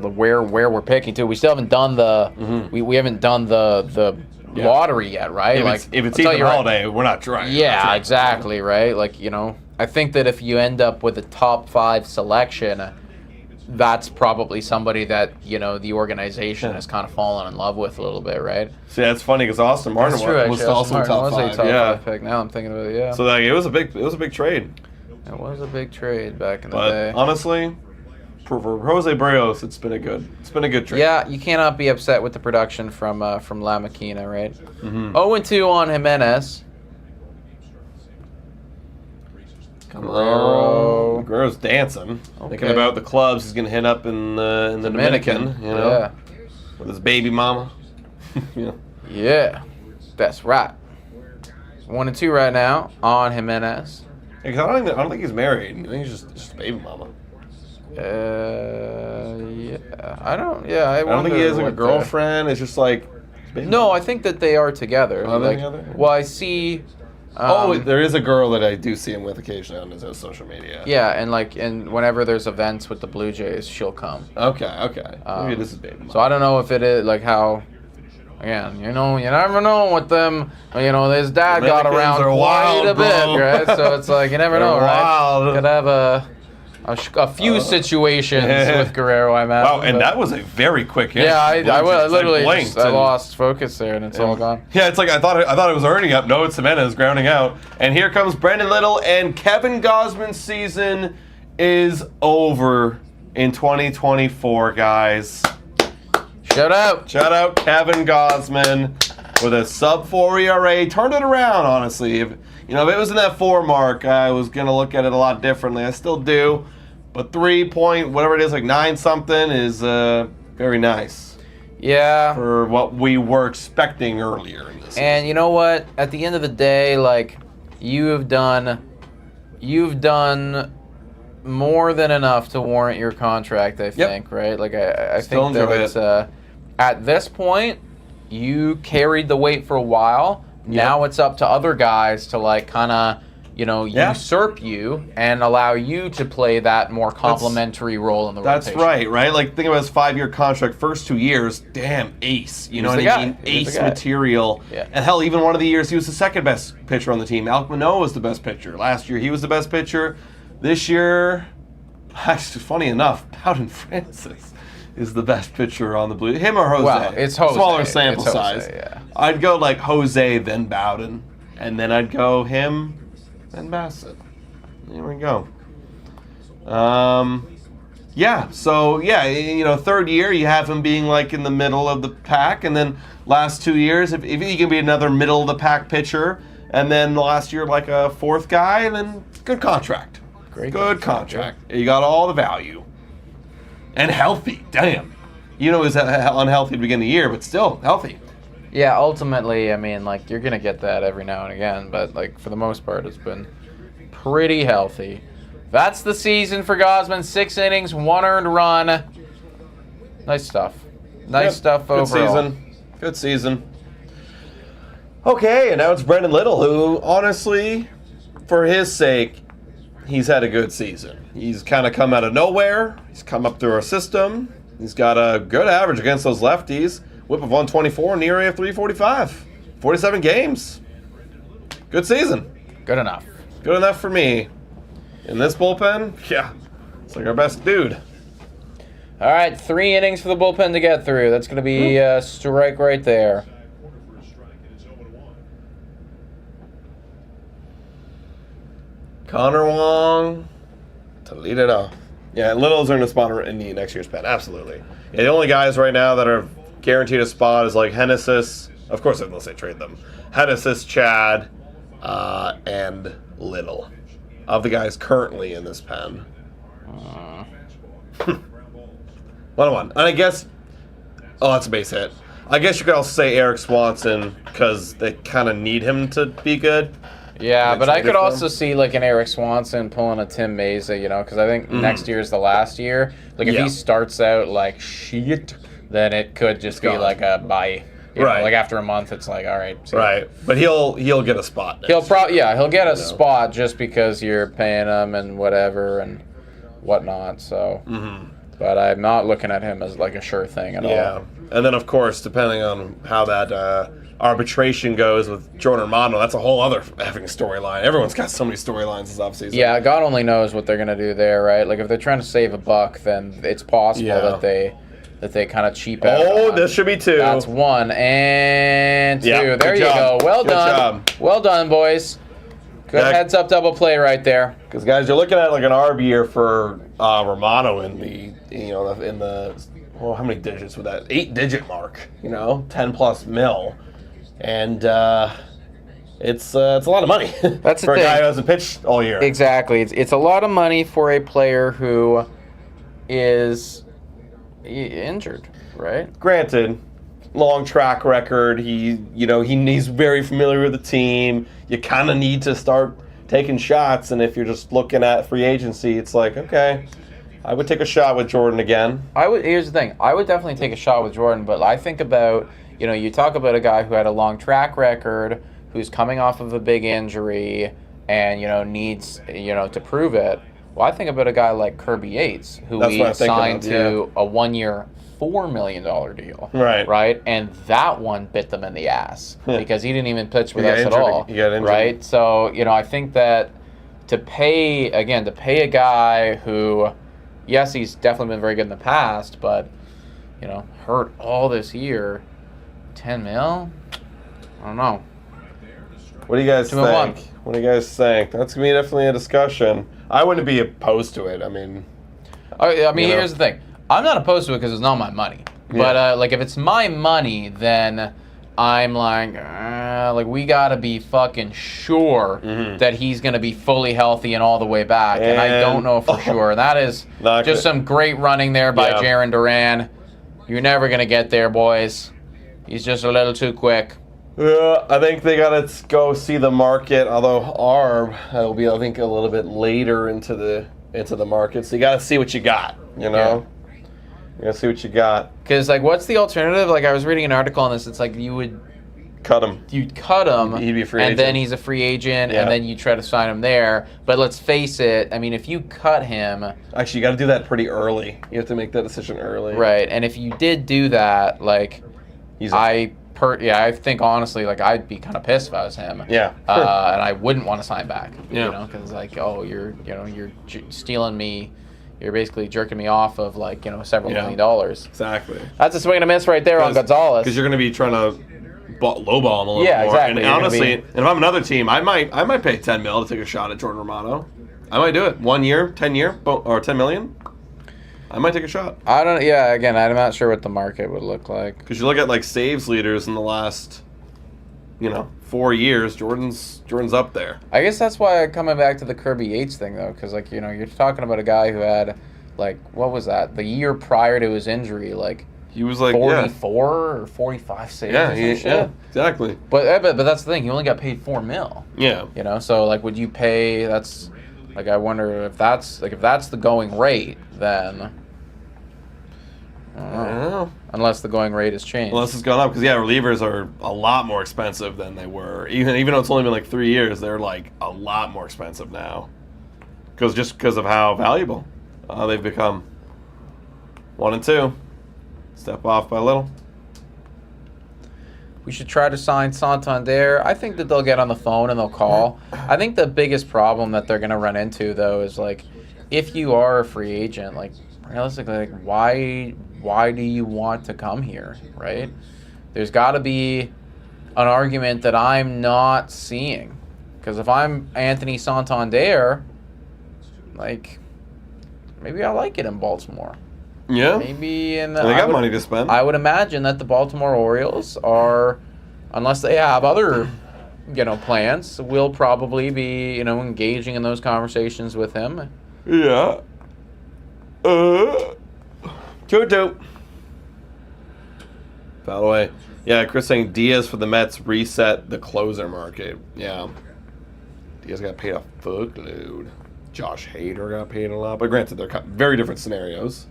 where we're picking too. We still haven't done the we haven't done the lottery yet, right? If it's Ethan Holiday, we're not trying. Yeah, exactly, right? Like, I think that if you end up with a top 5 selection, that's probably somebody that, the organization has kind of fallen in love with a little bit, right? See, that's funny, because Austin Martin was also top 5. Top 5 pick. Now I'm thinking about it, yeah. So it was a big trade. It was a big trade back in the day. Honestly, for Jose Barrios, it's been a good trade. Yeah, you cannot be upset with the production from La Maquina, right? 0-2 on Jimenez. Guerrero's dancing. Thinking about the clubs he's going to hit up in the Dominican, with his baby mama. Yeah, that's right. 1-2 right now on Jimenez. I don't think he's married. I think he's just a baby mama. Yeah. I don't think he has a girlfriend. It's just like... No, I think that they are together. Are they together? Well, I see... there is a girl that I do see him with occasionally on his social media. Yeah, and whenever there's events with the Blue Jays, she'll come. Okay. Maybe this is baby mama. So I don't know if it is, like, how... Again, you never know with them. His dad got around quite a bit, right? So it's like, you never know, right? Could have a few situations with Guerrero, I imagine. Wow, and that was a very quick hit. Yeah, I literally I lost focus there, and it's all gone. Yeah, it's like I thought it was earning up. No, it's Jimenez grounding out. And here comes Brendan Little, and Kevin Gausman's season is over in 2024, guys. Shout out Kevin Gausman with a sub-4 ERA. Turned it around, honestly. If it was in that 4 mark, I was going to look at it a lot differently. I still do. But 3 point, whatever it is, like 9 something is very nice. Yeah. For what we were expecting earlier in this season. And you know what? At the end of the day, like, you've done more than enough to warrant your contract, I think, right? Like, I think that it's at this point, you carried the weight for a while. Now it's up to other guys to, like, kind of, usurp you and allow you to play that more complementary role in the rotation. That's right? Like, think about his 5-year contract, first 2 years, damn, ace. You know what I mean? Ace material. Yeah. And hell, even one of the years, he was the second best pitcher on the team. Alek Manoah was the best pitcher. Last year, he was the best pitcher. This year, actually, funny enough, Bowden Francis is the best pitcher on the Blue. Him or Jose? Well, it's Jose. Smaller sample size. Yeah. I'd go like Jose, then Bowden, and then I'd go him, then Bassett. There we go. Third year you have him being like in the middle of the pack, and then last 2 years, if he can be another middle of the pack pitcher, and then last year like a 4th guy, and then good contract. Good contract. Yeah. You got all the value. And healthy. Damn. He was unhealthy at the beginning of the year, but still healthy. Yeah, ultimately, I mean, like, you're going to get that every now and again, but, like, for the most part, it's been pretty healthy. That's the season for Gausman. 6 innings, 1 earned run. Nice stuff. Nice stuff overall. Good season. Okay, and now it's Brendan Little, who, honestly, for his sake, he's had a good season. He's kind of come out of nowhere. He's come up through our system. He's got a good average against those lefties. whip of 124, and ERA of 345. 47 games. Good season. Good enough. Good enough for me. In this bullpen, yeah, it's like our best dude. All right, 3 innings for the bullpen to get through. That's going to be a strike right there. Connor Wong to lead it off. Yeah, Little's earned a spot in the next year's pen. Absolutely. Yeah, the only guys right now that are guaranteed a spot is like Hennessis. Of course, unless they trade them. Hennessis, Chad, and Little. Of the guys currently in this pen. 1-1. And I guess... Oh, that's a base hit. I guess you could also say Eric Swanson because they kind of need him to be good. Yeah, but I could also see like an Eric Swanson pulling a Tim Mesa, you know, because I think next year is the last year. Like if he starts out like shit, then it could just be like a bye. You know, like after a month, it's like all right. Right, but he'll get a spot. He'll get a spot just because you're paying him and whatever and whatnot. So, but I'm not looking at him as like a sure thing at all. Yeah, and then of course, depending on how that arbitration goes with Jordan Romano, that's a whole other effing storyline. Everyone's got so many storylines this offseason. Yeah, God only knows what they're gonna do there, right? Like if they're trying to save a buck, then it's possible that they kind of cheap out. Oh, this should be 2. That's 1 and 2. Yeah, there you go. Well done. Well done, boys. Good heads up double play right there. Because guys, you're looking at like an arb year for Romano in the well, how many digits with that 8-digit mark? 10+ mil. And it's a lot of money. That's for a guy who hasn't pitched all year. Exactly. It's a lot of money for a player who is injured, right? Granted, long track record. He's very familiar with the team. You kind of need to start taking shots. And if you're just looking at free agency, it's like, okay, I would take a shot with Jordan again. Here's the thing. I would definitely take a shot with Jordan, but I think about, you talk about a guy who had a long track record, who's coming off of a big injury and, needs, to prove it. Well, I think about a guy like Kirby Yates, who we signed to a 1-year, $4 million deal. Right. Right? And that one bit them in the ass because he didn't even pitch with us at all. He got injured. Right? So, I think that to pay a guy who, yes, he's definitely been very good in the past, but, hurt all this year, 10 mil? I don't know. What do you guys think? What do you guys think? That's going to be definitely a discussion. I wouldn't be opposed to it. I mean, here's the thing. I'm not opposed to it because it's not my money. But like, if it's my money, then I'm like we gotta be fucking sure that he's gonna be fully healthy and all the way back. And I don't know for sure. That is just some great running there by Jarren Duran. You're never gonna get there, boys. He's just a little too quick. Yeah, I think they gotta go see the market. Although ARB will be, I think, a little bit later into the market. So you gotta see what you got. You gotta see what you got. Because what's the alternative? Like I was reading an article on this. It's like you'd cut him. He'd be a free agent. And then he's a free agent, and then you try to sign him there. But let's face it. I mean, if you cut him, actually, you got to do that pretty early. You have to make that decision early. Right. And if you did do that, I think honestly, I'd be kind of pissed if I was him. Yeah. And I wouldn't want to sign back. Yeah. Because you're stealing me. You're basically jerking me off of several $1 million. Exactly. That's a swing and a miss right there on Gonzalez. Because you're going to be trying to lowball him a little more. Exactly. And honestly, if I'm another team, I might pay $10 million to take a shot at Jordan Romano. I might do it. 1 year, 10 year, or $10 million. I might take a shot. I don't. Yeah. Again, I'm not sure what the market would look like. Because you look at saves leaders in the last, 4 years. Jordan's up there. I guess that's why I'm coming back to the Kirby Yates thing though, because you're talking about a guy who had what was that? The year prior to his injury, he was 44 or 45 saves. Yeah, exactly. But that's the thing. He only got paid $4 million. Yeah. So would you pay? That's I wonder if that's the going rate, then. I don't know. Unless the going rate has changed. Unless it's gone up, because relievers are a lot more expensive than they were. Even though it's only been 3 years, they're a lot more expensive now. Because of how valuable they've become. 1 and 2, step off by a little. we should try to sign Santander. I think that they'll get on the phone and they'll call. I think the biggest problem that they're going to run into, though, is, like, if you are a free agent, like, realistically, like, why do you want to come here, right? There's got to be an argument that I'm not seeing. Because if I'm Anthony Santander, like, maybe I like it in Baltimore. Yeah. Maybe in they got money to spend. I would imagine that the Baltimore Orioles are, unless they have other, plans, will probably be, engaging in those conversations with him. Yeah. 2-2. Foul away. Yeah, Chris saying Diaz for the Mets reset the closer market. Yeah. Diaz got paid a fuckload. Josh Hader got paid a lot. But granted, they're very different scenarios.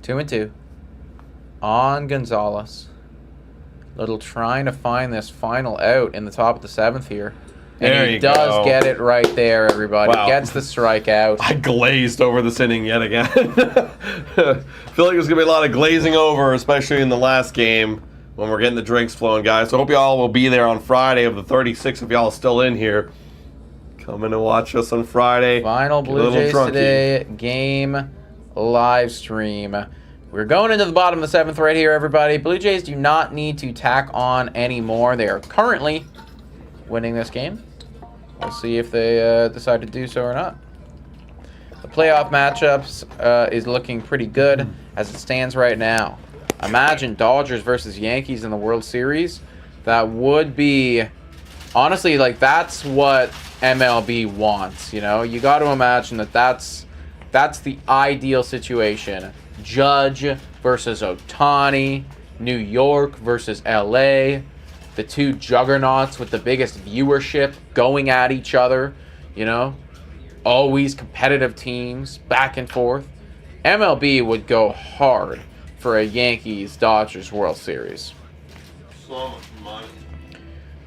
2-2. On Gonzalez. Little trying to find this final out in the top of the 7th here. And There he you does go. get it right there, everybody. Wow. Gets the strikeout. I glazed over this inning yet again. I feel like there's going to be a lot of glazing over, especially in the last game when we're getting the drinks flowing, guys. So I hope y'all will be there on Friday of the 36 if y'all are still in here. Coming to watch us on Friday. Final Get a Blue little Jays drunky. Today game live stream. We're going into the bottom of the 7th right here, everybody. Blue Jays do not need to tack on anymore. They are currently winning this game. We'll see if they decide to do so or not. The playoff matchups is looking pretty good as it stands right now. Imagine Dodgers versus Yankees in the World Series. That would be, honestly, like, that's what MLB wants, You got to imagine that that's the ideal situation. Judge versus Ohtani, New York versus LA, the two juggernauts with the biggest viewership going at each other, always competitive teams, back and forth. MLB would go hard for a Yankees-Dodgers World Series. So much money.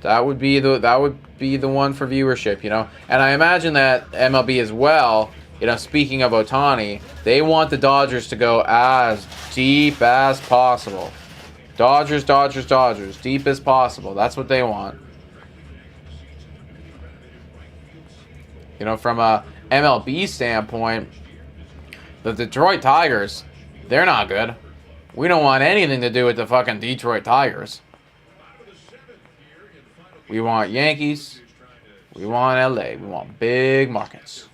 That would be the one for viewership, And I imagine that MLB as well, speaking of Ohtani, they want the Dodgers to go as deep as possible. Dodgers, Dodgers, Dodgers, deep as possible. That's what they want. From a MLB standpoint, the Detroit Tigers, they're not good. We don't want anything to do with the fucking Detroit Tigers. We want Yankees. We want LA. We want big markets.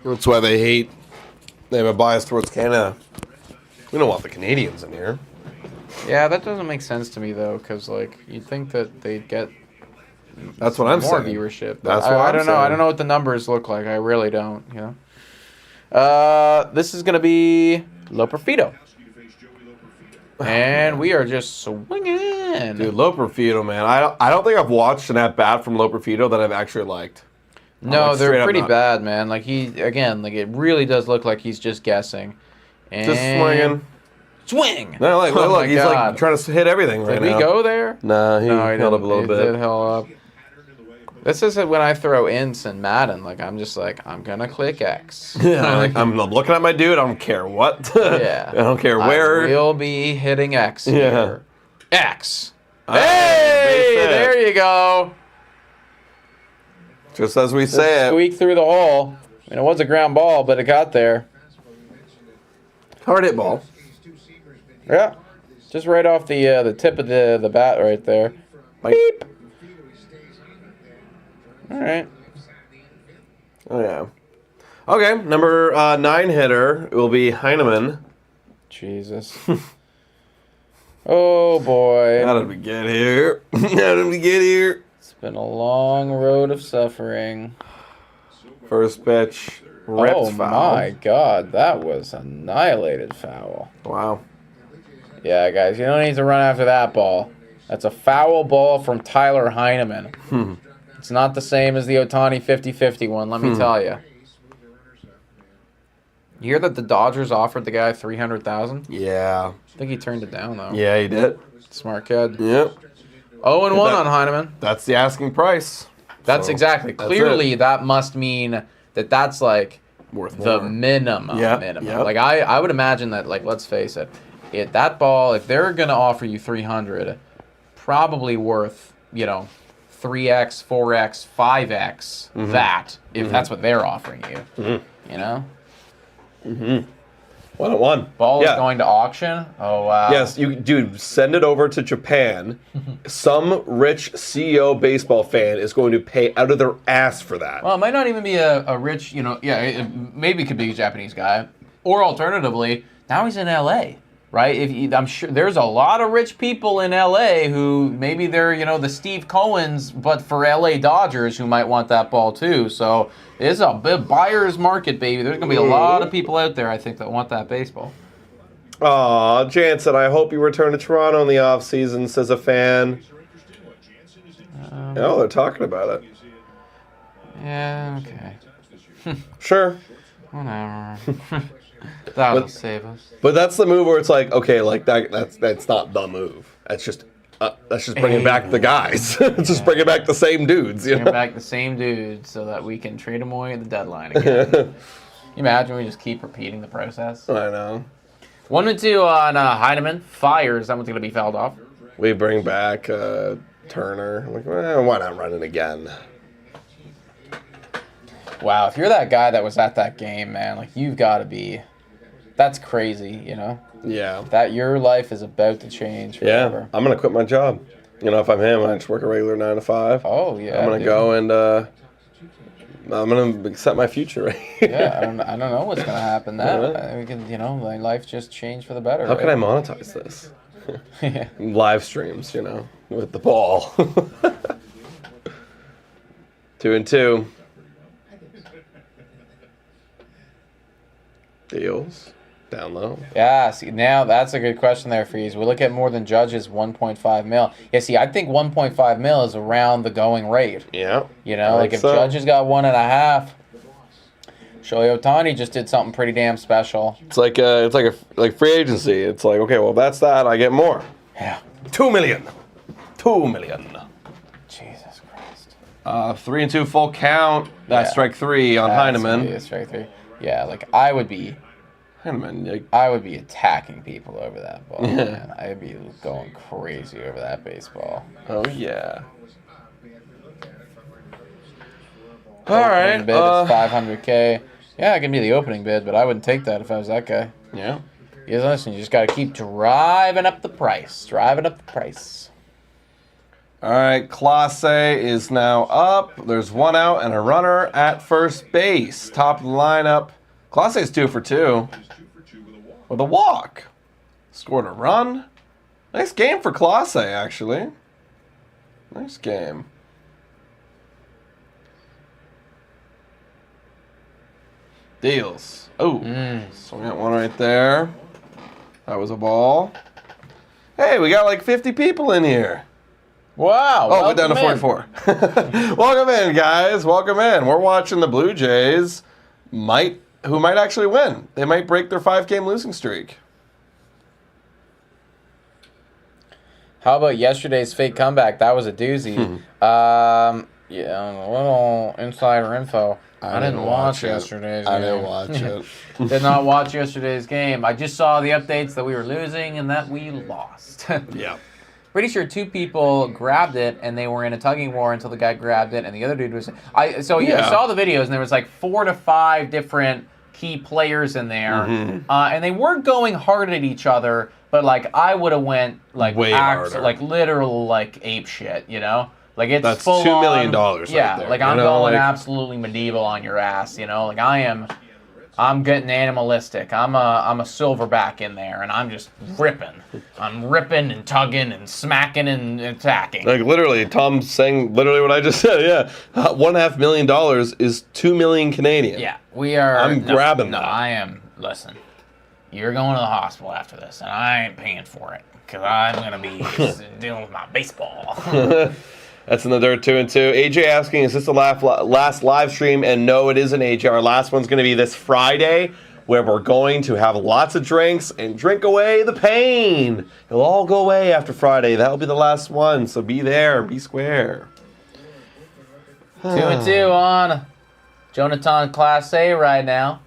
That's why they have a bias towards Canada. We don't want the Canadians in here. Yeah, that doesn't make sense to me, though, because, like, you'd think that they'd get That's what I'm more saying. viewership. That's what I I'm don't know. saying. I don't know what the numbers look like. I really don't, This is going to be Loperfido. And we are just swinging. Dude, Loperfido, man. I don't think I've watched an at-bat from Loperfido that I've actually liked. No, like, they're straight up pretty not. bad, man. Like, it really does look like he's just guessing. And Just swinging. Swing! No, like, Oh look, my he's God. like trying to hit everything right Did now. we go there? Nah, he held didn't. up a little He bit. did held up. This is when I throw ints in Madden. Like, I'm just like, I'm going to click X. Yeah, like, I'm looking at my dude. I don't care what. Yeah. I don't care where. I will be hitting X Yeah. here. X. Hey, Hey, base hit. there you go. Just as we Just say it. squeak through the hole. I mean, it was a ground ball, but it got there. Hard hit ball. Yeah. Just right off the tip of the bat right there. Beep. All right. Oh, yeah. Okay, number 9 hitter will be Heineman. Jesus. Oh, boy. How did we get here? How did we get here? It's been a long road of suffering. First pitch. Ripped Oh, foul. my God. That was annihilated foul. Wow. Yeah, guys, you don't need to run after that ball. That's a foul ball from Tyler Heineman. It's not the same as the Ohtani 50-50 one, let me tell you. You hear that the Dodgers offered the guy $300,000? Yeah. I think he turned it down, though. Yeah, he did. Smart kid. Yep. 0-1 on Heineman. That's the asking price. That's So, exactly. that's Clearly, it. that must mean that's like Worth the more. minimum. Yep, Minimum. yep. Like I would imagine that. Like let's face it, that ball, if they're gonna offer you 300, probably worth 3x, 4x, 5x that if that's what they're offering you. You know. 1-on-1. Ball Yeah. is going to auction. Oh wow. Yes, dude, send it over to Japan. Some rich CEO baseball fan is going to pay out of their ass for that. Well, it might not even be a rich, maybe it could be a Japanese guy. Or alternatively, now he's in LA, right? I'm sure there's a lot of rich people in LA who maybe they're, the Steve Cohens, but for LA Dodgers who might want that ball too. So it's a big buyer's market, baby. There's going to be a lot of people out there, I think, that want that baseball. Aw, Jansen, I hope you return to Toronto in the offseason, says a fan. Oh, they're talking about it. Yeah, okay. Sure. Whatever. That'll save us. But that's the move where it's like, okay, like that's not the move. That's just bringing back the guys. It's just bringing back the same dudes. Bring back the same dudes so that we can trade them away at the deadline again. Can you imagine we just keep repeating the process? I know. 1-2 on Heineman. Fires. That one's going to be fouled off. We bring back Turner. Like, why not run it again? Wow, if you're that guy that was at that game, man, like you've got to be. That's crazy, Yeah. That your life is about to change forever. Yeah. I'm gonna quit my job. If I'm him, I just work a regular 9 to 5. Oh yeah. I'm gonna dude. go and I'm gonna set my future right. Yeah, I don't know what's gonna happen now. We can, my life just changed for the better. How right? can I monetize this? Yeah. Live streams, with the ball. 2-2. Deals. Down low. Yeah, see, now that's a good question there, Freeze. We look at more than Judge's 1.5 mil. Yeah, see, I think 1.5 mil is around the going rate. Yeah. Like if Judge has got 1.5, Shohei Ohtani just did something pretty damn special. It's like free agency. It's like, okay, well that's that. I get more. Yeah. 2 million. 2 million. Jesus Christ. 3-2 full count. That's Yeah. strike 3 on Heineman. Yeah, strike 3. Yeah, like I would be attacking people over that ball. Man. I'd be going crazy over that baseball. Oh yeah. All right. Opening bid is $500K. Yeah, I can be the opening bid, but I wouldn't take that if I was that guy. Yeah. Yes, listen, you just got to keep driving up the price. All right. Clase is now up. There's 1 out and a runner at first base. Top of the lineup. Clase is 2 for 2 with a walk. Scored a run. Nice game for Clase, actually. Nice game. Deals. Oh, swing at one right there. That was a ball. Hey, we got like 50 people in here. Wow. Oh, we're down to 44. Welcome in, guys. Welcome in. We're watching the Blue Jays who might actually win. They might break their 5-game losing streak. How about yesterday's fake comeback? That was a doozy. A little insider info. I didn't watch yesterday's game. I didn't watch it. Did not watch yesterday's game. I just saw the updates that we were losing and that we lost. Yeah. Pretty sure 2 people grabbed it and they were in a tugging war until the guy grabbed it and the other dude was. I saw the videos and there was like 4 to 5 different key players in there, and they weren't going hard at each other, but like I would have went like way harder, like literal like ape shit, Like it's that's full $2 million on, right yeah, there. like I'm going absolutely medieval on your ass, Like I'm getting animalistic. I'm a silverback in there, and I'm just ripping. I'm ripping and tugging and smacking and attacking. Like literally, Tom's saying literally what I just said. Yeah, $1.5 million is 2 million Canadian. Yeah, we are. I'm grabbing no, that. I am. Listen, you're going to the hospital after this, and I ain't paying for it because I'm gonna be dealing with my baseball. That's in the dirt, 2-2. AJ asking, is this the last live stream? And no, it isn't, AJ. Our last one's going to be this Friday, where we're going to have lots of drinks and drink away the pain. It'll all go away after Friday. That'll be the last one, so be there. Be square. 2-2 on Jonathan Clase right now,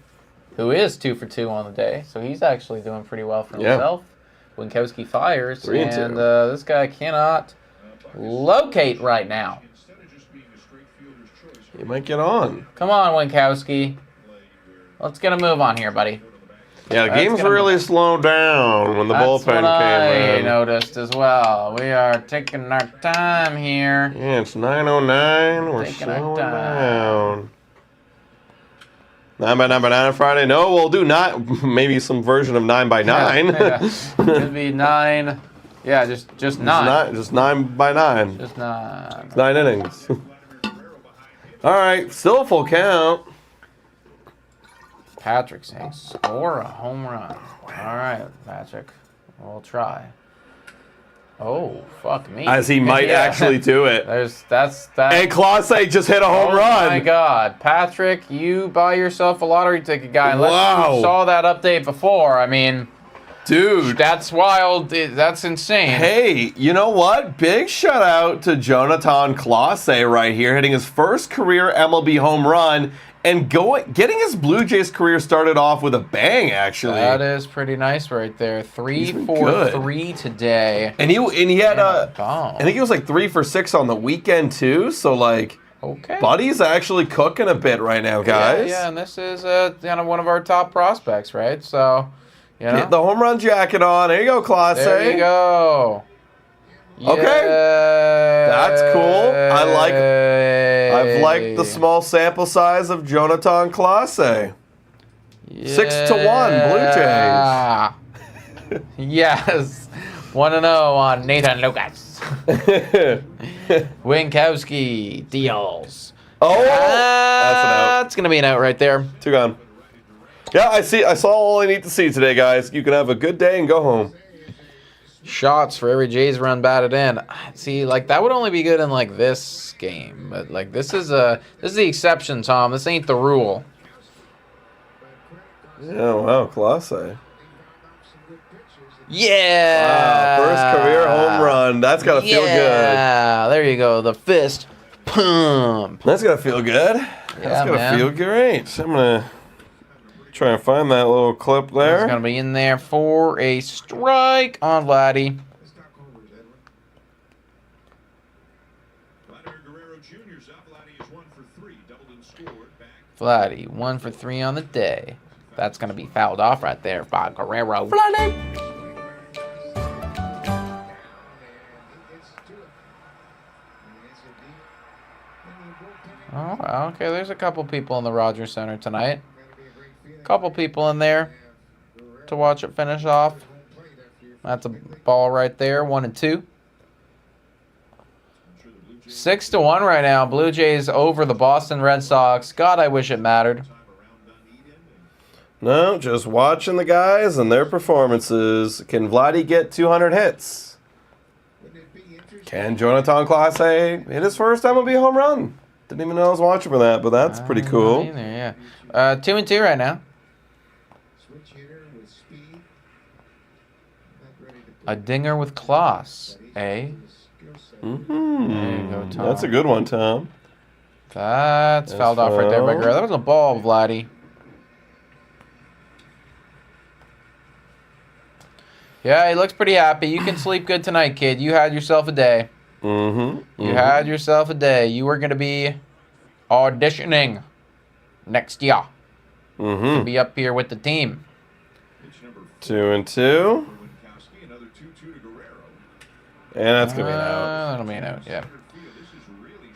who is 2 for 2 on the day. So he's actually doing pretty well for himself. Winkowski fires, 3 and 2. and this guy cannot locate right now. He might get on. Come on, Winkowski. Let's get a move on here, buddy. Yeah, the game's really slowed down when the bullpen came I in. noticed as well. We are taking our time here. Yeah, it's 9:09. We're Taking our slowing time. down. 9 by 9 by 9 on Friday. No, we'll do maybe some version of 9 by 9. Yeah. Could be 9. Yeah, just 9. Just 9 by 9. Just 9. 9 innings. All right, still a full count. Patrick saying score a home run. All right, Patrick. We'll try. Oh, fuck me. As he might actually do it. That's that. And Clase just hit a home run. Oh my God, Patrick, you buy yourself a lottery ticket, guy. Unless Wow. you saw that update before. I mean, Dude. that's wild. That's insane. Hey, you know what? Big shout out to Jonathan Clase right here, hitting his first career MLB home run and getting his Blue Jays career started off with a bang, actually. That is pretty nice right there. 3 been for good. 3 today. And he had Bomb. I think he was like 3 for 6 on the weekend too. So like, Okay. Buddy's actually cooking a bit right now, guys. Yeah, and this is kind of one of our top prospects, right? So, you know. Get the home run jacket on. There you go, Clase. There you go. Okay. That's cool. I've liked the small sample size of Jonathan Clase. 6-1 Blue Jays. Yes. 1-0 on Nathan Lucas. Winkowski deals. Oh, that's an out. That's gonna be an out right there. 2 gone. Yeah, I saw all I need to see today, guys. You can have a good day and go home. Shots for every Jays run batted in. See, like that would only be good in like this game, but like this is the exception, Tom. This ain't the rule. Yeah, wow, Clase. Yeah. Wow, first career home run. That's gotta feel good. Yeah, there you go. The fist pump. That's gotta feel good. That's gotta feel great. I'm gonna try and find that little clip there. It's gonna be in there for a strike on Vladdy. Vladimir Guerrero Jr.'s up. Vladdy is 1 for 3, doubled and scored. Back. Vladdy 1 for 3 on the day. That's gonna be fouled off right there by Guerrero. Vladdy. Oh, okay. There's a couple people in the Rogers Center tonight. Couple people in there to watch it finish off. That's a ball right there. 1-2. 6-1 right now. Blue Jays over the Boston Red Sox. God, I wish it mattered. No, just watching the guys and their performances. Can Vladdy get 200 hits? Can Jonathan Clase hit his first MLB home run? Didn't even know I was watching for that, but that's pretty cool. Either, yeah. 2-2 right now. A dinger with Clase, eh? Mm-hmm. There you go, Tom. That's a good one, Tom. That's fouled off right there by Guerrero. That was a ball, Vladdy. Yeah, he looks pretty happy. You can sleep good tonight, kid. You had yourself a day. Mm-hmm. You had yourself a day. You were going to be auditioning next year. Mm-hmm. To be up here with the team. 2-2. Another 2-2 to Guerrero. And that's going to be an out. That'll be an out, yeah.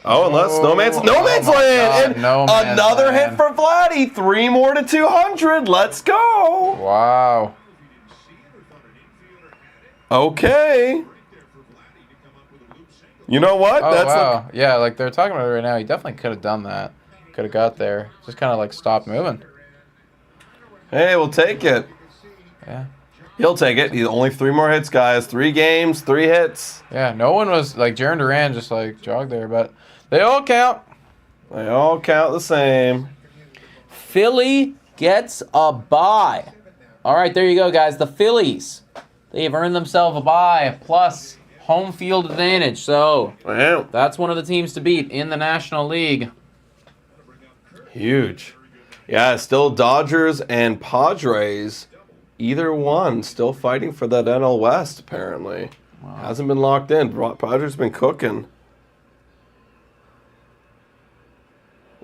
Oh, unless no man's land. God, And no man's another land. hit for Vladdy. 3 more to 200. Let's go. Wow. Okay. You know what? Oh, That's wow. Yeah, like they're talking about it right now. He definitely could have done that. Could have got there. Just kind of like stopped moving. Hey, we'll take it. Yeah. He'll take it. He's only 3 more hits, guys. 3 games, 3 hits. Yeah, no one was like Jaron Duran just like jogged there, but they all count. They all count the same. Philly gets a bye. All right, there you go, guys. The Phillies. They've earned themselves a bye plus home field advantage. So Wow. that's one of the teams to beat in the National League. Huge. Yeah, still Dodgers and Padres. Either one still fighting for that NL West, apparently. Wow. Hasn't been locked in. Padres been cooking.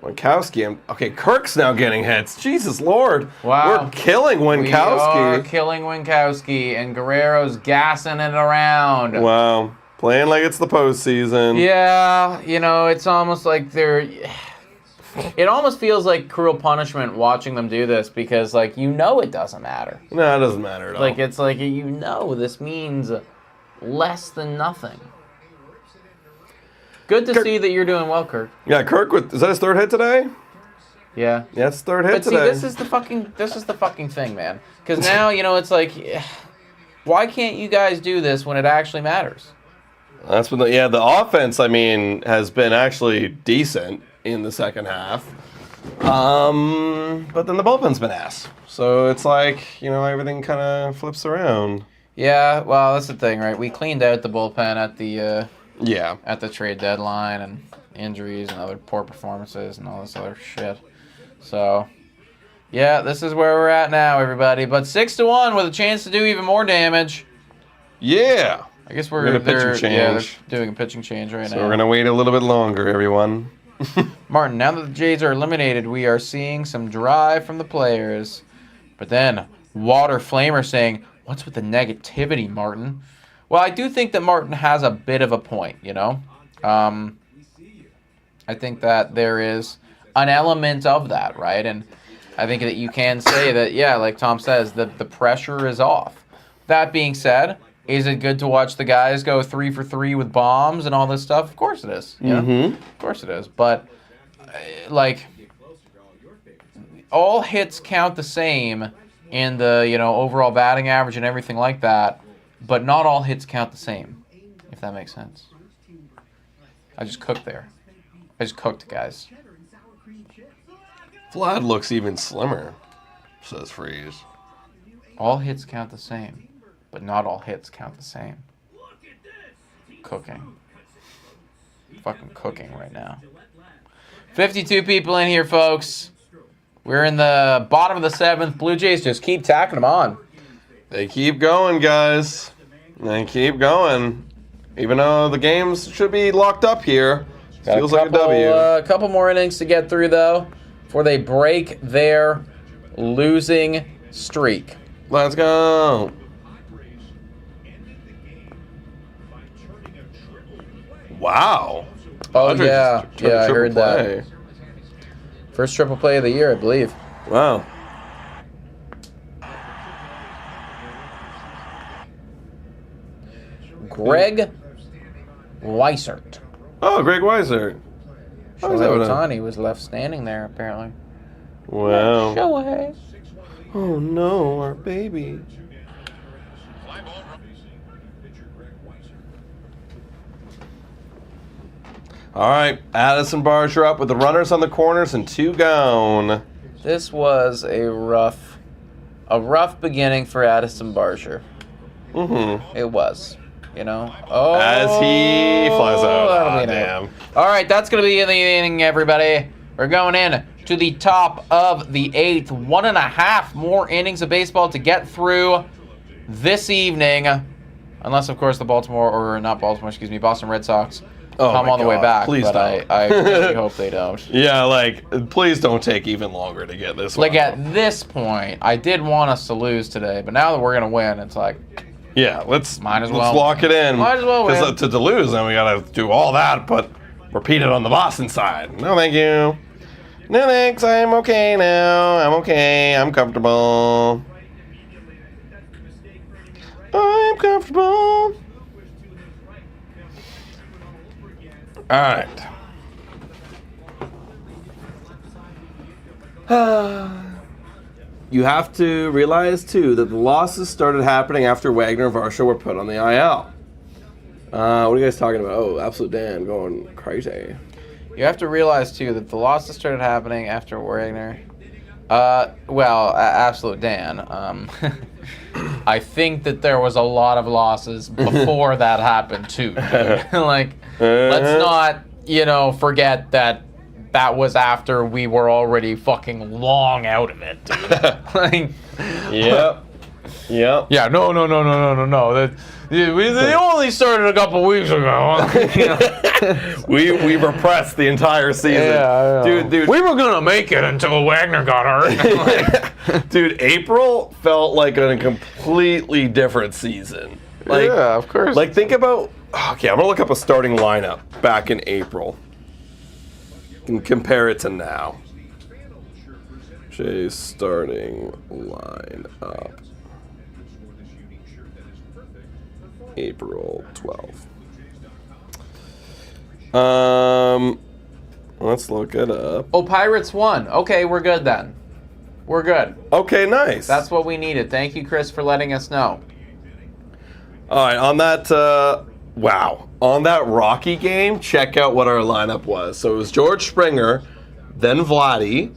Winkowski. Okay, Kirk's now getting hits. Jesus Lord. Wow. We're killing We are Winkowski. killing Winkowski, and Guerrero's gassing it around. Wow. Playing like it's the postseason. Yeah, it's almost like they're... It almost feels like cruel punishment watching them do this because, it doesn't matter. No, it doesn't matter at all. It's like, this means less than nothing. Good to see that you're doing well, Kirk. Yeah, Kirk is that his third hit today? Yeah. Yeah, it's third hit But see, today. this is the fucking thing, man. Because now, it's like, why can't you guys do this when it actually matters? That's when the offense, has been actually decent in the second half. But then the bullpen's been ass. So it's like, everything kind of flips around. Yeah, well, that's the thing, right? We cleaned out the bullpen at the Yeah. at the trade deadline, and injuries and other poor performances and all this other shit. So, yeah, this is where we're at now, everybody. But 6-1 with a chance to do even more damage. Yeah. I guess We're gonna pitching change. Yeah, they're doing a pitching change right So now. we're going to wait a little bit longer, everyone. Martin, now that the Jays are eliminated, we are seeing some drive from the players. But then, Water Flamer saying, "What's with the negativity, Martin?" Well, I do think that Martin has a bit of a point, I think that there is an element of that, right? And I think that you can say that, yeah, like Tom says, that the pressure is off. That being said, is it good to watch the guys go 3 for 3 with bombs and all this stuff? Of course it is. Of course it is. But, all hits count the same in the, overall batting average and everything like that. But not all hits count the same, if that makes sense. I just cooked there. I just cooked, guys. Vlad looks even slimmer, says Freeze. All hits count the same, but not all hits count the same. Cooking. Fucking cooking right now. 52 people in here, folks. We're in the bottom of the 7th. Blue Jays just keep tacking them on. They keep going, guys. They keep going. Even though the games should be locked up here. Feels like a W. A couple more innings to get through, though, before they break their losing streak. Let's go. Wow. Oh, Padres yeah. just turned Yeah, I triple heard play. that. First triple play of the year, I believe. Wow. Greg Weissert. Oh, Greg Weiser. How is that Shohei with a- Ohtani was left standing there, apparently. Wow. Shohei. Oh no, our baby. All right, Addison Barger up with the runners on the corners and 2 gone. This was a rough beginning for Addison Barger. Mm-hmm. It was, Oh, As he flies out. that'll be Ah, an damn. out. All right, that's going to be in the inning, everybody. We're going in to the top of the 8th. 1.5 more innings of baseball to get through this evening. Unless, of course, the Boston Red Sox come my on the way God, back. please but don't. I really hope they don't. Yeah, please don't take even longer to get this one. At this point, I did want us to lose today, but now that we're going to win, it's like... Yeah, let's Might as let's well. lock it in. Might as well win. Because to lose, then we gotta do all that, but repeat it on the Boston side. No, thank you. No, thanks. I'm okay now. I'm okay. I'm comfortable. I'm comfortable. All right. You have to realize, too, that the losses started happening after Wagner and Varsho were put on the IL. What are you guys talking about? Oh, Absolute Dan going crazy. You have to realize, too, that the losses started happening after Wagner. Absolute Dan. I think that there was a lot of losses before that happened too. Dude. Like, let's not, forget that was after we were already fucking long out of it, dude. Like, Yep. Yep. yeah, no. They only started a couple weeks ago. We repressed the entire season. Yeah, dude. We were gonna make it until Wagner got hurt. Dude, April felt like a completely different season. Like, yeah, of course. Like, think about. Okay, I'm gonna look up a starting lineup back in April and compare it to now. Jays starting lineup. April 12th. Let's look it up. Oh, Pirates won. Okay, we're good then. We're good. Okay, nice. That's what we needed. Thank you, Chris, for letting us know. All right, on that, on that Rocky game, check out what our lineup was. So it was George Springer, then Vladdy,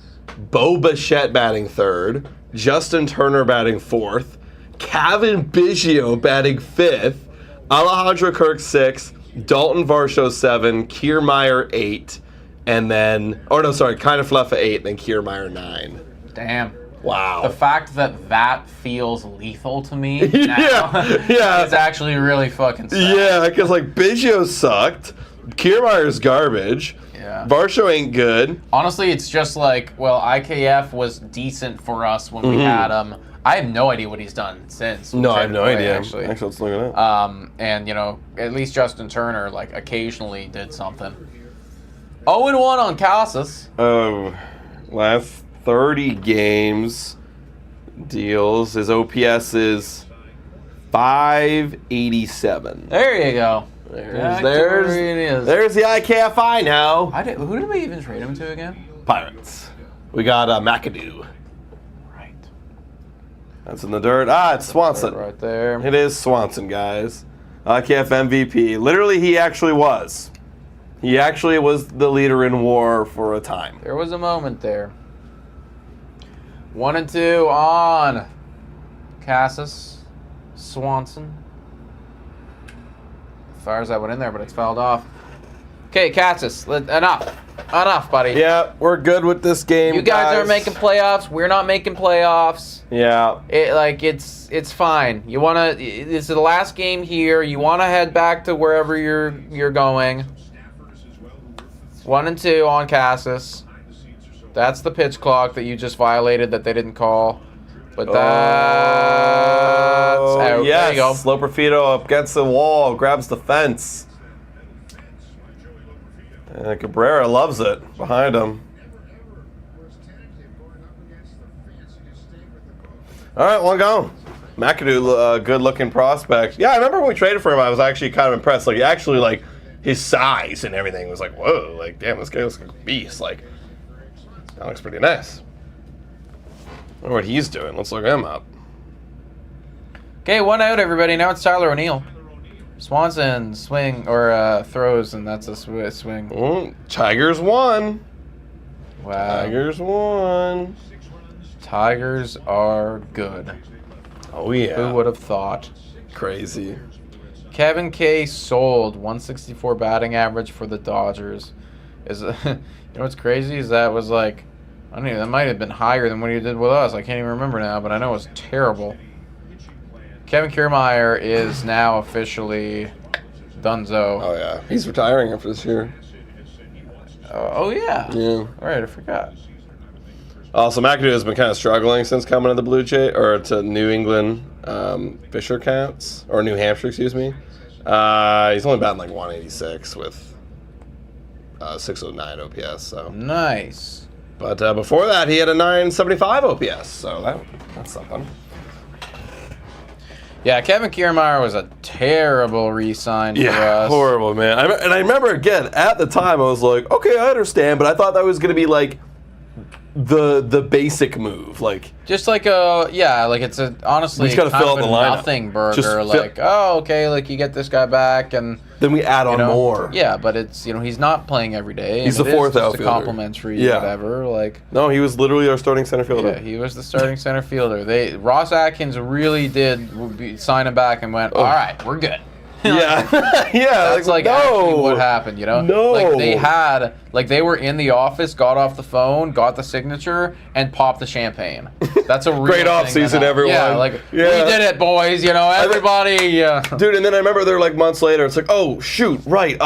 Bo Bichette batting third, Justin Turner batting fourth, Kevin Biggio batting fifth, Alejandro Kirk 6, Dalton Varsho 7, Kiermaier 8, and then, kind of Fluffa 8, then Kiermaier 9. Damn. Wow. The fact that feels lethal to me now yeah. is actually really fucking sad. Yeah, because Biggio sucked, Kiermaier's garbage, Yeah. Varsho ain't good. Honestly, it's just IKF was decent for us when we had him. I have no idea what he's done since. No, I have no idea. Actually, let's look it up. and at least Justin Turner occasionally did something. 0-1 on Casas. Oh, last 30 games deals. His OPS is 587. There you go. There's the IKFI now. Who did we even trade him to again? Pirates. We got McAdoo. Right. That's in the dirt. It's Swanson. Right there. It is Swanson, guys. IKF MVP. Literally, he actually was. He actually was the leader in WAR for a time. There was a moment there. 1-2 on Casas. Swanson. Fires that one in there, but it's fouled off. Okay, Casas, enough, buddy. Yeah, we're good with this game. You guys aren't making playoffs. We're not making playoffs. Yeah. It's fine. This is the last game here. You wanna head back to wherever you're going. 1-2 on Casas. That's the pitch clock that you just violated that they didn't call. But that's out. Yes. There you go. Loperfido up against the wall, grabs the fence. And Cabrera loves it behind him. All right, one go. McAdoo, good-looking prospect. Yeah, I remember when we traded for him, I was actually kind of impressed. His size and everything was whoa, damn, this guy looks like a beast. That looks pretty nice. I wonder what he's doing. Let's look him up. Okay, one out, everybody. Now it's Tyler O'Neill. Swanson throws, and that's a swing. Tigers won. Wow. Tigers won. Tigers are good. Oh, yeah. Who would have thought? Crazy. Kevin K. sold 164 batting average for the Dodgers. What's crazy is that was I don't know, that might have been higher than what he did with us. I can't even remember now, but I know it was terrible. Kevin Kiermaier is now officially Dunzo. Oh, yeah. He's retiring after this year. Oh, yeah. Yeah. All right, I forgot. Also, McAdoo has been kind of struggling since coming to the Blue Jay, or to New England Fisher Cats, or New Hampshire, excuse me. He's only batting 186 with 609 OPS. So Nice. But before that, he had a 975 OPS, so that's something. Yeah, Kevin Kiermaier was a terrible re-sign for us. Horrible, man. I remember, again, at the time, I was like, okay, I understand, but I thought that was going to be the basic move. Like Just like it's a honestly We just gotta kind fill of out a the lineup. nothing burger. Just Like, okay, like you get this guy back and then we add on more. Yeah, but it's he's not playing every day. He's and the it is fourth just outfielder. a complimentary, Yeah. whatever. Like, No, he was literally our starting center fielder. yeah, he was the starting center fielder. Ross Atkins really did sign him back and went, all right, we're good. Yeah, yeah. That's like actually what happened, No. Like they were in the office, got off the phone, got the signature, and popped the champagne. That's a real Great thing offseason, that everyone. Yeah, like we did it, boys. Everybody. Dude, and then I remember they're like months later. It's like, oh shoot, right,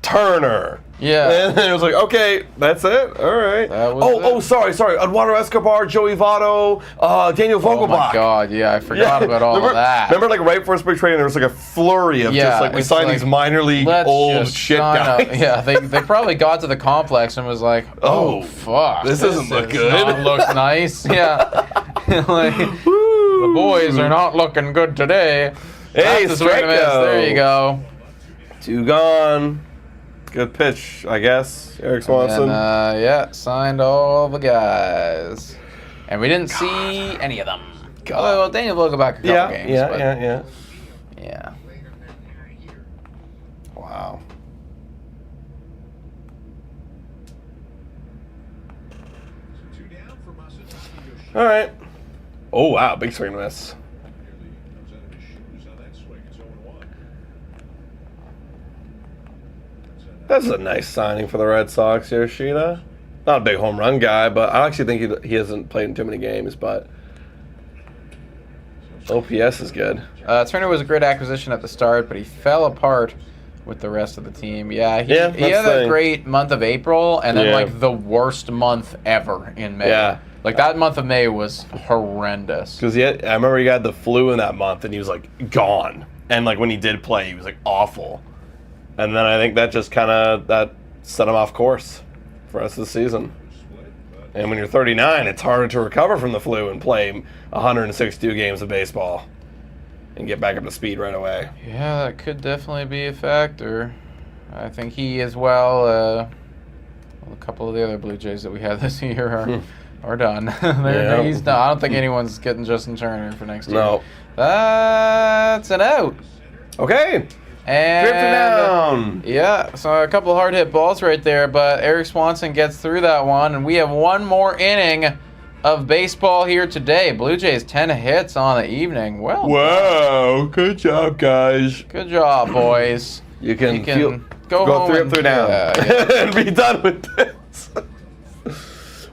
Turner. Yeah. And then it was like, okay, that's it. All right. That was it. Sorry. Eduardo Escobar, Joey Votto, Daniel Vogelbach. Oh my God, yeah, I forgot about all of that. Remember, like right before spring training, there was like a flurry of just like we it's signed like, these minor league let's old just shit sign up. guys. Yeah, they probably got to the complex and was like, oh fuck, this doesn't look good. Not look nice. Yeah, like the boys are not looking good today. Hey, That's the swing and a miss. strikeout. There you go. 2 gone. Good pitch, I guess. Eric Swanson. And, signed all the guys. And we didn't see any of them. God. Oh, well, Daniel Vogelbach a couple games. but Yeah. Wow. So 2 down for Masataka All right. Oh, wow. Big swing and miss. Nearly comes out of his shoes on that swing. It's 0-1. That's a nice signing for the Red Sox, Yoshida. Not a big home run guy, but I actually think he hasn't played in too many games, but OPS is good. Turner was a great acquisition at the start, but he fell apart with the rest of the team. Yeah, he that's had the a thing. great month of April, and then Yeah. like the worst month ever in May. Yeah. Like that month of May was horrendous. Because I remember he had the flu in that month, and he was like gone. And like when he did play, he was like awful. And then I think that just kind of set him off course for the rest of the season. And when you're 39, it's harder to recover from the flu and play 162 games of baseball and get back up to speed right away. Yeah, that could definitely be a factor. I think he as well. A couple of the other Blue Jays that we had this year are done. He's done. I don't think anyone's getting Justin Turner for next year. No. That's an out. Okay. And Drifted down. Yeah, so a couple hard hit balls right there, but Eric Swanson gets through that one, and we have one more inning of baseball here today. Blue Jays 10 hits on the evening. Well, Wow. Good job, guys. good job, boys. You can go home 3 up, and- 3 down, yeah. and be done with this.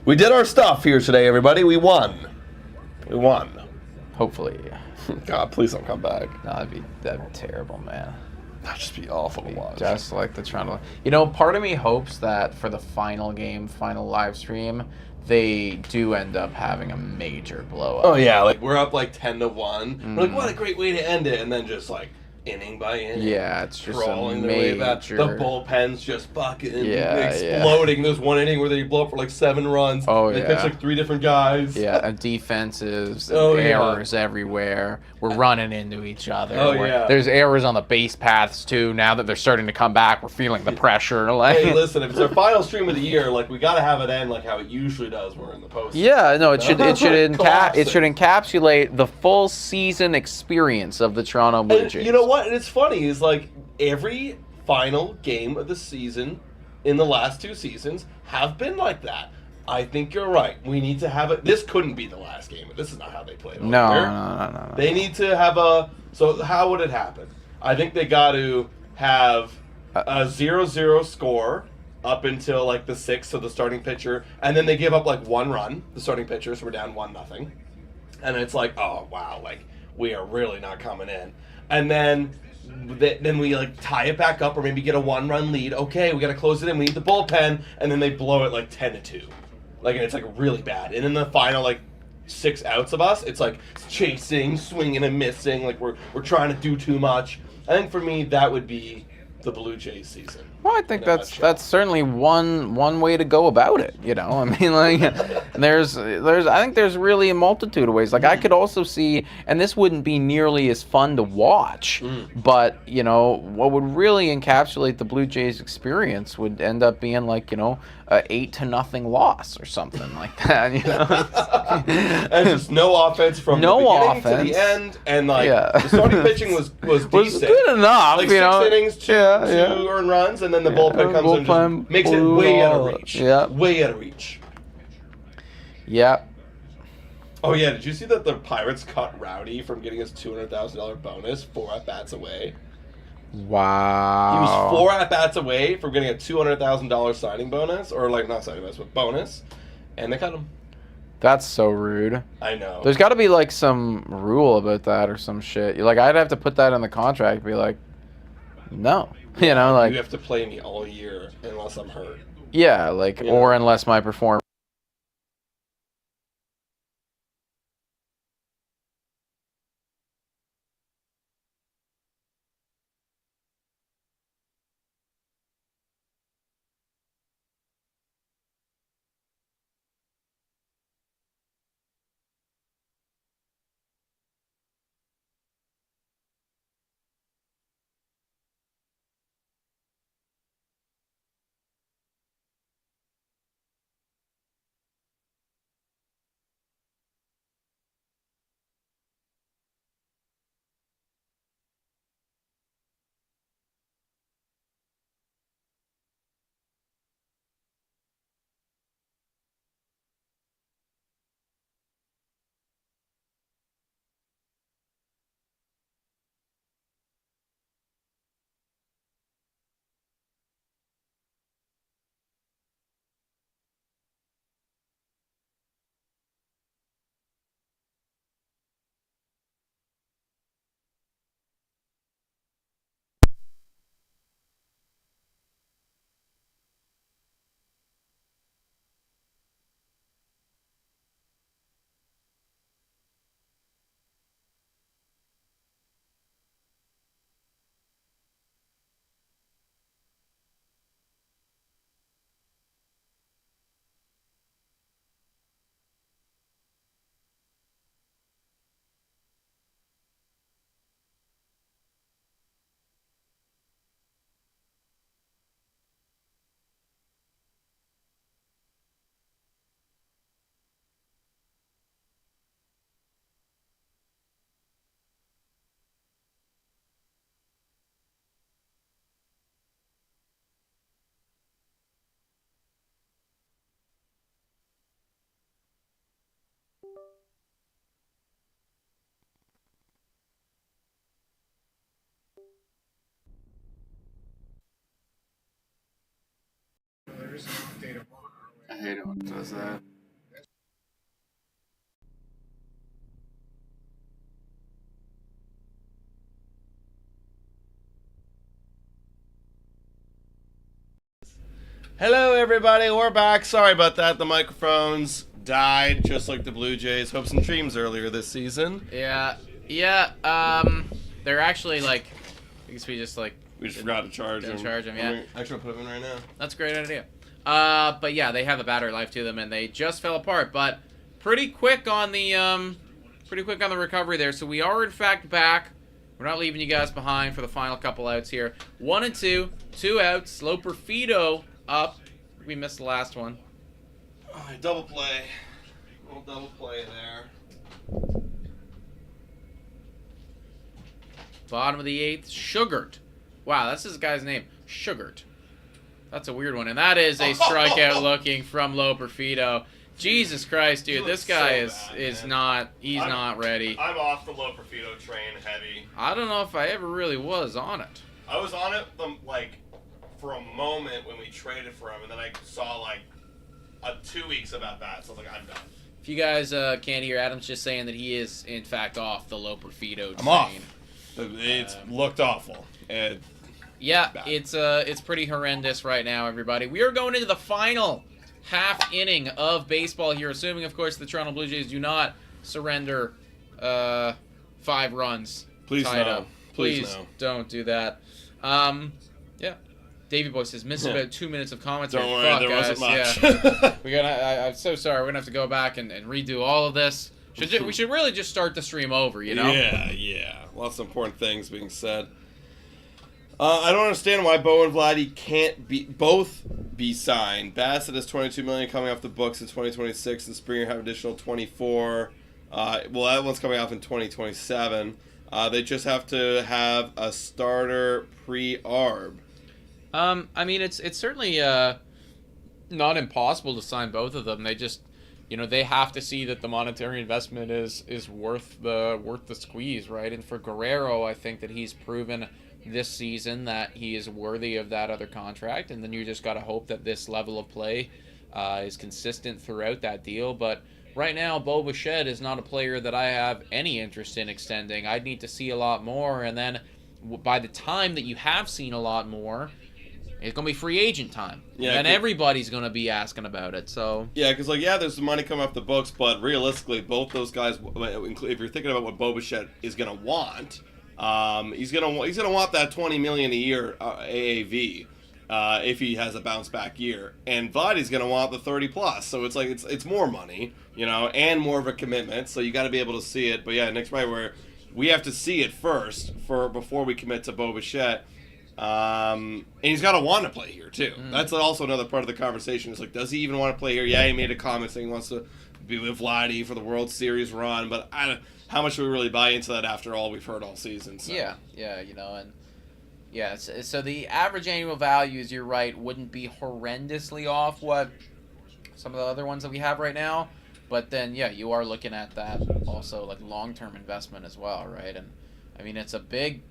We did our stuff here today, everybody. We won. Hopefully. God, please don't come back. No, that'd be terrible, man. That'd just be awful to watch. Just like the Toronto. Part of me hopes that for the final game, final live stream, they do end up having a major blow up. Oh yeah, like we're up like 10-1. We're like, what a great way to end it, and then just like inning by inning. Yeah, it's just crawling a their way back. major. The bullpen's just fucking Yeah, exploding. There's one inning where they blow up for like 7 runs. Oh, they yeah. pitch like 3 different guys. Yeah, and defenses, and Oh, yeah. errors everywhere. We're running into each other. Oh, yeah. There's errors on the base paths too. Now that they're starting to come back, we're feeling the pressure. Like, Hey, listen, if it's our final stream of the year, like we gotta have it end like how it usually does. When we're in the post. yeah, no, it should Classic. encapsulate the full season experience of the Toronto Blue And Jays. you know what? And it's funny is like every final game of the season in the last 2 seasons have been like that. I think you're right. We need to have it. This couldn't be the last game. This is not how they played. No. They need to have a. So how would it happen? I think they got to have a 0-0 score up until like the 6th, so the starting pitcher, and then they give up like 1 run, the starting pitcher, so we're down 1-0, and it's like, oh wow, like we are really not coming in, and then we like tie it back up or maybe get a 1-run lead. Okay, we got to close it in. We need the bullpen, and then they blow it like 10-2, like, and it's like really bad. And in the final like 6 outs of us, it's like chasing, swinging, and missing. Like we're trying to do too much. I think for me that would be the Blue Jays season. Well, I think in a that's nutshell. certainly one way to go about it. I mean, like, there's I think there's really a multitude of ways. Like, I could also see, and this wouldn't be nearly as fun to watch, but what would really encapsulate the Blue Jays experience would end up being like a 8-0 loss or something like that. You know, and just no offense from No the beginning offense. to the end, and like Yeah. the starting pitching was decent. was good enough. Like you know, 6 innings, two earned runs, and then the bullpen comes in and just makes it way out of reach. Yeah. Way out of reach. Yep. Oh yeah, did you see that the Pirates cut Rowdy from getting his $200,000 bonus 4 at-bats away? Wow. He was 4 at-bats away from getting a $200,000 signing bonus, or like not signing bonus, but bonus, and they cut him. That's so rude. I know. There's got to be like some rule about that or some shit. Like I'd have to put that in the contract. Be like, no, you know, like you have to play me all year unless I'm hurt. yeah, like You or know? unless my performance. There's an update of I hate it when it does that. Hello, everybody. We're back. Sorry about that. The microphones died, just like the Blue Jays' hopes and dreams earlier this season. Yeah. They're actually like, I guess we just like. We just forgot to charge them. Yeah. Actually, I'll put them in right now. That's a great idea. But yeah, they have a battery life to them, and they just fell apart. But pretty quick on the recovery there. So we are in fact back. We're not leaving you guys behind for the final couple outs here. 1 and 2, 2 outs. Loper Fido up. We missed the last one. Oh, double play. A little double play there. Bottom of the 8th, Sugart. Wow, that's this guy's name, Sugart. That's a weird one, and that is a strikeout looking from Loper Fido. Jesus Christ, dude, this guy is not ready. I'm off the Loper Fido train heavy. I don't know if I ever really was on it. I was on it for a moment when we traded for him, and then I saw like 2 weeks of at bats. So I was like, I'm done. If you guys can't hear, Adam's just saying that he is in fact off the Loper Fido train. I'm off. It's looked awful. Yeah, bad. it's pretty horrendous right now, everybody. We are going into the final half inning of baseball here, assuming, of course, the Toronto Blue Jays do not surrender 5 runs. Please tied no. up. Please Please no. don't do that. Yeah. Davey Boy says, missed about 2 minutes of commentary. Don't worry, Fuck, there guys. wasn't much. Yeah. I'm so sorry. We're going to have to go back and redo all of this. We should really just start the stream over, you know? Yeah. Lots of important things being said. I don't understand why Bo and Vladdy can't be both be signed. Bassett has $22 million coming off the books in 2026, and Springer have additional 24. Well, that one's coming off in 2027. They just have to have a starter pre-arb. I mean, it's certainly not impossible to sign both of them. They just, they have to see that the monetary investment is worth the squeeze, right? And for Guerrero, I think that he's proven this season that he is worthy of that other contract, and then you just got to hope that this level of play is consistent throughout that deal. But right now, Bo Bichette is not a player that I have any interest in extending. I'd need to see a lot more, and then by the time that you have seen a lot more, it's going to be free agent time. Yeah, and everybody's going to be asking about it. So yeah, because there's some money coming off the books, but realistically, both those guys, if you're thinking about what Bo Bichette is going to want, he's gonna want that $20 million a year AAV if he has a bounce back year, and Vladdy's gonna want the 30 plus. So it's more money, and more of a commitment. So you got to be able to see it. But yeah, Nick's right, where we have to see it first before we commit to Bo Bichette. And he's got to want to play here too. That's also another part of the conversation. It's does he even want to play here? Yeah, he made a comment saying he wants to be with Vladdy for the World Series run, but how much do we really buy into that after all we've heard all season? So. Yeah, so the average annual values, you're right, wouldn't be horrendously off what some of the other ones that we have right now, but then you are looking at that also long-term investment as well, right? And I mean, it's a big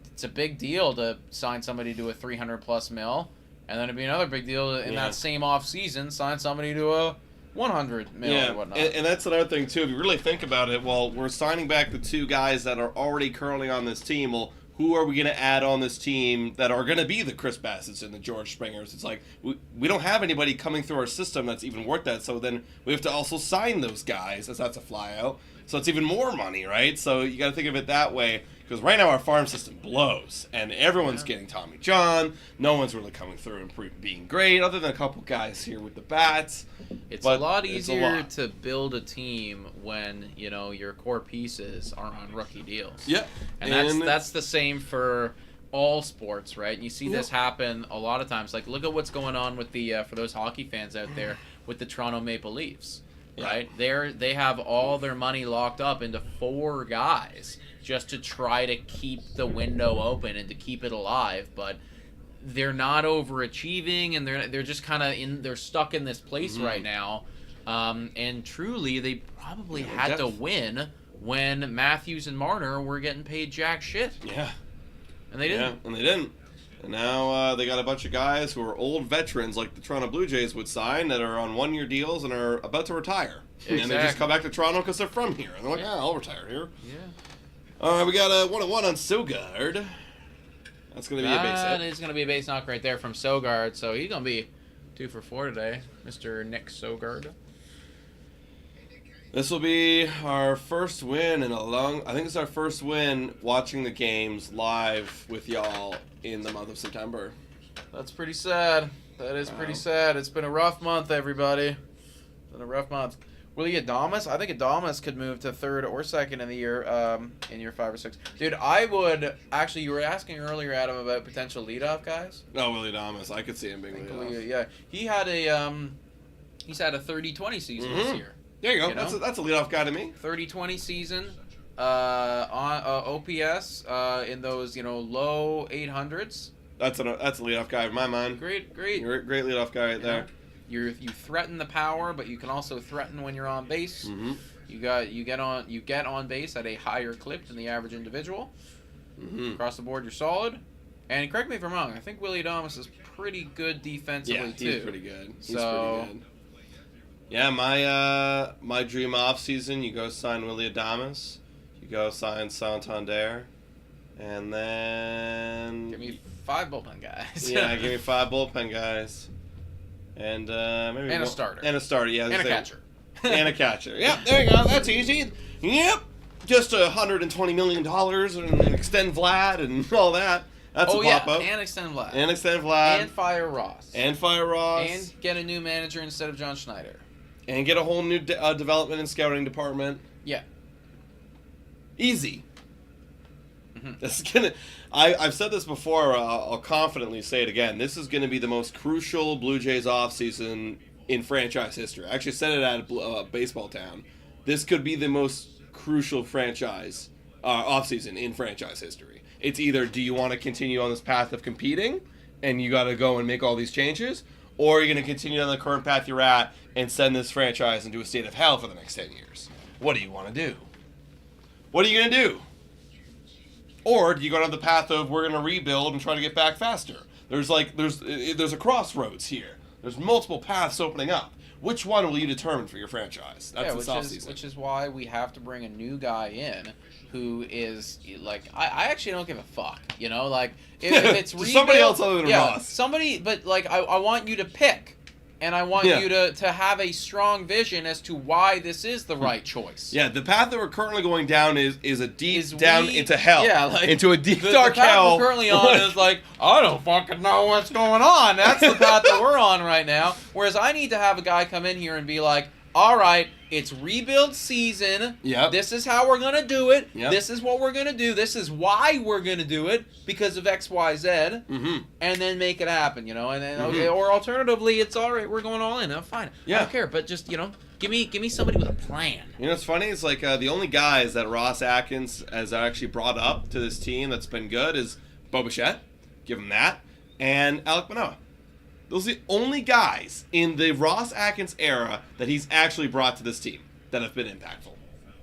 deal to sign somebody to a $300+ million, and then it'd be another big deal in that same off season sign somebody to a $100 million or whatnot. And that's another thing too. If you really think about it, we're signing back the two guys that are already currently on this team. Well, who are we going to add on this team that are going to be the Chris Bassets and the George Springers? It's we don't have anybody coming through our system that's even worth that. So then we have to also sign those guys, as that's a flyout. So it's even more money, right? So you got to think of it that way. Because right now our farm system blows, and everyone's getting Tommy John. No one's really coming through and being great, other than a couple guys here with the bats. It's a lot easier to build a team when your core pieces are on rookie deals. Yeah, and that's the same for all sports, right? You see this happen a lot of times. Look at what's going on with the for those hockey fans out there with the Toronto Maple Leafs, right? They have all their money locked up into 4 guys. Just to try to keep the window open and to keep it alive, but they're not overachieving, and they're just kind of they're stuck in this place right now. And truly, they probably had to win when Matthews and Marner were getting paid jack shit. Yeah, and they didn't. Yeah, and they didn't. And now they got a bunch of guys who are old veterans, like the Toronto Blue Jays would sign, that are on 1-year deals and are about to retire. Exactly. And they just come back to Toronto because they're from here, and they're like, I'll retire here. Yeah. All right, we got a 1-1 on Sogard. That's going to be a base hit. That is going to be a base knock right there from Sogard, so he's going to be 2 for 4 today, Mr. Nick Sogard. This will be our first win in I think it's our first win watching the games live with y'all in the month of September. That's pretty sad. That is pretty sad. It's been a rough month, everybody. It's been a rough month. Willie Adames? I think Adames could move to 3rd or 2nd in the year, in year 5 or 6. Dude, I would actually. You were asking earlier, Adam, about potential leadoff guys. No, Willie Adames. I could see him being leadoff. Yeah, he had he's had a 30-20 season this year. There you go. That's a leadoff guy to me. 30-20 season, on OPS in those low 800s. That's a leadoff guy in my mind. Great. You're a great leadoff guy right there. You threaten the power, but you can also threaten when you're on base. Mm-hmm. You get on base at a higher clip than the average individual. Mm-hmm. Across the board, you're solid. And correct me if I'm wrong. I think Willie Adames is pretty good defensively too. Yeah, he's pretty good. He's pretty good. Yeah, my dream offseason, you go sign Willie Adames, you go sign Santander, and then give me 5 bullpen guys. Yeah, give me 5 bullpen guys. And maybe a starter. And a starter, yeah. And a catcher. And a catcher. Yeah, there you go. That's easy. Yep. Just $120 million and extend Vlad and all that. That's a pop-up. And extend Vlad. And extend Vlad. And fire Ross. And fire Ross. And get a new manager instead of John Schneider. And get a whole new development and scouting department. Yeah. Easy. This is gonna. I've said this before. I'll confidently say it again. This is going to be the most crucial Blue Jays offseason in franchise history. I actually said it at Baseball Town. This could be the most crucial franchise offseason in franchise history. It's either, do you want to continue on this path of competing and you got to go and make all these changes, or you're going to continue on the current path you're at and send this franchise into a state of hell for the next 10 years. What do you want to do? What are you going to do? Or do you go down the path of, we're going to rebuild and try to get back faster? There's a crossroads here. There's multiple paths opening up. Which one will you determine for your franchise? That's this offseason. Which is why we have to bring a new guy in who is, like, I actually don't give a fuck, you know? Like, if it's rebuild, somebody else other than Ross. Somebody, but, like, I want you to pick. And I want you to have a strong vision as to why this is the right choice. Yeah, the path that we're currently going down is a deep down into hell. Yeah, like, into a deep dark the path hell. we're currently on is like, I don't fucking know what's going on. That's the path that we're on right now. Whereas I need to have a guy come in here and be like, all right, it's rebuild season. Yep. This is how we're going to do it. Yep. This is what we're going to do. This is why we're going to do it, because of X, Y, Z. Mm-hmm. And then make it happen, you know? And then, okay, or alternatively, it's all right, we're going all in. I'm fine. Yeah. I don't care, but just, you know, give me somebody with a plan. You know what's funny? It's like the only guys that Ross Atkins has actually brought up to this team that's been good is Bo Bichette, give him that, and Alek Manoah. Those are the only guys in the Ross Atkins era that he's actually brought to this team that have been impactful.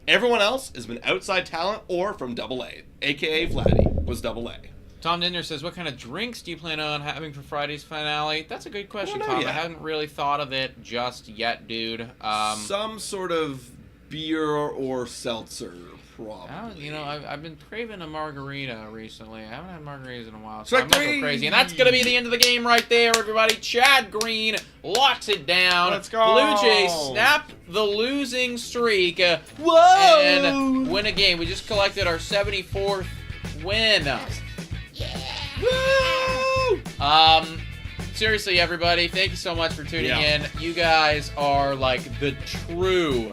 Everyone else has been outside talent or from AA, a.k.a. Vladdy was AA. Tom Dinder says, what kind of drinks do you plan on having for Friday's finale? That's a good question, Tom. I haven't really thought of it just yet, dude. Some sort of beer or seltzer, probably. You know, I've been craving a margarita recently. I haven't had margaritas in a while, so I'm not go crazy. And that's going to be the end of the game right there, everybody. Chad Green locks it down. Let's go. Blue Jays snap the losing streak. Whoa! And win a game. We just collected our 74th win. Woo! Seriously, everybody, thank you so much for tuning in. You guys are like the true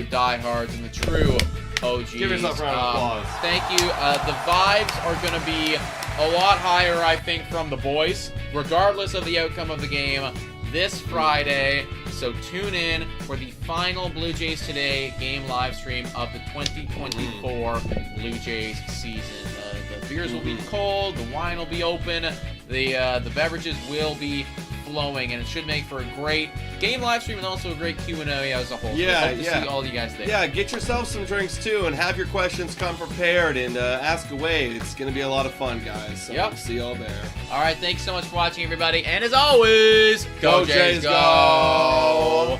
diehards and the true OGs. Give yourself a round of applause. Thank you. The vibes are going to be a lot higher, I think, from the boys, regardless of the outcome of the game this Friday. So tune in for the final Blue Jays Today game live stream of the 2024 Blue Jays season. The beers will be cold, the wine will be open, the beverages will be flowing, and it should make for a great game live stream and also a great Q&A as a whole. Yeah, so hope to see all you guys there. Yeah, get yourself some drinks too, and have your questions come prepared and ask away. It's going to be a lot of fun, guys. So we'll see you all there. All right, thanks so much for watching, everybody, and as always, Go Jays, go!